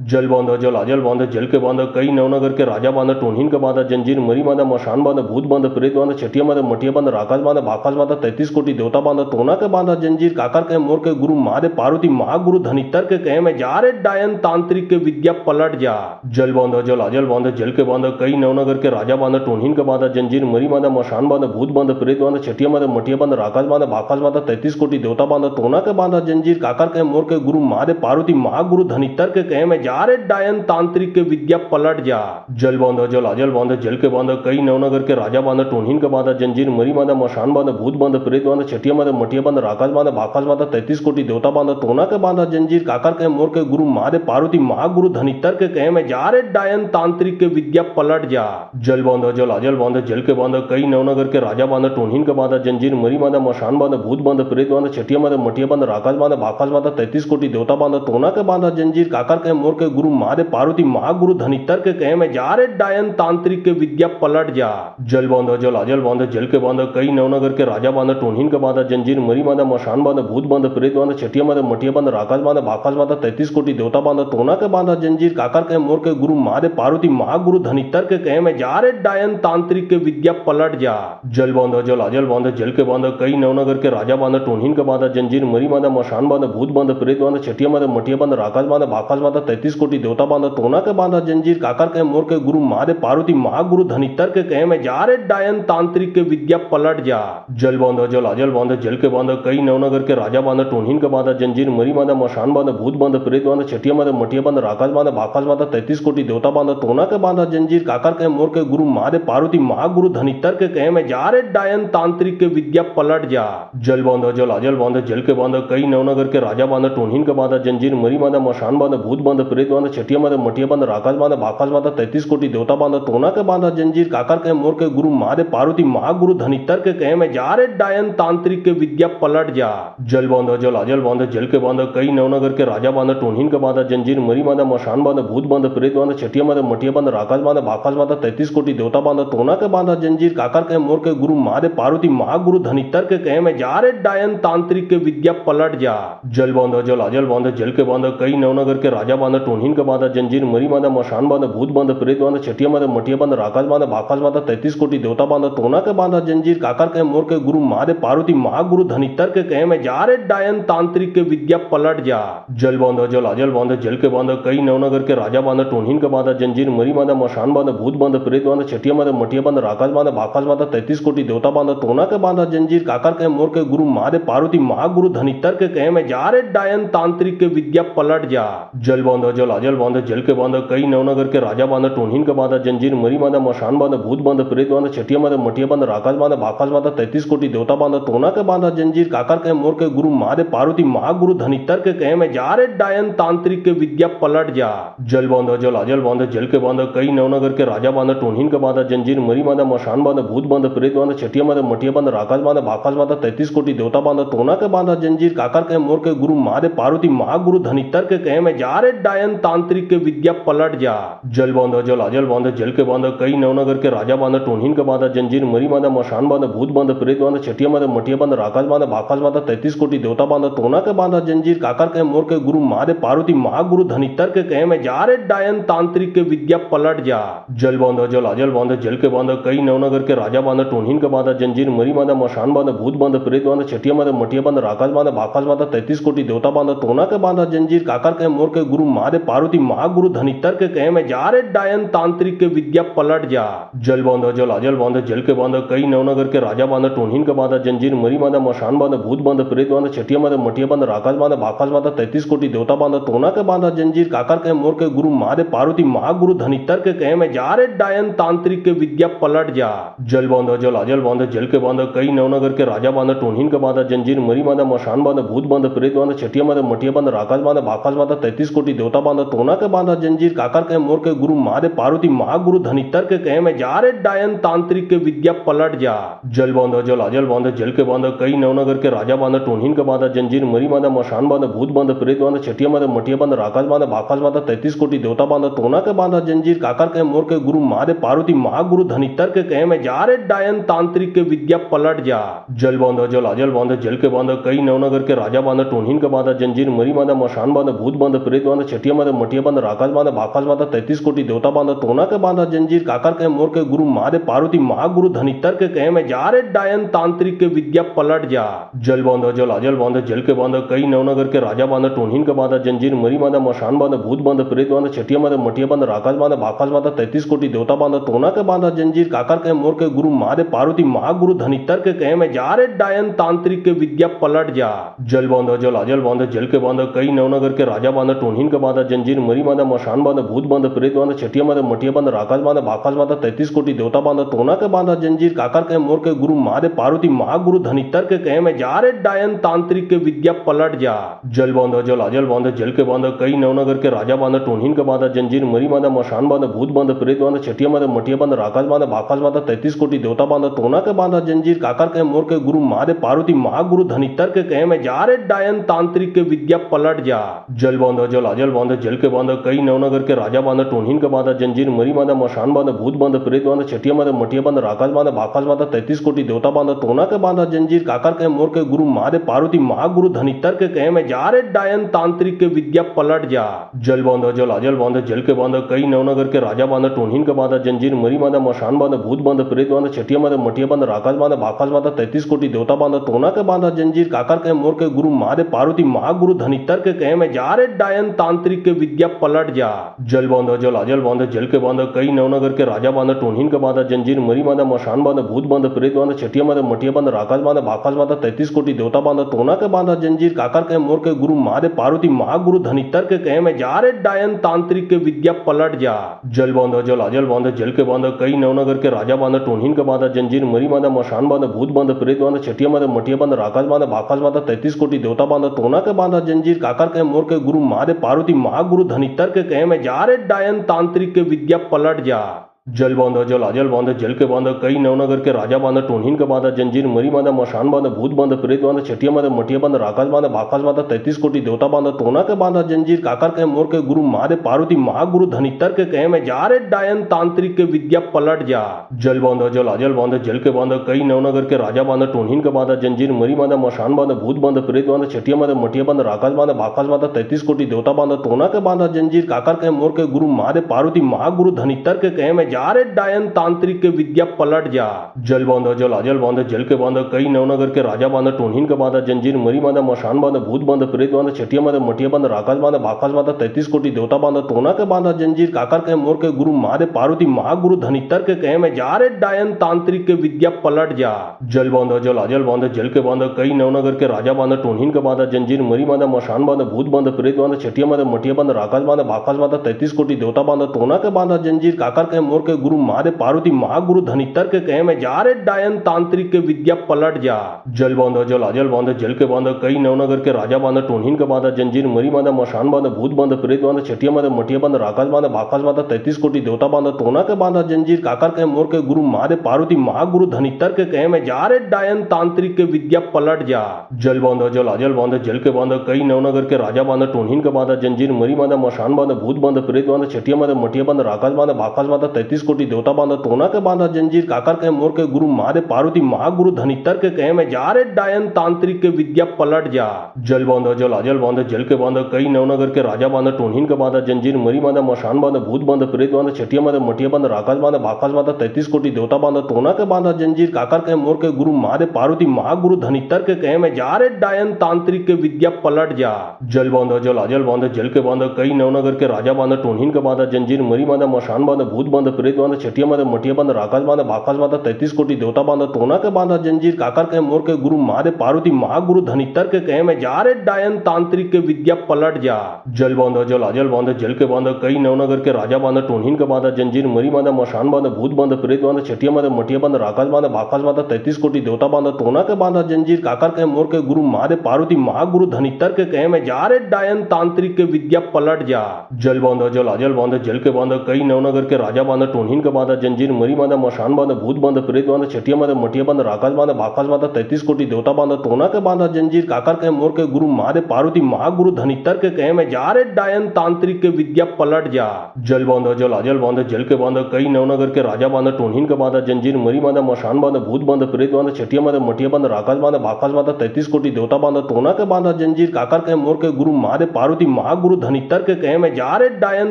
जल बांध जल अजल बांध जल के बांध कई नवनगर के राजा बांध टोनहीन के बांधा जंजीर मरी बांधा मशान बांध भूत बांध प्रेत बांध छठिया मद मटिया बांध राकाश बांध बाकाश बांध 33 कोटि देवता बांध तोना के बांधा जंजीर काकर के मोर के गुरु महादेव पार्वती महागुरु धनितर के कहे में जा रे डायन तांत्रिक के विद्या पलट जा। जल बांध जल अजल बांध जल के बांध कई नवनगर के राजा बांध टोनहीन के बांधा जंजीर मरी बांधा मशान बांध भूत बांध प्रेत बांध छठिया मद मटिया बांध राकाश बांध बाकाश बांध 33 कोटि देवता बांध तोना के बांधा जंजीर काकर के मोर के गुरु महादेव पार्वती महागुरु धनितर के कहे में जा रे डायन तांत्रिक के विद्या पलट जा। जल बांध जल अजल बांध जल के बांध कई नवनगर के राजा बांध टोनहीन के बांधा जंजीर मरी बांधा मशान बांध भूत बांध प्रेत बांध छठिया मद मटिया बांध राकाश बांध बाकाश बांध 33 कोटि देवता बांध तोना के बांधा जंजीर काकर के मोर के गुरु महादेव पार्वती महागुरु धनितर के कहे में जा रे डायन तांत्रिक के विद्या पलट जा। जल बांध जल अजल बांध जल के बांध कई नवनगर के राजा बांध टोनहीन के बांधा जंजीर मरी बांधा मशान बांध भूत बांध प्रेत बांध छठिया मद मटिया बांध राकाश बांध बाकाश बांध 33 कोटि देवता बांध तोना के बांधा जंजीर काकर के मोर के गुरु महादेव पार्वती महागुरु धनितर के कहे में जा रे डायन तांत्रिक के विद्या पलट जा। जल बांध जल अजल बांध जल के बांध कई नवनगर के राजा बांध टोनहीन के बांधा जंजीर मरी बांधा मशान बांध भूत बांध प्रेत बांध छठिया मद मटिया बांध राकाश बांध बाकाश बांध 33 कोटि देवता बांध तोना के बांधा जंजीर काकर के मोर के गुरु महादेव पार्वती महागुरु धनितर के कहे में जा रे डायन तांत्रिक के विद्या पलट जा। जल बांध जल अजल बांध जल के बांध कई नवनगर के राजा बांध टोनहीन के बांधा जंजीर मरी बांधा मशान बांध भूत बांध प्रेत बांध छठिया मद मटिया बांध राकाश बांध बाकाश बांध 33 कोटि देवता बांध तोना के बांधा जंजीर काकर के मोर के गुरु महादेव पार्वती महागुरु धनितर के कहे में जा रे डायन तांत्रिक के विद्या पलट जा। जल बांध जल अजल बांध जल के बांध कई नवनगर के राजा बांध टोनहीन के बांधा जंजीर मरी बांधा मशान बांध भूत बांध प्रेत बांध छठिया मद मटिया बांध राकाश बांध बाकाश बांध 33 कोटि देवता बांध तोना के बांधा जंजीर काकर के मोर के गुरु महादेव पार्वती महागुरु धनितर के कहे में जा रे डायन तांत्रिक के विद्या पलट जा। जल बांध जल अजल बांध जल के बांध कई नवनगर के राजा बांध टोनहीन के बांधा जंजीर मरी बांधा मशान बांध भूत बांध प्रेत बांध छठिया मद मटिया बांध राकाश बांध बाकाश बांध 33 कोटि देवता बांध तोना के बांधा जंजीर काकर के मोर के गुरु महादेव पार्वती महागुरु धनितर के कहे में जा रे डायन तांत्रिक के विद्या पलट जा। जल बांध जल अजल बांध जल के बांध कई नवनगर के राजा बांध टोनहीन के बांधा जंजीर मरी बांधा मशान बांध भूत बांध प्रेत बांध छठिया मद मटिया बांध राकाश बांध बाकाश बांध 33 कोटि देवता बांध तोना के बांधा जंजीर काकर के मोर के गुरु महादेव पार्वती महागुरु धनितर के कहे में जा रे डायन तांत्रिक के विद्या पलट जा। जल बांध जल अजल बांध जल के बांध कई नवनगर के राजा बांध टोनहीन के बांधा जंजीर मरी बांधा मशान बांधा भूत बांधा प्रेत बांधा छटिया बांधा मटिया बांधा राकाश बांधा भाकाश बांधा 33 कोटि देवता बांधा तोना के बांधा जंजीर काकर के मोर के गुरु महादेव पार्वती महागुरु धनितर के कहे में जा रे डायन तांत्रिक के विद्या पलट जा। जल बांधा जल आजल बांधा जल के बांधा कई नवनगर के राजा बांधा टोनहीन के बांधा जंजीर मरी बांधा मशान बांधा भूत बांधा प्रेत बांधा छटिया बांधा मटिया बांधा राकाश बांधा भाकाश बांधा 33 कोटि देवता बांधा तोना के बांधा जंजीर काकर के मोर के गुरु महादेव पार्वती महागुरु धनितर के कहे में जा रे डायन तांत्रिक के विद्या पलट जा। जल बांधा जल आजल बांधा जल के बांधा कई नवनगर के राजा बांधा टोनहीन के बांधा जंजीर मरी बांधा मशान बांधा भूत बांधा प्रेत बांधा छटिया बांधा मटिया बांधा राकाश बांधा भाकाश बांधा 33 कोटि देवता बांधा तोना के बांधा जंजीर काकर के मोर के गुरु महादेव पार्वती महागुरु धनितर के कहे में जा रे डायन तांत्रिक के विद्या पलट जा। जल बांधा जल आजल बांधा जल के बांधा कई नवनगर के राजा बांधा टोनहीन के बांधा जंजीर मरी बांधा मशान बांधा भूत बांधा प्रेत बांधा छटिया बांधा मटिया बांधा राकाश बांधा भाकाश बांधा 33 कोटि देवता बांधा तोना के बांधा जंजीर काकर के मोर के गुरु महादेव पार्वती महागुरु धनितर के कहे में जा रे डायन तांत्रिक के विद्या पलट जा। जल बांधा जल आजल बांधा जल के बांधा कई नवनगर के राजा बांधा टोनहीन के बांधा जंजीर मरी बांधा मशान बांधा भूत बांधा प्रेत बांधा छटिया बांधा मटिया बांधा राकाश बांधा भाकाश बांधा 33 कोटि देवता बांधा तोना के बांधा जंजीर काकर के मोर के गुरु महादेव पार्वती महागुरु धनितर के कहे में जा रे डायन तांत्रिक के विद्या पलट जा। जल बांधा जल आजल बांधा जल के बांधा कई नवनगर के राजा बांधा टोनहीन के बांधा जंजीर मरी बांधा मशान बांधा भूत बांधा प्रेत बांधा छटिया बांधा मटिया बांधा राकाश बांधा भाकाश बांधा 33 कोटि देवता बांधा तोना के बांधा जंजीर काकर के मोर के गुरु महादेव पार्वती महागुरु धनितर के कहे में जा रे डायन तांत्रिक के विद्या पलट जा। जल बांधा जल आजल बांधा जल के बांधा कई नवनगर के राजा बांधा टोनहीन के बांधा जंजीर मरी बांधा मशान बांधा भूत बांधा प्रेत बांधा छटिया बांधा मटिया बांधा राकाश बांधा भाकाश बांधा 33 कोटि देवता बांधा तोना के बांधा जंजीर काकर के मोर के गुरु महादेव पार्वती महागुरु धनितर के कहे में जा रे डायन तांत्रिक के विद्या पलट जा। जल बांधा जल आजल बांधा जल के बांधा कई नवनगर के राजा बांधा टोनहीन के बांधा जंजीर मरी बांधा मशान बांधा भूत बांधा प्रेत बांधा छटिया बांधा मटिया बांधा राकाश बांधा भाकाश बांधा 33 कोटि देवता बांधा तोना के बांधा जंजीर काकर के मोर के गुरु महादेव पार्वती महागुरु धनितर के कहे में जा रे डायन तांत्रिक के विद्या पलट जा। जल बांधा जल आजल बांधा जल के बांधा कई नवनगर के राजा बांधा टोनहीन के बांधा जंजीर मरी बांधा मशान बांधा भूत बांधा प्रेत बांधा छटिया बांधा मटिया बांधा राकाश बांधा भाकाश बांधा 33 कोटि देवता बांधा तोना के बांधा जंजीर काकर के मोर के गुरु महादेव पार्वती महागुरु धनितर के कहे में जा रे डायन तांत्रिक के विद्या पलट जा। जल बांधा जल आजल बांधा जल के बांधा कई नवनगर के राजा बांधा टोनहीन के बांधा जंजीर मरी बांधा मशान बांधा भूत बांधा प्रेत बांधा छटिया बांधा मटिया बांधा राकाश बांधा भाकाश बांधा 33 कोटि देवता बांधा तोना के बांधा जंजीर काकर के मोर के गुरु महादेव पार्वती महागुरु धनितर के कहे में जा रे डायन तांत्रिक के विद्या पलट जा। जल बांधा जल आजल बांधा जल के बांधा कई नवनगर के राजा बांधा टोनहीन के बांधा जंजीर मरी बांधा मशान बांधा भूत बांधा प्रेत बांधा छटिया बांधा मटिया बांधा राकाश बांधा भाकाश बांधा 33 कोटि देवता बांधा तोना के बांधा जंजीर काकर के मोर के गुरु महादेव पार्वती महागुरु धनितर के कहे में जा रे डायन तांत्रिक के विद्या पलट जा। जल बांधा जल आजल बांधा जल के बांधा कई नवनगर के राजा बांधा टोनहीन के बांधा जंजीर मरी बांधा मशान बांधा भूत बांधा प्रेत बांधा छटिया बांधा मटिया बांधा राकाश बांधा भाकाश बांधा 33 कोटि देवता बांधा तोना के बांधा जंजीर काकर के मोर के गुरु महादेव पार्वती महागुरु धनितर के कहे में जा रे डायन तांत्रिक के विद्या पलट जा। जल बांधा जल आजल बांधा जल के बांधा कई नवनगर के राजा बांधा टोनहीन के बांधा जंजीर मरी बांधा मशान बांधा भूत बांधा प्रेत बांधा छटिया बांधा मटिया बांधा राकाश बांधा भाकाश बांधा 33 कोटि देवता बांधा तोना के बांधा जंजीर काकर के मोर के गुरु महादेव पार्वती महागुरु धनितर के कहे में जा रे डायन तांत्रिक के विद्या पलट जा। जल बांधा जल आजल बांधा जल के बांधा कई नवनगर के राजा बांधा टोनहीन के बांधा जंजीर मरी बांधा मशान बांधा भूत बांधा प्रेत बांधा छटिया बांधा मटिया बांधा राकाश बांधा भाकाश बांधा 33 कोटि देवता बांधा तोना के बांधा जंजीर काकर के मोर के गुरु महादेव पार्वती महागुरु धनितर के कहे में जा रे डायन तांत्रिक के विद्या पलट जा। जल बांधा जल आजल बांधा जल के बांधा कई नवनगर के राजा बांधा टोनहीन के बांधा जंजीर मरी बांधा मशान बांधा भूत बांधा प्रेत बांधा छटिया बांधा मटिया बांधा राकाश बांधा भाकाश बांधा 33 कोटि देवता बांधा तोना के बांधा जंजीर काकर के मोर के गुरु महादेव पार्वती महागुरु धनितर के कहे में जा रे डायन तांत्रिक के विद्या पलट जा। जल बांधा जल आजल बांधा जल के बांधा कई नवनगर के राजा बांधा टोनहीन के बांधा जंजीर मरी बांधा मशान बांधा भूत बांधा प्रेत बांधा छटिया बांधा मटिया बांधा राकाश बांधा भाकाश बांधा 33 कोटि देवता बांधा तोना के बांधा जंजीर काकर के मोर के गुरु महादेव पार्वती महागुरु धनितर के कहे में जा रे डायन तांत्रिक के विद्या पलट जा। जल बांधा जल आजल बांधा जल के बांधा कई नवनगर के राजा बांधा टोनहीन के बांधा जंजीर मरी बांधा मशान बांधा भूत बांधा प्रेत बांधा छटिया बांधा मटिया बांधा राकाश बांधा भाकाश बांधा 33 कोटि देवता बांधा तोना के बांधा जंजीर काकर के मोर के गुरु महादेव पार्वती महागुरु धनितर के कहे में जा रे डायन तांत्रिक के विद्या पलट जा। जल बांधा जल आजल बांधा जल के बांधा कई नवनगर के राजा बांधा टोनहीन के बांधा जंजीर मरी बांधा मशान बांधा भूत बांधा प्रेत बांधा छठिया बांधा मटिया बांधा राकाश बांधा बाकाश बांधा 33 कोटि देवता बांधा टोना के बांधा जंजीर काकर के मोर के गुरु महादेव पार्वती महागुरु धनितर के कहे में जा रे डायन तांत्रिक के विद्या पलट जा। जल बांधा जल आजल बांधा जल के बांधा कई नवनगर के राजा बांधा टोनहीन के बांधा जंजीर मरी बांधा मशान बांधा भूत बांधा प्रेत बांधा छठिया बांधा मटिया बांधा राकाश बांधा बाकाश बांधा 33 कोटि देवता बांधा टोना के बांधा जंजीर काकर के मोर के गुरु महादेव पार्वती महागुरु धनितर के कहे में जा रे डायन तांत्रिक के विद्या पलट जा। जल बांधा जल आजल बांधा जल के बांधा कई नवनगर के राजा बांधा टोनहीन के बांधा जंजीर मरी बांधा मशान बांधा भूत बांधा प्रेत बांधा छठिया बांधा मटिया बांधा राकाश बांधा बाकाश बांधा 33 कोटि देवता बांधा टोना के बांधा जंजीर काकर के मोर के गुरु महादेव पार्वती महागुरु धनितर के कहे में जा रे डायन तांत्रिक के विद्या पलट जा। जल बांधा जल आजल बांधा जल के बांधा कई नवनगर के राजा बांधा टोनहीन के बांधा जंजीर मरी बांधा मशान बांधा भूत बांधा प्रेत बांधा छठिया बांधा मटिया बांधा राकाश बांधा बाकाश बांधा 33 कोटि देवता बांधा टोना के बांधा जंजीर काकर के मोर के गुरु महादेव पार्वती महागुरु धनितर के कहे में जा रे डायन तांत्रिक के विद्या पलट जा। जल बांधा जल आजल बांधा जल के बांधा कई नवनगर के राजा बांधा टोनहीन के बांधा जंजीर मरी बांधा मशान बांधा भूत बांधा प्रेत बांधा छठिया बांधा मटिया बांधा राकाश बांधा बाकाश बांधा 33 कोटि देवता बांधा टोना के बांधा जंजीर काकर के मोर के गुरु महादेव पार्वती महागुरु धनितर के कहे में जा रे डायन तांत्रिक के विद्या पलट जा। जल बांधा जल आजल बांधा जल के बांधा कई नवनगर के राजा बांधा टोनहीन के बांधा जंजीर मरी बांधा मशान बांधा भूत बांधा प्रेत बांधा छठिया बांधा मटिया बांधा राकाश बांधा बाकाश बांधा 33 कोटि देवता बांधा टोना के बांधा जंजीर काकर के मोर के गुरु महादेव पार्वती महागुरु धनितर के कहे में जा रे डायन तांत्रिक के विद्या पलट जा। जल बांधा जल आजल बांधा जल के बांधा कई नवनगर के राजा बांधा टोनहीन के बांधा जंजीर मरी बांधा मशान बांधा भूत बांधा प्रेत बांधा छठिया बांधा मटिया बांधा राकाश बांधा बाकाश बांधा 33 कोटि देवता बांधा टोना के बांधा जंजीर काकर के मोर के गुरु महादेव पार्वती महागुरु धनितर के कहे में जा रे डायन तांत्रिक के विद्या पलट जा। जल बांधा जल आजल बांधा जल के बांधा कई नवनगर के राजा बांधा टोनहीन के बांधा जंजीर मरी बांधा मशान बांधा भूत बांधा प्रेत बांधा छठिया बांधा मटिया बांधा राकाश बांधा बाकाश बांधा 33 कोटि देवता बांधा टोना के बांधा जंजीर काकर के मोर के गुरु महादेव पार्वती महागुरु धनितर के कहे में जा रे डायन तांत्रिक के विद्या पलट जा। जल बांधा जल आजल बांधा जल के बांधा कई नवनगर के राजा बांधा टोनहीन के बांधा जंजीर मरी बांधा मशान बांधा भूत बांधा प्रेत बांधा छठिया बांधा मटिया बांधा राकाश बांधा बाकाश बांधा 33 कोटि देवता बांधा टोना के बांधा जंजीर काकर के मोर के गुरु महादेव पार्वती महागुरु धनितर के कहे में जा रे डायन तांत्रिक के विद्या पलट जा। जल बांधा जल आजल बांधा जल के बांधा कई नवनगर के राजा बांधा टोनहीन के बांधा जंजीर मरी बांधा मशान बांधा भूत बांधा प्रेत बांधा छठिया बांधा मटिया बांधा राकाश बांधा बाकाश बांधा 33 कोटि देवता बांधा टोना के बांधा जंजीर काकर के मोर के गुरु महादेव पार्वती महागुरु धनितर के कहे में जा रे डायन तांत्रिक के विद्या पलट जा। जल बांधा जल आजल बांधा जल के बांधा कई नवनगर के राजा बांधा टोनहीन के बांधा जंजीर मरी बांधा मशान बांधा भूत बांधा प्रेत बांधा छठिया बांधा मटिया बांधा राकाश बांधा बाकाश बांधा 33 कोटि देवता बांधा टोना के बांधा जंजीर काकर के मोर के गुरु महादेव पार्वती महागुरु धनितर के कहे में जा रे डायन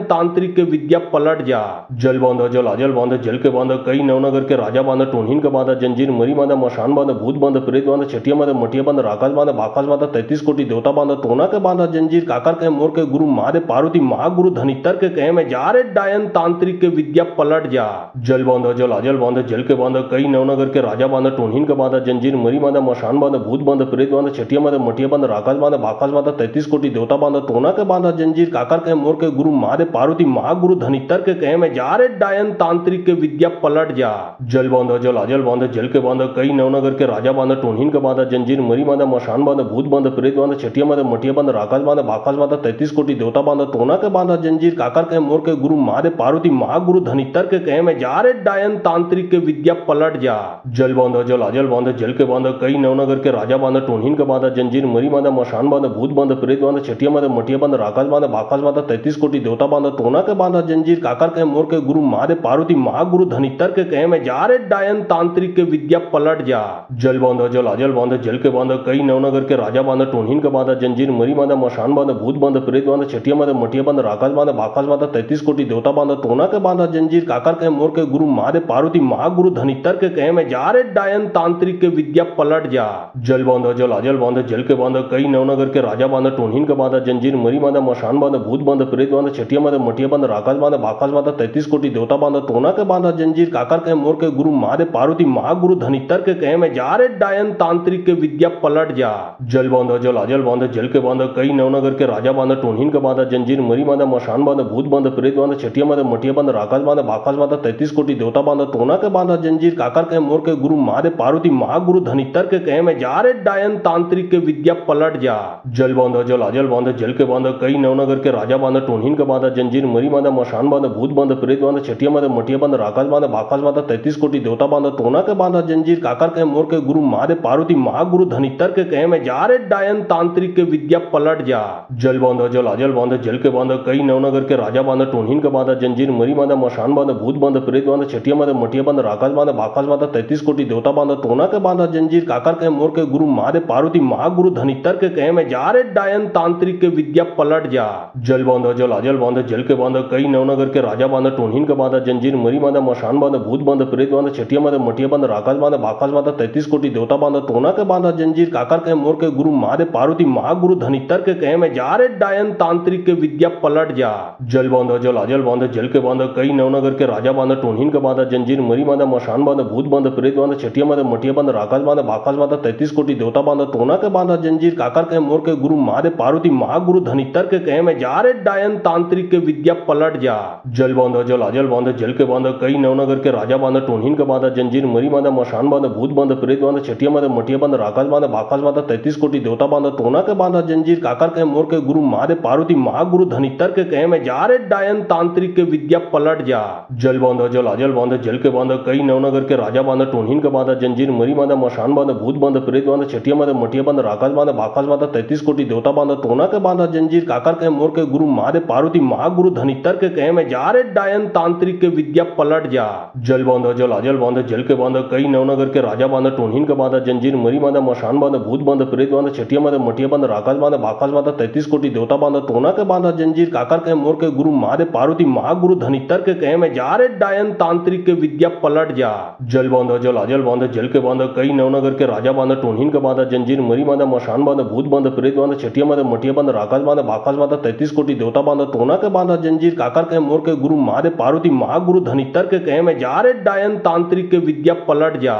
तांत्रिक के विद्या पलट जा। जल बांधा जल आजल बांधा जल के बांधा कई नवनगर के राजा बांधा टोनहीन के बांधा जंजीर मरी बांधा मशान बांधा भूत बांधा प्रेत बांधा छठिया बांधा मटिया बांधा राकाश बांधा बाकाश बांधा 33 कोटि देवता बांधा टोना के बांधा जंजीर काकर के मोर के गुरु महादेव पार्वती महागुरु धनितर के कहे में जा रे डायन तांत्रिक के विद्या पलट जा। जल बांधा जल आजल बांधा जल के बांधा कई नवनगर के राजा बांधा टोनहीन के बांधा जंजीर मरी बांधा मशान बांधा भूत बांधा प्रेत बांधा छठिया बांधा मटिया बांधा राकाश बांधा बाकाश बांधा 33 कोटि देवता बांधा टोना के बांधा जंजीर काकर के मोर के गुरु महादेव पार्वती महागुरु धनितर के कहे में जा रे डायन तांत्रिक के विद्या पलट जा। जल बांधा जल आजल बांधा जल के बांधा कई नवनगर के राजा बांधा टोनहीन के बांधा जंजीर मरी बांधा मशान बांधा भूत बांधा प्रेत बांधा छठिया बांधा मटिया बांधा राकाश बांधा बाकाश बांधा 33 कोटि देवता बांधा टोना के बांधा जंजीर काकर के मोर के गुरु महादेव पार्वती महागुरु धनितर के कहे में जा रे डायन तांत्रिक के विद्या पलट जा। जल बांधा जल आजल बांधा जल के बांधा कई नवनगर के राजा बांधा टोनहीन के बांधा जंजीर मरी बांधा मशान बांधा भूत बांधा प्रेत बांधा छठिया बांधा मटिया बांधा राकाश बांधा बाकाश बांधा 33 कोटि देवता बांधा टोना के बांधा जंजीर काकर के मोर के गुरु महादेव पार्वती महागुरु धनितर के कहे में जा रे डायन तांत्रिक के विद्या पलट जा। जल बांधा जल आजल बांधा जल के बांधा कई नवनगर के राजा बांधा टोनहीन के बांधा जंजीर मरी बांधा मशान बांधा भूत बांधा प्रेत बांधा छठिया बांधा मटिया बांधा राकाश बांधा बाकाश बांधा 33 कोटि देवता बांधा टोना के बांधा जंजीर काकर के मोर के गुरु महादेव पार्वती महागुरु धनितर के कहे में जा रे डायन तांत्रिक के विद्या पलट जा। जल बांधा जल आजल बांधा जल के बांधा कई नवनगर के राजा बांधा टोनहीन के बांधा जंजीर मरी बांधा मशान बांधा भूत बांधा प्रेत बांधा छठिया बांधा मटिया बांधा राकाश बांधा बाकाश बांधा 33 कोटि देवता बांधा टोना के बांधा जंजीर काकर के मोर के गुरु महादेव पार्वती महागुरु धनितर के कहे में जा रे डायन तांत्रिक के विद्या पलट जा। जल बांधा जल आजल बांधा जल के बांधा कई नवनगर के राजा बांधा टोनहीन के बांधा जंजीर मरी बांधा मशान बांधा भूत बांधा प्रेत बांधा छठिया बांधा मटिया बांधा राकाश बांधा बाकाश बांधा 33 कोटि देवता बांधा टोना के बांधा जंजीर काकर के मोर के गुरु महादेव पार्वती महागुरु धनितर के कहे में जा रे डायन तांत्रिक के विद्या पलट जा। जल बांधा जल आजल बांधा जल के बांधा कई नवनगर के राजा बांधा टोनहीन के बांधा जंजीर मरी बांधा मशान बांधा भूत बांधा प्रेत बांधा छठिया छठिया मद मटिया बंद राकाश बांध बाकाश बांध 33 कोटि देवता बांध टोना के बांधा जंजीर काकर के मोर के गुरु महादेव पार्वती महागुरु धनितर के कहे में जा रे डायन तांत्रिक के विद्या पलट जा। जल बांध जल अजल बांध जल के बांध कई नवनगर के राजा बांध टोनहीन के बांधा जंजीर मरी बांधा मशान बांध भूत बांध प्रेत बांध छठिया मद मटिया बांध राकाश बांध बाकाश बांध 33 कोटि देवता बांध टोना के बांधा जंजीर काकर के मोर के गुरु महादेव पार्वती महागुरु धनितर के कहे में जा रे डायन तांत्रिक के विद्या पलट जा। जल बांध जल अजल बांध जल के बांध कई नवनगर के राजा बांध टोनहीन के बांधा जंजीर मरी बांधा मशान बांध भूत बांध प्रेत बांध छठिया मद मटिया बांध राकाश बांध बाकाश बांध 33 कोटि देवता बांध टोना के बांधा जंजीर काकर के मोर के गुरु महादेव पार्वती महागुरु धनितर के कहे में जा रे डायन तांत्रिक के विद्या पलट जा। जल बांध जल अजल बांध जल के बांध कई नवनगर के राजा बांध टोनहीन के बांधा जंजीर मरी बांधा मशान बांध भूत बांध प्रेत बांध छठिया मद मटिया बांध राकाश बांध बाकाश बांध 33 कोटि देवता बांध टोना के बांधा जंजीर काकर के मोर के गुरु महादेव पार्वती महागुरु धनितर के कहे में जा रे डायन तांत्रिक के विद्या पलट जा। जल बांध जल अजल बांध जल के बांध कई नवनगर के राजा बांध टोनहीन के बांधा जंजीर मरी बांधा मशान बांध भूत बांध प्रेत बांध छठिया मद मटिया बांध राकाश बांध बाकाश बांध 33 कोटि देवता बांध टोना के बांधा जंजीर काकर के मोर के गुरु महादेव पार्वती महागुरु धनितर के कहे में जा रे डायन तांत्रिक के विद्या पलट जा। जल बांध जल अजल बांध जल के बांध कई नवनगर के राजा बांध टोनहीन के बांधा जंजीर मरी बांधा मशान बांध भूत बांध प्रेत बांध छठिया मद मटिया बांध राकाश बांध बाकाश बांध 33 कोटि देवता बांध टोना के बांधा जंजीर काकर के मोर के गुरु महादेव पार्वती महागुरु धनितर के कहे में जा रे डायन तांत्रिक के विद्या पलट जा। जल बांध जल अजल बांध जल के बांध कई नवनगर के राजा बांध टोनहीन के बांधा जंजीर मरी बांधा मशान बांध भूत बांध प्रेत बांध छठिया मद मटिया बांध राकाश बांध बाकाश बांध 33 कोटि देवता बांध टोना के बांधा जंजीर काकर के मोर के गुरु महादेव पार्वती महागुरु धनितर के कहे में जा रे डायन तांत्रिक के विद्या पलट जा। जल बांध जल अजल बांध जल के बांध कई नवनगर के राजा बांध टोनहीन के बांधा जंजीर मरी बांधा मशान बांध भूत बांध प्रेत बांध छठिया मद मटिया बांध राकाश बांध बाकाश बांध 33 कोटि देवता बांध टोना के बांधा जंजीर काकर के मोर के गुरु महादेव पार्वती महागुरु धनितर के कहे में जा रे डायन तांत्रिक के विद्या पलट जा।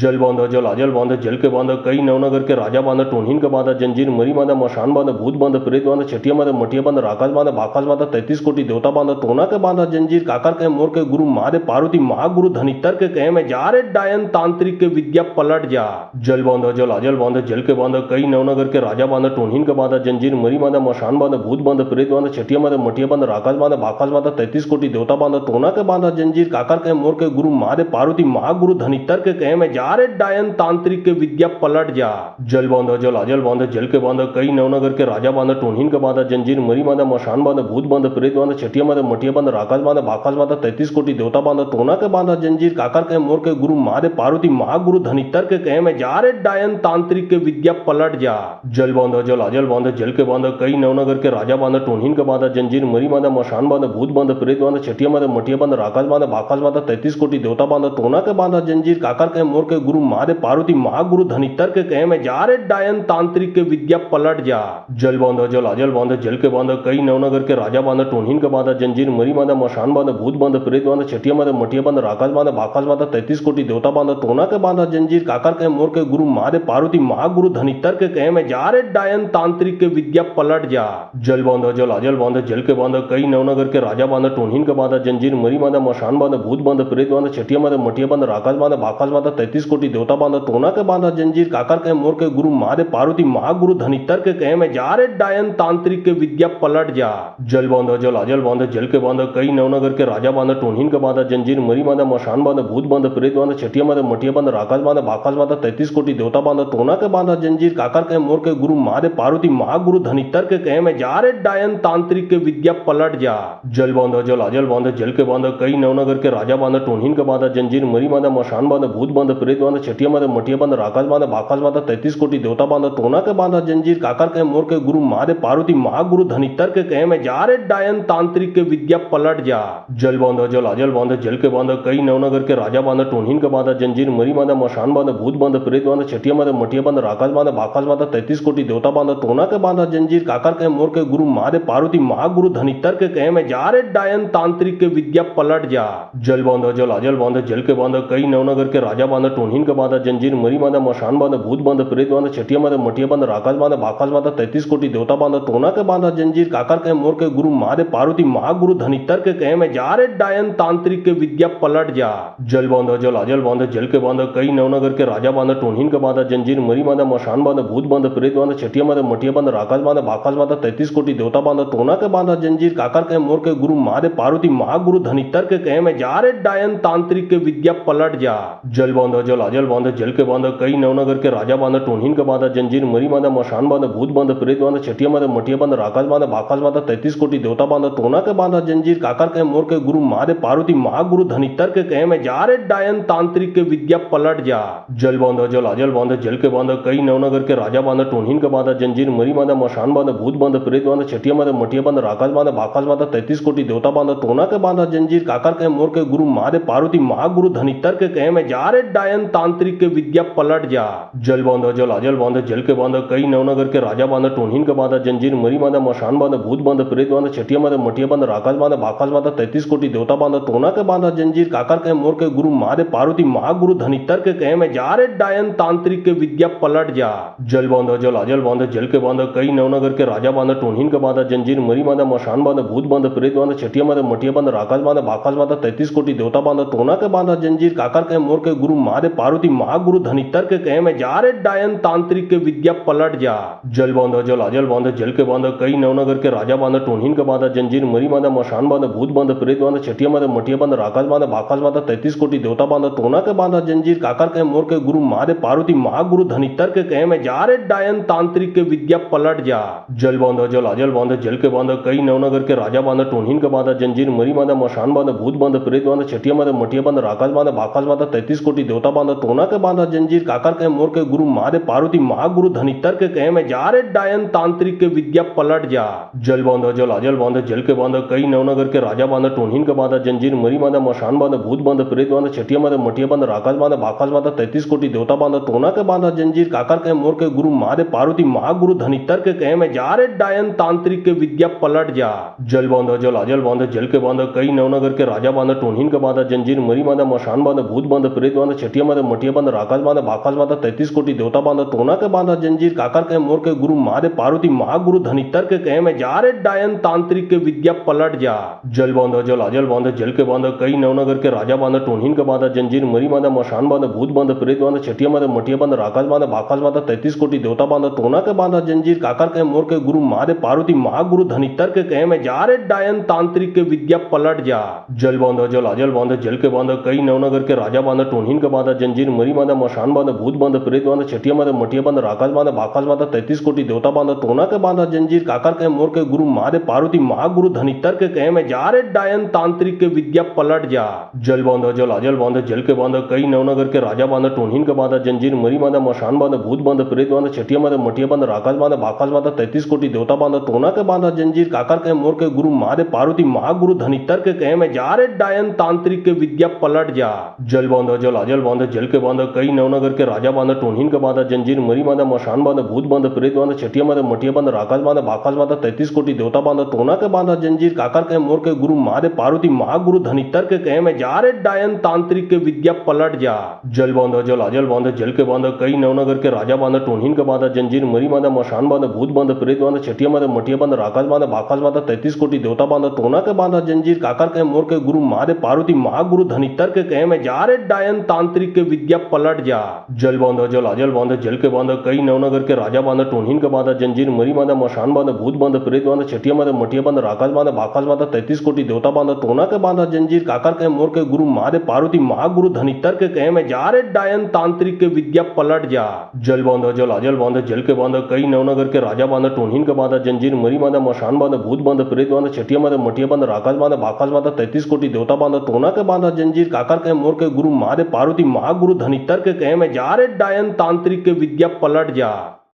जल बांध जल अजल बांध जल के बांध कई नवनगर के राजा बांध टोनहीन के बांधा जंजीर मरी बांधा मशान बांध भूत बांध प्रेत बांध छठिया मद मटिया बांध राकाश बांध बाकाश बांध 33 कोटि देवता बांध टोना के बांधा जंजीर काकर के मोर के गुरु महादेव पार्वती महागुरु धनितर के कहे में जा रे डायन तांत्रिक के विद्या पलट जा। जल बांध जल अजल बांध जल के बांध कई नवनगर के राजा बांध टोनहीन के बांधा जंजीर मरी बांधा मशान बांध भूत बांध प्रेत बांध छठिया मद मटिया बांध राकाश बांध बाकाश बांध 33 कोटि देवता बांध टोना के बांधा जंजीर काकर के मोर के गुरु महादेव पार्वती महागुरु धनितर के कहे में जा रे डायन तांत्रिक के विद्या पलट जा। जल बांध जल अजल बांध जल के बांध कई नवनगर के राजा बांध टोनहीन के बांधा जंजीर मरी बांधा मशान बांध भूत बांध प्रेत बांध छठिया मद मटिया बांध राकाश बांध बाकाश बांध 33 कोटि देवता बांध टोना के बांधा जंजीर काकर के मोर के गुरु महादेव पार्वती महागुरु धनितर के कहे में जा रे डायन तांत्रिक के विद्या पलट जा। जल बांध जल अजल बांध जल के बांध कई नवनगर के राजा बांध टोनहीन के बांधा जंजीर मरी बांधा मशान बांध भूत बांध प्रेत बांध छठिया मद मटिया बांध राकाश बांध बाकाश बांध 33 कोटि देवता बांध टोना के बांधा जंजीर काकर के मोर के गुरु महादेव पार्वती महागुरु धनितर के कहे में जा रे डायन तांत्रिक के विद्या पलट जा। जल बांध जल अजल बांध जल के बांध कई नवनगर के राजा बांध टोनहीन के बांधा जंजीर मरी बांधा मशान बांध भूत बांध प्रेत बांध छठिया मद मटिया बांध राकाश बांध बाकाश बांध 33 कोटि देवता बांध टोना के बांधा जंजीर काकर के मोर के गुरु महादेव पार्वती महागुरु धनितर के कहे में जा रे डायन तांत्रिक के विद्या पलट जा। जल बांध जल अजल बांध जल के बांध कई नवनगर के राजा बांध टोनहीन के बांधा जंजीर मरी बांधा मशान बांध भूत बांध प्रेत बांध छठिया मद मटिया बांध राकाश बांध बाकाश बांध 33 कोटि देवता बांध टोना के बांधा जंजीर काकर के मोर के गुरु महादेव पार्वती महागुरु धनितर के कहे में जा रे डायन तांत्रिक के विद्या पलट जा। जल बांध जल अजल बांध जल के बांध कई नवनगर के राजा बांध टोनहीन के बांधा जंजीर मरी बांधा मशान बांध भूत बांध प्रेत बांध छठिया मद मटिया बांध राकाश बांध बाकाश बांध 33 कोटि देवता बांध टोना के बांधा जंजीर काकर के मोर के गुरु महादेव पार्वती महागुरु धनितर के कहे में जा रे डायन तांत्रिक के विद्या पलट जा। जल बांध जल अजल बांध जल के बांध कई नवनगर के राजा बांध टोनहीन के बांधा जंजीर मरी बांधा मशान बांध भूत बांध प्रेत बांध छठिया मद मटिया बांध राकाश बांध बाकाश बांध 33 कोटि देवता बांध टोना के बांधा जंजीर काकर के मोर के गुरु महादेव पार्वती महागुरु धनितर के कहे में जा रे डायन तांत्रिक के विद्या पलट जा। जल बांध जल अजल बांध जल के बांध कई नवनगर के राजा बांध टोनहीन के बांधा जंजीर मरी बांधा मशान बांध भूत बांध प्रेत बांध छठिया मद मटिया बांध राकाश बांध बाकाश बांध 33 कोटि देवता बांध टोना के बांधा जंजीर काकर के मोर के गुरु महादेव पार्वती महागुरु धनितर के कहे में जा रे डायन तांत्रिक के विद्या पलट जा। जल बांध जल अजल बांध जल के बांध कई नवनगर के राजा बांध टोनहीन के बांधा जंजीर मरी बांधा मशान बांधा भूत बांधा प्रेत बांधा छठिया बांधा मटिया बांधा राकाश बांधा बाकाश बांधा 33 कोटि देवता बांधा टोना के बांधा जंजीर काकर के मोर के गुरु महादेव पार्वती महागुरु धनितर के कहे में जा रे डायन तांत्रिक के विद्या पलट जा। जल बांधा जल अजल बांधा जल के बांधा कई नवनगर के राजा बांधा टोनहीन के बांधा जंजीर मरी बांधा मशान बांधा भूत बांधा प्रेत बांधा छठिया बांधा मटिया बांधा राकाश बांधा बाकाश बांधा 33 कोटि देवता बांधा टोना के बांधा जंजीर काकर के मोर के गुरु महादेव पार्वती महागुरु धनितर के कहे में जा रे डायन तांत्रिक के विद्या पलट जा। जल बांधा जल अजल बांधा जल के बांधा कई नवनगर के राजा बांधा टोनहीन के बांधा जंजीर मरी बांधा मशान बांधा भूत बांधा प्रेत बांधा छठिया बांधा मटिया बांधा राकाश बांधा बाकाश बांधा 33 कोटि देवता बांधा टोना के बांधा जंजीर काकर के मोर के गुरु महादेव पार्वती महागुरु धनितर के कहे में जा रे डायन तांत्रिक के विद्या पलट जा। जल बांधा जल अजल बांधा जल के बांधा कई नवनगर के राजा बांधा टोनहीन के बांधा जंजीर मरी बांधा मशान बांधा भूत बांधा प्रेत बांधा छठिया बांधा मटिया बांधा राकाश बांधा बाकाश बांधा 33 कोटि देवता बांधा टोना के बांधा जंजीर काकर के मोर के गुरु महादेव पार्वती महागुरु धनितर के कहे में जा रे डायन तांत्रिक के विद्या पलट जा। जल बांधा जल अजल बांधा जल के बांधा कई नवनगर के राजा बांधा टोनहीन के बांधा जंजीर मरी बांधा मशान बांधा भूत बांधा प्रेत बांधा छठिया बांधा मटिया बांधा राकाश बांधा बाकाश बांधा 33 कोटि देवता बांधा टोना के बांधा जंजीर काकर के मोर के गुरु महादेव पार्वती महागुरु धनितर के कहे में जा रे डायन तांत्रिक के विद्या पलट जा। जल बांधा जल अजल बांधा जल के बांधा कई नवनगर के राजा बांधा टोनहीन के बांधा जंजीर मरी बांधा मशान बांधा भूत बांधा प्रेत बांधा छठिया बांधा मटिया बांधा राकाश बांधा बाकाश बांधा 33 कोटि देवता बांधा टोना के बांधा जंजीर काकर के मोर के गुरु महादेव पार्वती महागुरु धनितर के कहे में जा रे डायन तांत्रिक के विद्या पलट जा। जल बांधा जल अजल बांधा जल के बांधा कई नवनगर के राजा बांधा टोनहीन के बांधा जंजीर मरी बांधा मशान बांधा भूत बांधा प्रेत बांधा छठिया बांधा मटिया बांधा राकाश बांधा बाकाश बांधा 33 कोटि देवता बांधा टोना के बांधा जंजीर काकर के मोर के गुरु महादेव पार्वती महागुरु धनितर के कहे में जा रे डायन तांत्रिक के विद्या पलट जा। जल बांधा जल अजल बांधा जल के बांधा कई नवनगर के राजा बांधा टोनहीन के बांधा जंजीर मरी बांधा मशान बांधा भूत बांधा प्रेत बांधा छठिया बांधा मटिया बांधा राकाश बांधा बाकाश बांधा 33 कोटि देवता बांधा टोना के बांधा जंजीर काकर के मोर के गुरु महादेव पार्वती महागुरु धनितर के कहे में जा रे डायन तांत्रिक के विद्या पलट जा। जल बांधा जल अजल बांधा जल के बांधा कई नवनगर के राजा बांधा टोनहीन के बांधा जंजीर मरी बांधा मशान बांधा भूत बांधा प्रेत बांधा छठिया बांधा मटिया बांधा राकाश बांधा बाकाश बांधा 33 कोटि देवता बांधा टोना के बांधा जंजीर काकर के मोर के गुरु महादेव पार्वती महागुरु धनितर के कहे में जा रे डायन तांत्रिक के विद्या पलट जा। जल बांधा जल अजल बांधा जल के बांधा कई नवनगर के राजा बांधा टोनहीन के बांधा जंजीर मरी बांधा मशान बांधा भूत बांधा प्रेत बांधा छठिया बांधा मटिया बांधा राकाश बांधा बाकाश बांधा 33 कोटि देवता बांधा टोना के बांधा जंजीर काकर के मोर के गुरु महादेव पार्वती महागुरु धनितर के कहे में जा रे डायन तांत्रिक के विद्या पलट जा। जल बांधा जल अजल बांधा जल के बांधा कई नवनगर के राजा बांधा टोनहीन के बांधा जंजीर मरी बांधा मशान बांधा भूत बांधा प्रेत बांधा छठिया बांधा मटिया बांधा राकाश बांधा बाकाश बांधा 33 कोटि देवता बांधा टोना के बांधा जंजीर काकर के मोर के गुरु महादेव पार्वती महागुरु धनितर के कहे में जा रे डायन तांत्रिक के विद्या पलट जा। जल बांधा जल अजल बांधा जल के बांधा कई नवनगर के राजा बांधा टोनहीन के बांधा जंजीर मरी बांधा मशान बांधा भूत बांधा प्रेत बांधा छठिया बांधा मटिया बांधा राकाश बांधा बाकाश बांधा 33 कोटि देवता बांधा टोना के बांधा जंजीर काकर के मोर के गुरु महादेव पार्वती महागुरु धनितर के कहे में जा रे डायन तांत्रिक के विद्या पलट जा। जल बांधा जल अजल बांधा जल के बांधा कई नवनगर के राजा बांधा टोनहीन के बांधा जंजीर मरी बांधा मशान बांधा भूत बांधा प्रेत बांधा छठिया बांधा मटिया बांधा राकाश बांधा बाकाश बांधा 33 कोटि देवता बांधा टोना के बांधा जंजीर काकर के मोर के गुरु महादेव पार्वती महागुरु धनितर के कहे में जा रे डायन तांत्रिक के विद्या पलट जा। जल बांधा जल अजल बांधा जल के बांधा कई नवनगर के राजा बांधा टोनहीन के बांधा जंजीर मरी बांधा मशान बांधा भूत बांधा प्रेत बांधा छठिया बांधा मटिया बांधा राकाश बांधा बाकाश बांधा 33 कोटि देवता बांधा टोना के बांधा जंजीर काकर के मोर के गुरु महादेव पार्वती महागुरु धनितर के कहे में जा रे डायन तांत्रिक के विद्या पलट जा। जल बांधा जल अजल बांधा जल के बांधा कई नवनगर के राजा बांधा टोनहीन के बांधा जंजीर मरी बांधा मशान बांधा भूत बांधा प्रेत बांधा छठिया बांधा मटिया बांधा राकाश बांधा बाकाश बांधा 33 कोटि देवता बांधा टोना के बांधा जंजीर काकर के मोर के गुरु महादेव पार्वती महागुरु धनितर के कहे में जा रे डायन तांत्रिक के विद्या पलट जा। जल बांधा जल अजल बांधा जल के बांधा कई नवनगर के राजा बांधा टोनहीन के बांधा जंजीर मरी बांधा मशान बांधा भूत बांधा प्रेत बांधा छठिया बांधा मटिया बांधा राकाश बांधा बाकाश बांधा 33 कोटि देवता बांधा टोना के बांधा जंजीर काकर के मोर के गुरु महादेव पार्वती महागुरु धनितर के कहे में जा रे डायन तांत्रिक के विद्या पलट जा। जल बांधा जल अजल बांधा जल के बांधा कई नवनगर के राजा बांधा टोनहीन के बांधा जंजीर मरी बांधा मशान बांधा भूत बांधा प्रेत बांधा छठिया बांधा मटिया बांधा राकाश बांधा बाकाश बांधा 33 कोटि देवता बांधा टोना के बांधा जंजीर काकर के मोर के गुरु महादेव पार्वती महागुरु धनितर के कहे में जा रे डायन तांत्रिक के विद्या पलट जा।